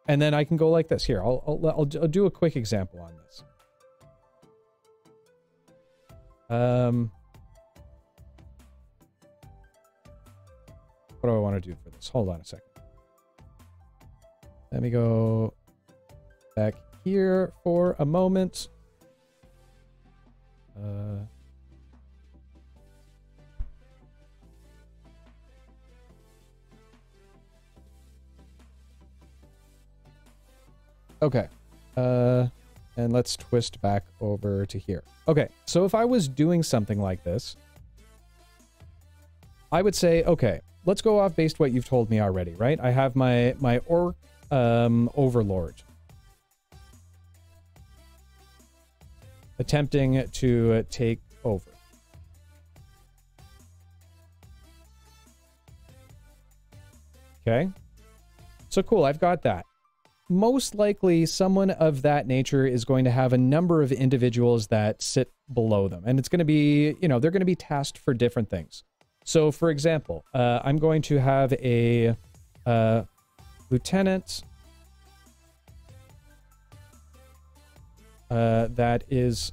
A: And then I can go like this. Here, I'll do a quick example on this. What do I want to do for this? Hold on a second. Let me go back here for a moment. Okay. And let's twist back over to here. Okay, so if I was doing something like this, I would say, okay, let's go off based what you've told me already, right? I have my orc overlord attempting to take over. Okay, so cool, I've got that. Most likely someone of that nature is going to have a number of individuals that sit below them. And it's going to be, you know, they're going to be tasked for different things. So for example, I'm going to have a lieutenant that is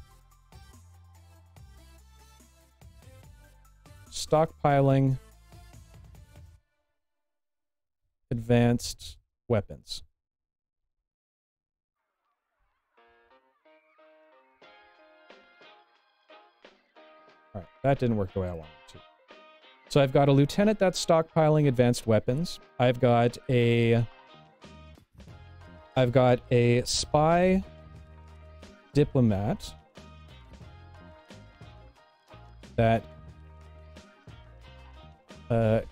A: stockpiling advanced weapons. All right, that didn't work the way I wanted it to. So I've got a lieutenant that's stockpiling advanced weapons. I've got a spy diplomat that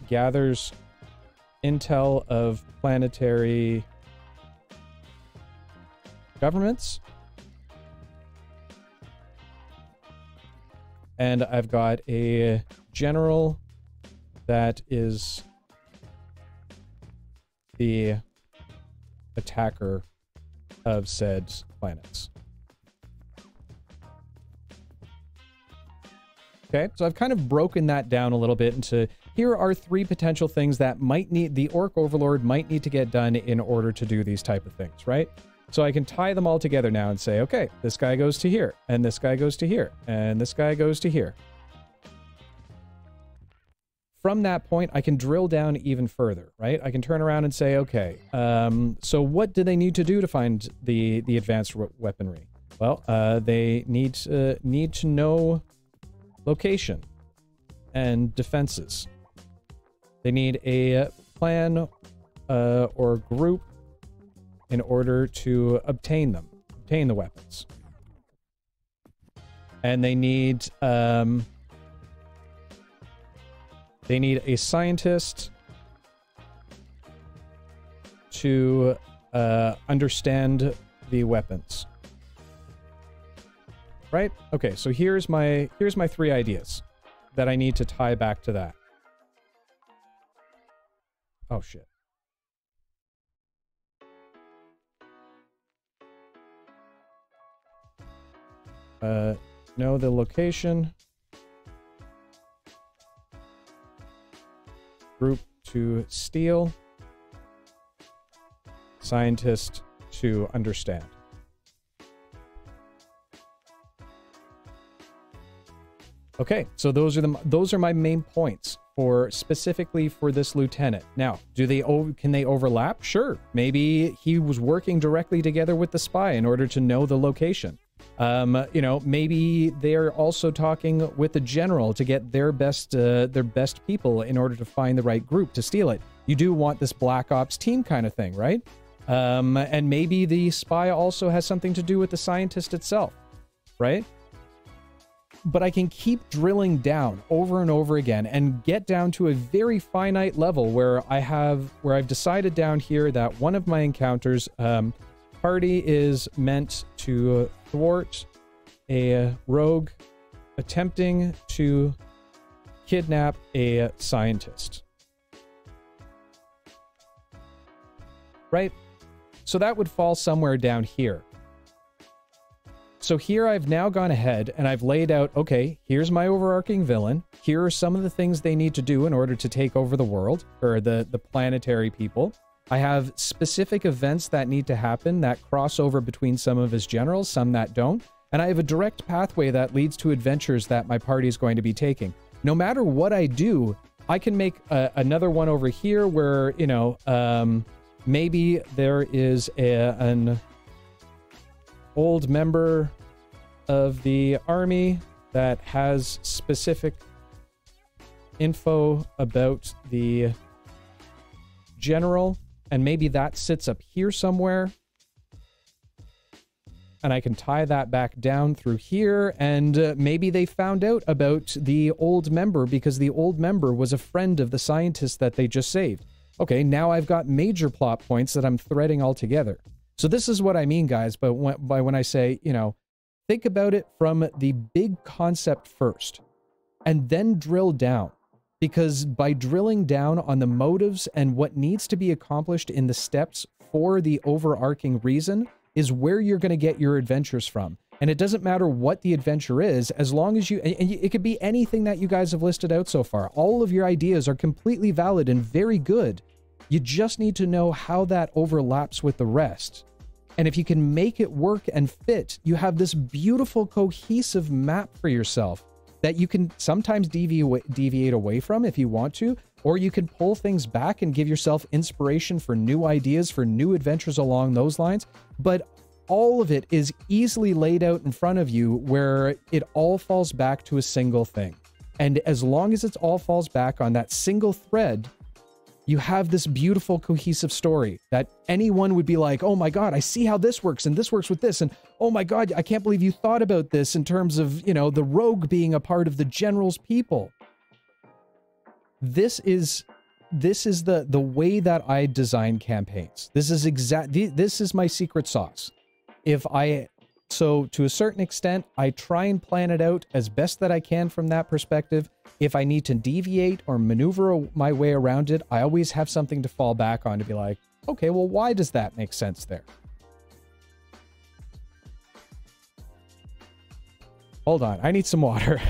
A: gathers intel of planetary governments. And I've got a general that is the attacker of said planets. Okay, so I've kind of broken that down a little bit into, here are three potential things that might need, the Orc Overlord might need to get done in order to do these type of things, right? So I can tie them all together now and say, okay, this guy goes to here, and this guy goes to here, and this guy goes to here. From that point, I can drill down even further, right? I can turn around and say, okay, so what do they need to do to find the advanced weaponry? Well, they need to know location and defenses. They need a plan or group in order to obtain the weapons. And they need a scientist to understand the weapons. Right? Okay, so here's my three ideas that I need to tie back to that. Oh shit. Know the location. Group to steal. Scientist to understand. Okay, so those are my main points specifically for this lieutenant. Now, can they overlap? Sure. Maybe he was working directly together with the spy in order to know the location. You know, maybe they're also talking with the general to get their best people in order to find the right group to steal it. You do want this Black Ops team kind of thing, right? And maybe the spy also has something to do with the scientist itself, right? But I can keep drilling down over and over again and get down to a very finite level where I've decided down here that one of my encounters, party is meant to thwart a rogue attempting to kidnap a scientist. Right? So that would fall somewhere down here. So here I've now gone ahead and I've laid out, okay, here's my overarching villain. Here are some of the things they need to do in order to take over the world, or the planetary people. I have specific events that need to happen that cross over between some of his generals, some that don't. And I have a direct pathway that leads to adventures that my party is going to be taking. No matter what I do, I can make another one over here where, you know, maybe there is an old member of the army that has specific info about the general, and maybe that sits up here somewhere, and I can tie that back down through here, and maybe they found out about the old member because the old member was a friend of the scientist that they just saved. Okay, now I've got major plot points that I'm threading all together. So this is what I mean, guys, but when I say, you know, think about it from the big concept first, and then drill down. Because by drilling down on the motives and what needs to be accomplished in the steps for the overarching reason is where you're going to get your adventures from. And it doesn't matter what the adventure is, as long as and it could be anything that you guys have listed out so far. All of your ideas are completely valid and very good. You just need to know how that overlaps with the rest. And if you can make it work and fit, you have this beautiful cohesive map for yourself that you can sometimes deviate away from if you want to, or you can pull things back and give yourself inspiration for new ideas, for new adventures along those lines. But all of it is easily laid out in front of you where it all falls back to a single thing. And as long as it all falls back on that single thread, you have this beautiful cohesive story that anyone would be like, oh my God, I see how this works and this works with this. And oh my God, I can't believe you thought about this in terms of, you know, the rogue being a part of the general's people. This is the way that I design campaigns. This is my secret sauce. So to a certain extent, I try and plan it out as best that I can from that perspective. If I need to deviate or maneuver my way around it, I always have something to fall back on to be like, okay, well, why does that make sense there? Hold on, I need some water.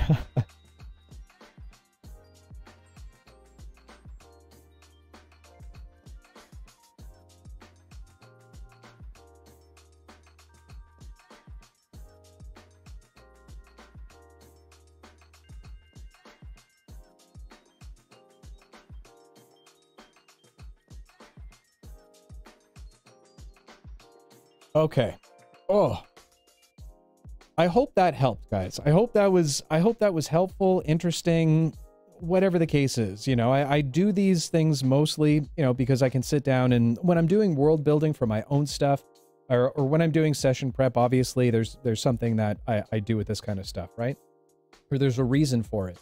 A: Okay. Oh. I hope that helped, guys. I hope that was helpful, interesting, whatever the case is. You know, I do these things mostly, you know, because I can sit down and when I'm doing world building for my own stuff, or when I'm doing session prep, obviously there's something that I do with this kind of stuff, right? Or there's a reason for it.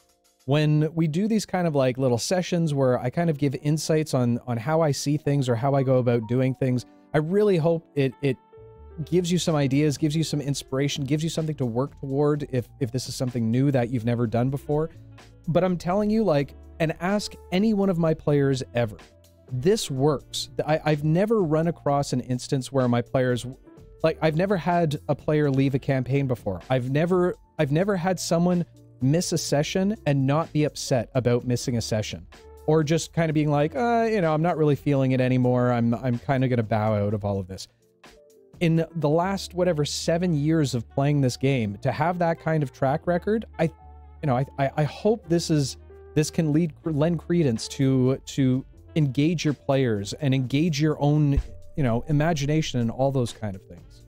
A: When we do these kind of like little sessions where I kind of give insights on how I see things or how I go about doing things, I really hope it gives you some ideas, gives you some inspiration, gives you something to work toward if this is something new that you've never done before. But I'm telling you, like, and ask any one of my players ever. This works. I've never run across an instance where my players, like, I've never had a player leave a campaign before. I've never had someone miss a session and not be upset about missing a session. Or just kind of being like, you know, I'm not really feeling it anymore. I'm kind of going to bow out of all of this. In the last, whatever, 7 years of playing this game, to have that kind of track record, I hope this can lend credence to engage your players and engage your own, you know, imagination and all those kind of things.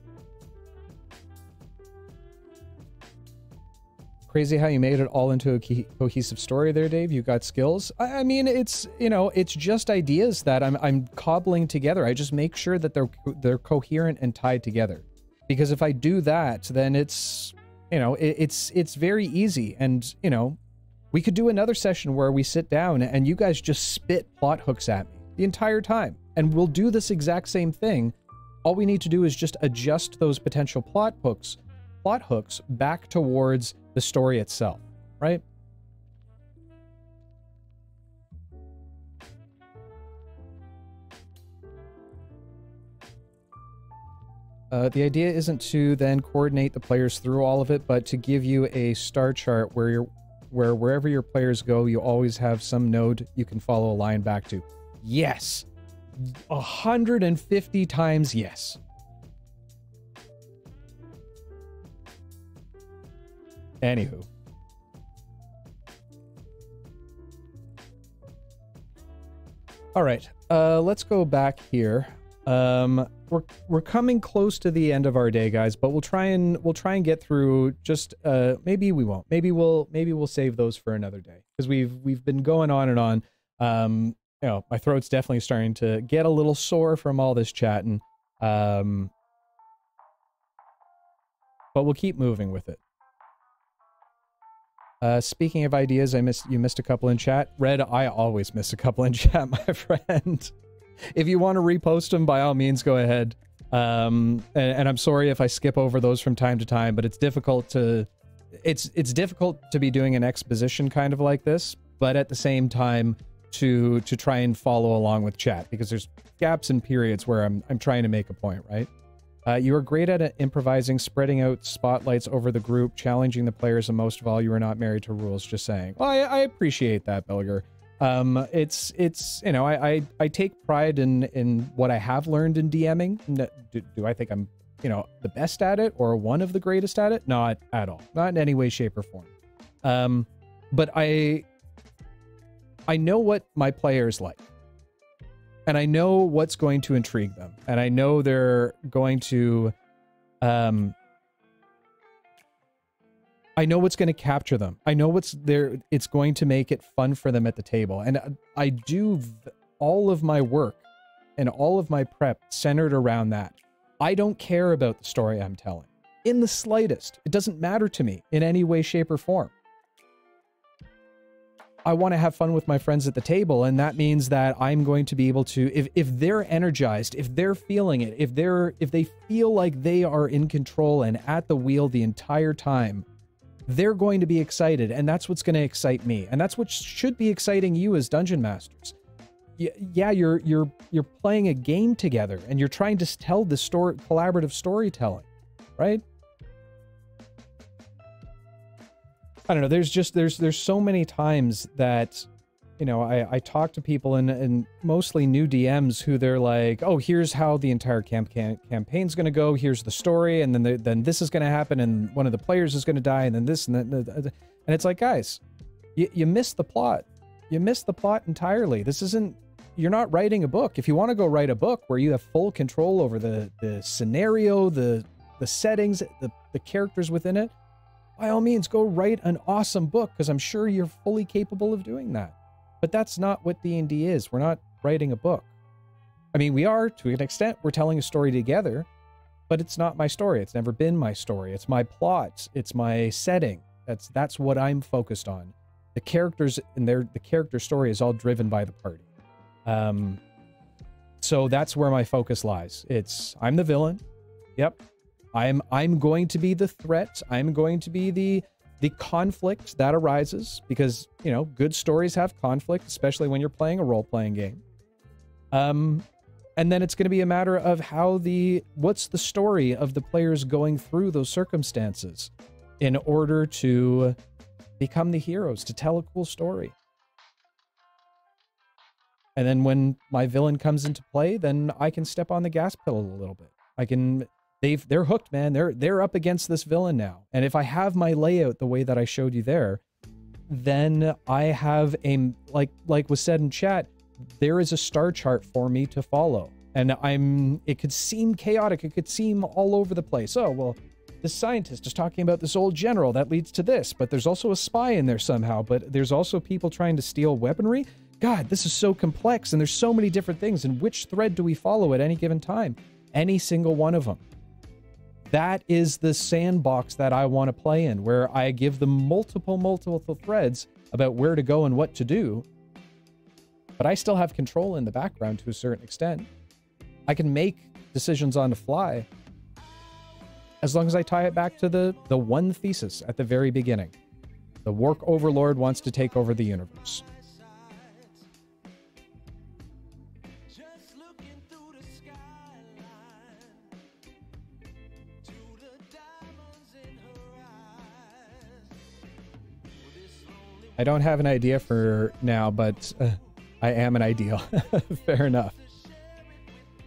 A: Crazy how you made it all into a cohesive story there, Dave. You got skills. I mean, it's, you know, it's just ideas that I'm cobbling together. I just make sure that they're coherent and tied together. Because if I do that, then it's, you know, it's very easy. And, you know, we could do another session where we sit down and you guys just spit plot hooks at me the entire time. And we'll do this exact same thing. All we need to do is just adjust those potential plot hooks back towards the story itself, right? The idea isn't to then coordinate the players through all of it, but to give you a star chart where wherever your players go, you always have some node you can follow a line back to. Yes. 150 times yes. Anywho. All right, let's go back here. We're coming close to the end of our day, guys, but we'll try and get through just maybe we won't. Maybe we'll save those for another day, because we've been going on and on. You know, my throat's definitely starting to get a little sore from all this chatting. But we'll keep moving with it. Speaking of ideas, you missed a couple in chat. Red, I always miss a couple in chat, my friend. If you want to repost them, by all means, go ahead. And I'm sorry if I skip over those from time to time, but it's difficult to be doing an exposition kind of like this, but at the same time to try and follow along with chat, because there's gaps and periods where I'm trying to make a point, right? You are great at improvising, spreading out spotlights over the group, challenging the players, and most of all, you are not married to rules, just saying. Well, I appreciate that, Belger. It's you know, I take pride in what I have learned in DMing. Do I think I'm, you know, the best at it or one of the greatest at it? Not at all. Not in any way, shape, or form. But I know what my players like. And I know what's going to intrigue them. And I know they're going to... I know what's going to capture them. I know it's going to make it fun for them at the table. And I do all of my work and all of my prep centered around that. I don't care about the story I'm telling. In the slightest. It doesn't matter to me in any way, shape, or form. I want to have fun with my friends at the table, and that means that I'm going to be able to, if they're energized, if they're feeling it, if they feel like they are in control and at the wheel the entire time, they're going to be excited, and that's what's going to excite me, and that's what should be exciting you as dungeon masters. Yeah, you're playing a game together, and you're trying to tell the story, collaborative storytelling, right? I don't know, there's so many times that, you know, I talk to people and mostly new DMs who they're like, oh, here's how the entire campaign's going to go, here's the story, and then this is going to happen, and one of the players is going to die, and then this and that, and it's like, guys, you missed the plot. You missed the plot entirely. This isn't, you're not writing a book. If you want to go write a book where you have full control over the scenario, the settings, the characters within it, by all means, go write an awesome book, because I'm sure you're fully capable of doing that. But that's not what D&D is. We're not writing a book. I mean, we are, to an extent, we're telling a story together, but it's not my story. It's never been my story. It's my plot. It's my setting. That's what I'm focused on. The characters and the character story is all driven by the party. So that's where my focus lies. I'm the villain. Yep. I'm going to be the threat. I'm going to be the conflict that arises, because, you know, good stories have conflict, especially when you're playing a role-playing game. And then it's going to be a matter of what's the story of the players going through those circumstances in order to become the heroes, to tell a cool story. And then when my villain comes into play, then I can step on the gas pedal a little bit. They're hooked, man. They're up against this villain now. And if I have my layout the way that I showed you there, then I have like was said in chat, there is a star chart for me to follow. And it could seem chaotic. It could seem all over the place. Oh, well, the scientist is talking about this old general that leads to this, but there's also a spy in there somehow, but there's also people trying to steal weaponry. God, this is so complex, and there's so many different things. And which thread do we follow at any given time? Any single one of them. That is the sandbox that I want to play in, where I give them multiple threads about where to go and what to do. But I still have control in the background to a certain extent. I can make decisions on the fly, as long as I tie it back to the one thesis at the very beginning. The work overlord wants to take over the universe. I don't have an idea for now, but I am an ideal. Fair enough.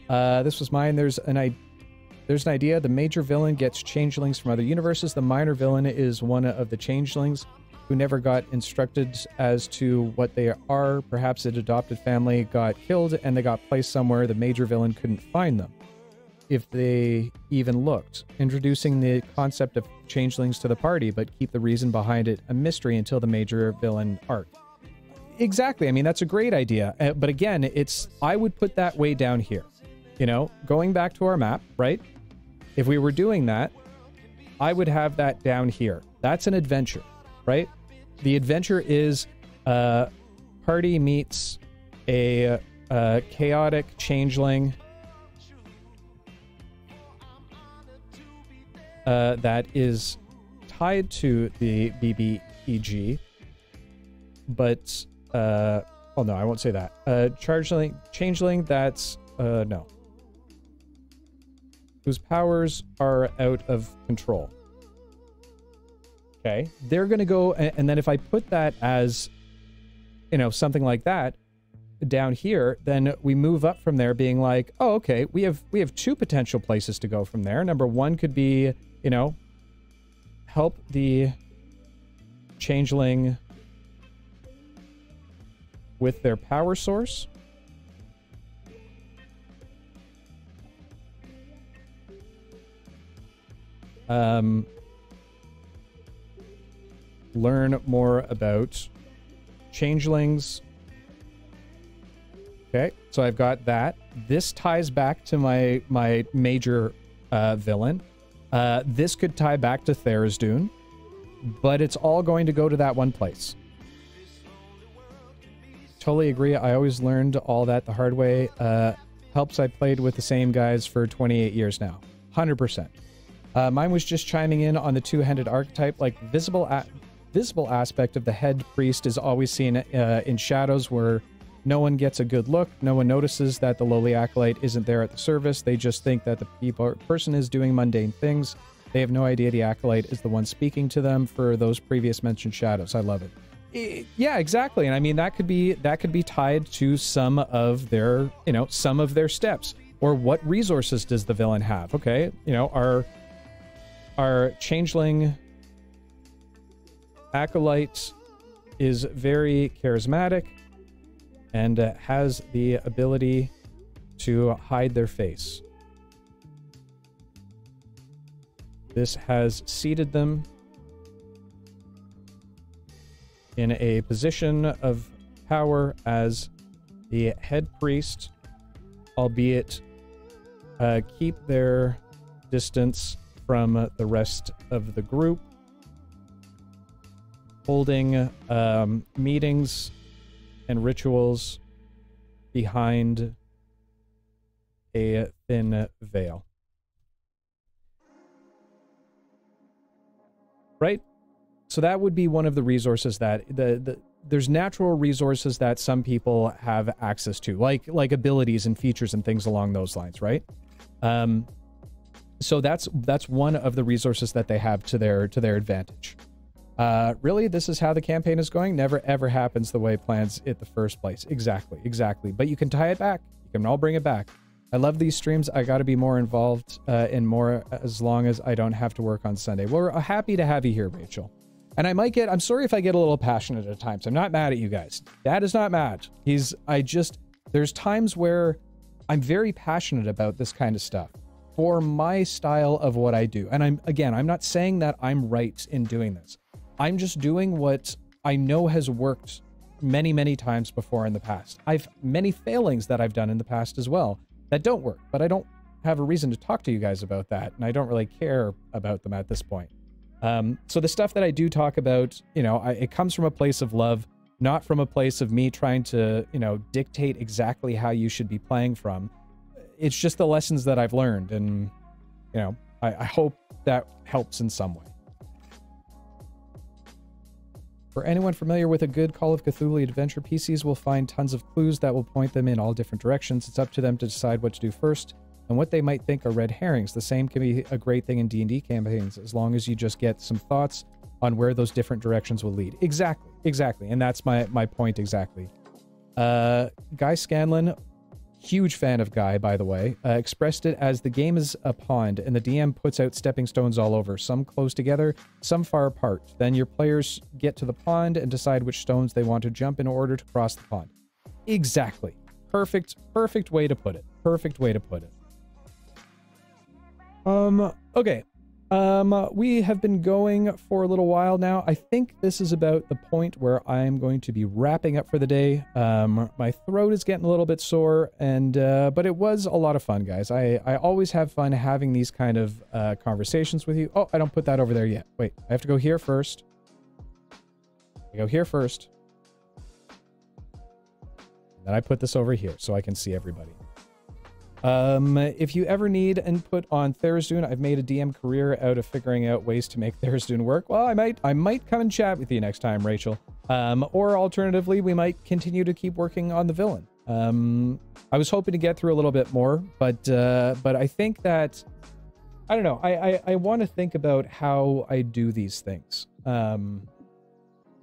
A: This was mine. There's an idea. The major villain gets changelings from other universes. The minor villain is one of the changelings who never got instructed as to what they are. Perhaps an adopted family got killed and they got placed somewhere. The major villain couldn't find them, if they even looked. Introducing the concept of changelings to the party, but keep the reason behind it a mystery until the major villain arc. Exactly. I mean, that's a great idea. But again, I would put that way down here. You know, going back to our map, right? If we were doing that, I would have that down here. That's an adventure, right? The adventure is party meets a chaotic changeling that is tied to the BBEG, but oh no, I won't say that. Changeling that's no, whose powers are out of control. Okay, they're gonna go, and then if I put that as, you know, something like that down here, then we move up from there being like, oh, okay, we have two potential places to go from there. Number one could be, you know, help the changeling with their power source. Learn more about changelings. Okay, so I've got that. This ties back to my major villain. This could tie back to Tharizdun, but it's all going to go to that one place. Totally agree. I always learned all that the hard way. Helps I played with the same guys for 28 years now. 100%. Mine was just chiming in on the two-handed archetype, like visible aspect of the head priest is always seen in shadows where no one gets a good look. No one notices that the lowly acolyte isn't there at the service. They just think that the person is doing mundane things. They have no idea the acolyte is the one speaking to them for those previous mentioned shadows. I love it. Yeah, exactly. And I mean, that could be tied to some of their, you know, some of their steps, or what resources does the villain have? Okay, you know, our changeling acolyte is very charismatic and has the ability to hide their face. This has seated them in a position of power as the head priest, albeit keep their distance from the rest of the group, holding meetings and rituals behind a thin veil. Right? So that would be one of the resources that there's natural resources that some people have access to, like abilities and features and things along those lines, right? So that's one of the resources that they have to their advantage. Really, this is how the campaign is going. Never ever happens the way plans it the first place. Exactly. But you can tie it back. You can all bring it back. I love these streams. I got to be more involved in more as long as I don't have to work on Sunday. We're happy to have you here, Rachel. And I'm sorry if I get a little passionate at times. I'm not mad at you guys. Dad is not mad. There's times where I'm very passionate about this kind of stuff for my style of what I do. And I'm not saying that I'm right in doing this. I'm just doing what I know has worked many, many times before in the past. I've many failings that I've done in the past as well that don't work, but I don't have a reason to talk to you guys about that, and I don't really care about them at this point. So the stuff that I do talk about, you know, it comes from a place of love, not from a place of me trying to, you know, dictate exactly how you should be playing from. It's just the lessons that I've learned, and, you know, I hope that helps in some way. For anyone familiar with a good Call of Cthulhu adventure, PCs will find tons of clues that will point them in all different directions. It's up to them to decide what to do first and what they might think are red herrings. The same can be a great thing in D&D campaigns, as long as you just get some thoughts on where those different directions will lead. Exactly. exactly. And that's my point exactly. Guy Scanlon, huge fan of Guy, by the way, expressed it as the game is a pond and the DM puts out stepping stones all over, some close together, some far apart. Then your players get to the pond and decide which stones they want to jump in order to cross the pond. Exactly. Perfect way to put it. Perfect way to put it. Okay. We have been going for a little while now. I think this is about the point where I'm going to be wrapping up for the day. My throat is getting a little bit sore, and but it was a lot of fun, guys. I always have fun having these kind of conversations with you. Oh, I don't put that over there yet. Wait, I have to go here first. I go here first. Then I put this over here so I can see everybody. If you ever need input on Tharizdun, I've made a DM career out of figuring out ways to make Tharizdun work. Well, I might come and chat with you next time, Rachel. Or alternatively, we might continue to keep working on the villain. I was hoping to get through a little bit more, but I think that, I don't know, I want to think about how I do these things.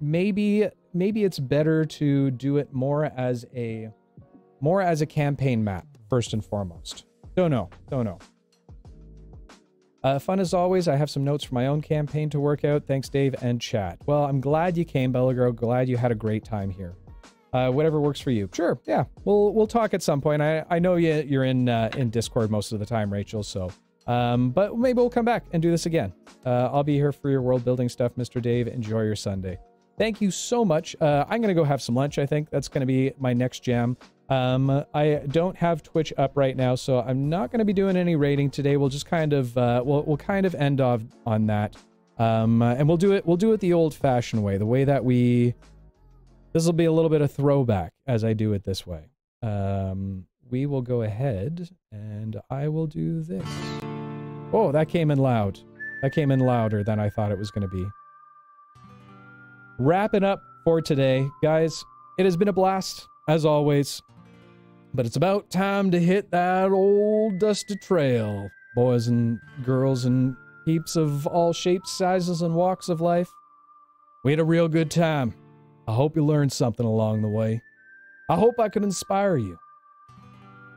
A: Maybe it's better to do it more as a campaign map. First and foremost. Don't know. Fun as always. I have some notes for my own campaign to work out. Thanks, Dave and chat. Well, I'm glad you came, Bellegro. Glad you had a great time here. Whatever works for you. Sure, yeah. We'll talk at some point. I know you're in Discord most of the time, Rachel, so but maybe we'll come back and do this again. I'll be here for your world building stuff, Mr. Dave. Enjoy your Sunday. Thank you so much. I'm going to go have some lunch, I think. That's going to be my next jam. I don't have Twitch up right now, so I'm not going to be doing any raiding today. We'll just kind of, we'll kind of end off on that. And we'll do it the old-fashioned way, the way that this will be a little bit of throwback as I do it this way. We will go ahead and I will do this. Oh, that came in loud. That came in louder than I thought it was going to be. Wrapping up for today, guys. It has been a blast, as always. But it's about time to hit that old dusty trail, boys and girls and peeps of all shapes, sizes, and walks of life. We had a real good time. I hope you learned something along the way. I hope I could inspire you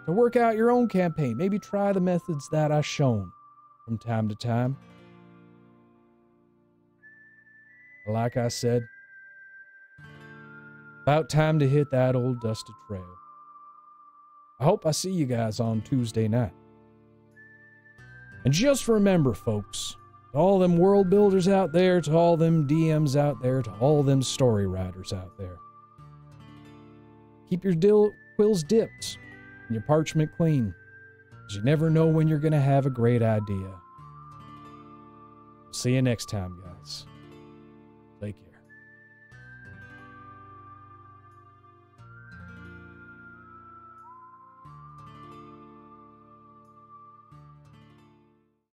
A: to work out your own campaign. Maybe try the methods that I've shown from time to time. Like I said, about time to hit that old dusty trail. I hope I see you guys on Tuesday night. And just remember, folks, to all them world builders out there, to all them DMs out there, to all them story writers out there, keep your quills dipped and your parchment clean, because you never know when you're going to have a great idea. See you next time, guys.